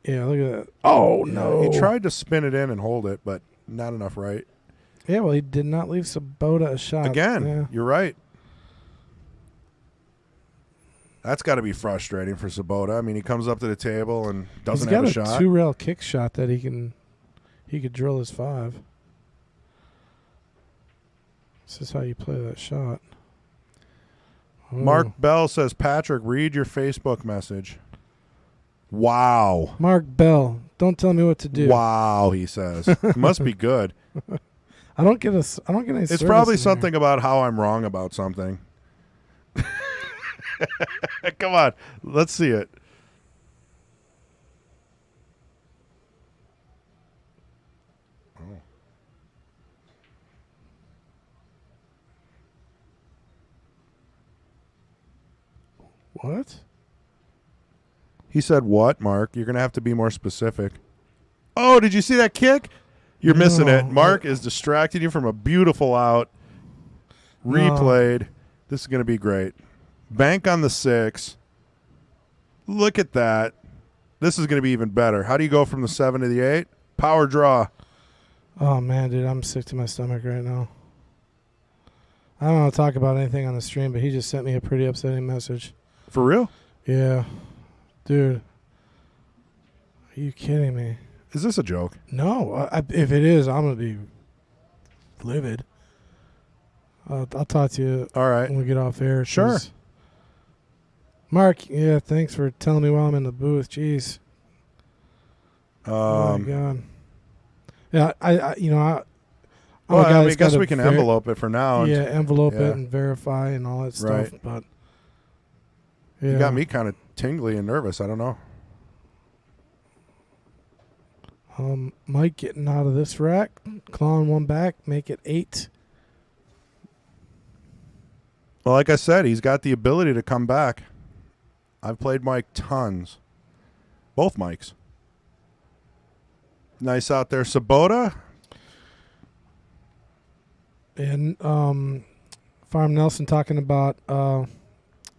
Yeah, look at that. Oh, no.
He tried to spin it in and hold it, but not enough right.
Yeah, well, he did not leave Sobotta a shot.
Again,
Yeah.
you're right. That's got to be frustrating for Sobotta. I mean, he comes up to the table and doesn't have a shot.
He's got a 2-rail kick shot that he could drill his 5. This is how you play that shot. Oh.
Mark Bell says, Patrick, read your Facebook message. Wow.
Mark Bell, don't tell me what to do.
Wow, he says. It must be good.
I don't get any
It's
service
probably
in
something about how I'm wrong about something. Come on. Let's see it. Oh.
What?
He said what, Mark? You're going to have to be more specific. Oh, did you see that kick? You're missing it.
No.
Mark is distracting you from a beautiful out. Replayed. This is going to be great. Bank on the 6. Look at that. This is going to be even better. How do you go from the 7 to the 8? Power draw.
Oh, man, dude, I'm sick to my stomach right now. I don't want to talk about anything on the stream, but he just sent me a pretty upsetting message.
For real?
Yeah. Dude. Are you kidding me?
Is this a joke?
No. If it is, I'm going to be livid. I'll talk to you
All right.
when we get off air.
Sure.
'cause Mark, yeah, thanks for telling me while I'm in the booth. Jeez. Oh, my God. Yeah,
Well, I
guess
guess we can envelope it for now.
Yeah, envelope
Yeah.
it and verify and all that stuff.
Right.
But yeah.
You got me kind of tingly and nervous. I don't know.
Mike getting out of this rack, clawing one back, make it 8.
Well, like I said, he's got the ability to come back. I've played Mike tons. Both Mikes. Nice out there. Sobotta.
And Farm Nelson talking about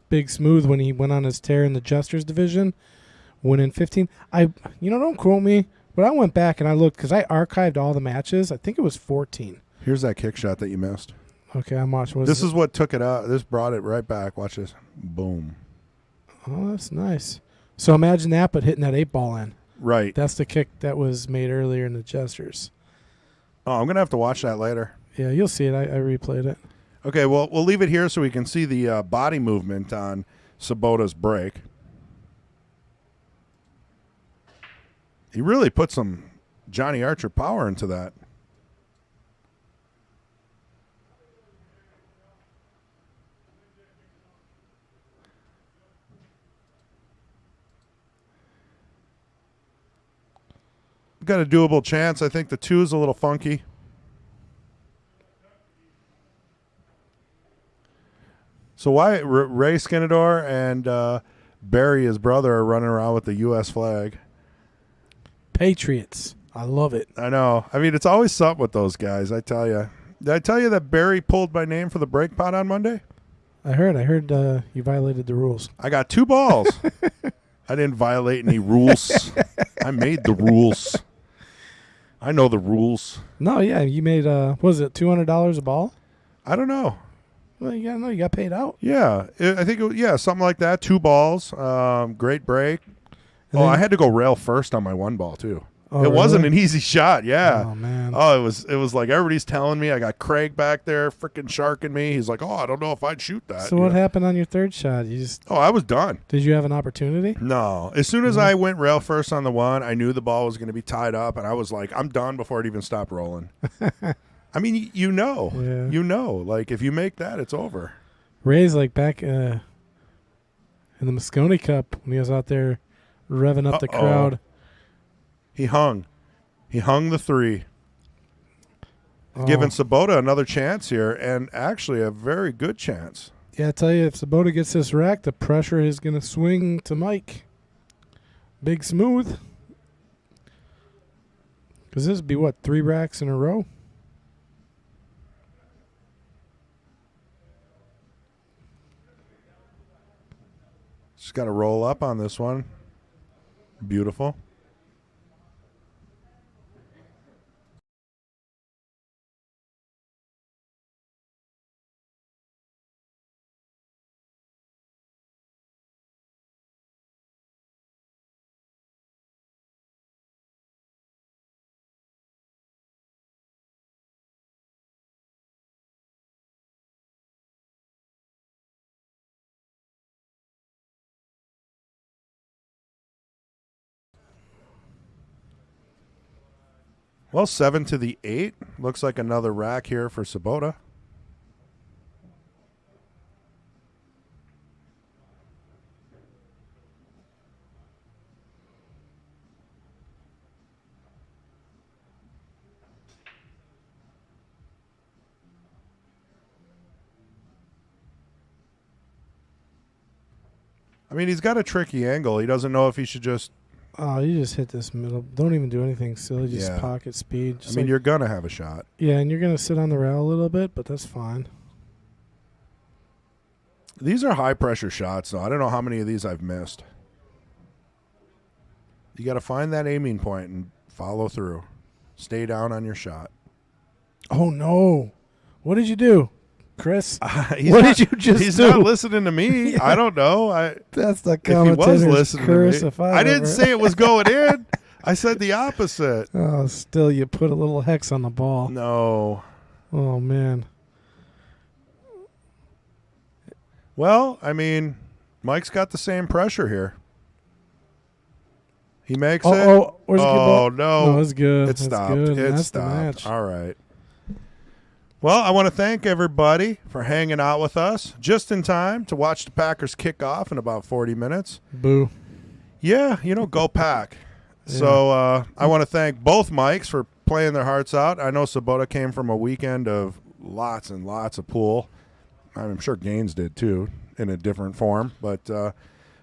Big Smooth when he went on his tear in the Jesters division, winning 15. Don't quote me, but I went back and I looked because I archived all the matches. I think it was 14.
Here's that kick shot that you missed.
Okay, I'm watching.
This is what took it out. This brought it right back. Watch this. Boom.
Oh, that's nice. So imagine that, but hitting that 8-ball in.
Right.
That's the kick that was made earlier in the Jesters.
Oh, I'm going to have to watch that later.
Yeah, you'll see it. I replayed it.
Okay, well, we'll leave it here so we can see the body movement on Sobotta's break. He really put some Johnny Archer power into that. Got a doable chance. I think the 2 is a little funky. So why Ray Skinador and Barry, his brother, are running around with the U.S. flag?
Patriots. I love it.
I know. I mean, it's always something with those guys, I tell you. Did I tell you that Barry pulled my name for the break pot on Monday?
I heard you violated the rules.
I got 2 balls. I didn't violate any rules. I made the rules. I know the rules.
No, yeah, you made what was it, $200 a ball?
I don't know.
Well, you gotta know you got paid out.
Yeah, I think something like that. 2 balls. Great break.
And
I
then-
had to go rail first on my 1 ball too.
Oh,
it wasn't
really?
an easy shot. Yeah.
Oh man.
Oh, it was like everybody's telling me. I got Craig back there freaking sharking me. He's like, I don't know if I'd shoot that.
So what happened on your 3rd shot? You just
I was done.
did you have an opportunity?
No. As soon as I went rail first on the 1, I knew the ball was going to be tied up, and I was like, I'm done before it even stopped rolling. I mean,
Yeah.
like if you make that, it's over.
Ray's like back in the Moscone Cup when he was out there revving up the crowd.
He hung the 3. Giving Sobotta another chance here, and actually a very good chance.
Yeah, I tell you, if Sobotta gets this rack, the pressure is going to swing to Mike. Big smooth. Because this would be, 3 racks in a row?
Just got to roll up on this one. Beautiful. Well, 7 to the 8. Looks like another rack here for Sobotta. I mean, he's got a tricky angle. He doesn't know if he should just...
Oh, you just hit this middle. Don't even do anything silly. Just
Yeah.
pocket speed.
I mean, you're going to have a shot.
Yeah, and you're going to sit on the rail a little bit, but that's fine.
These are high-pressure shots, though. I don't know how many of these I've missed. You got to find that aiming point and follow through. Stay down on your shot.
Oh, no. What did you do, Chris?
What
What did you just
He's
do?
not listening to me.
Yeah.
I don't know.
That's the
If he
commentator's
was listening
curse.
to me,
If
I didn't
ever-
say it was going in. I said the opposite.
Oh, still, you put a little hex on the ball.
No.
Oh, man.
Well, I mean, Mike's got the same pressure here. He makes it.
Oh, where's the good ball?
Oh, no.
No, it's good.
It
That's
stopped.
good.
It
That's
stopped.
the match.
All right. Well, I want to thank everybody for hanging out with us just in time to watch the Packers kick off in about 40 minutes.
Boo.
Yeah, go Pack.
Yeah.
So I want to thank both Mikes for playing their hearts out. I know Sobotta came from a weekend of lots and lots of pool. I'm sure Gaines did too, in a different form. But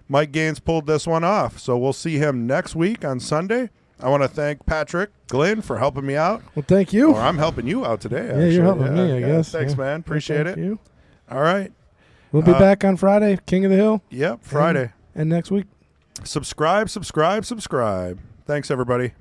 Mike Gaines pulled this one off. So we'll see him next week on Sunday. I want to thank Patrick Glenn for helping me out.
Well, thank you.
Or I'm helping you out today,
Yeah,
actually.
you're helping me, I guess.
Thanks,
Yeah.
man. Appreciate
Thank
it.
you.
All right.
We'll be back on Friday, King of the Hill.
Yep, Friday.
And next week.
Subscribe. Thanks, everybody.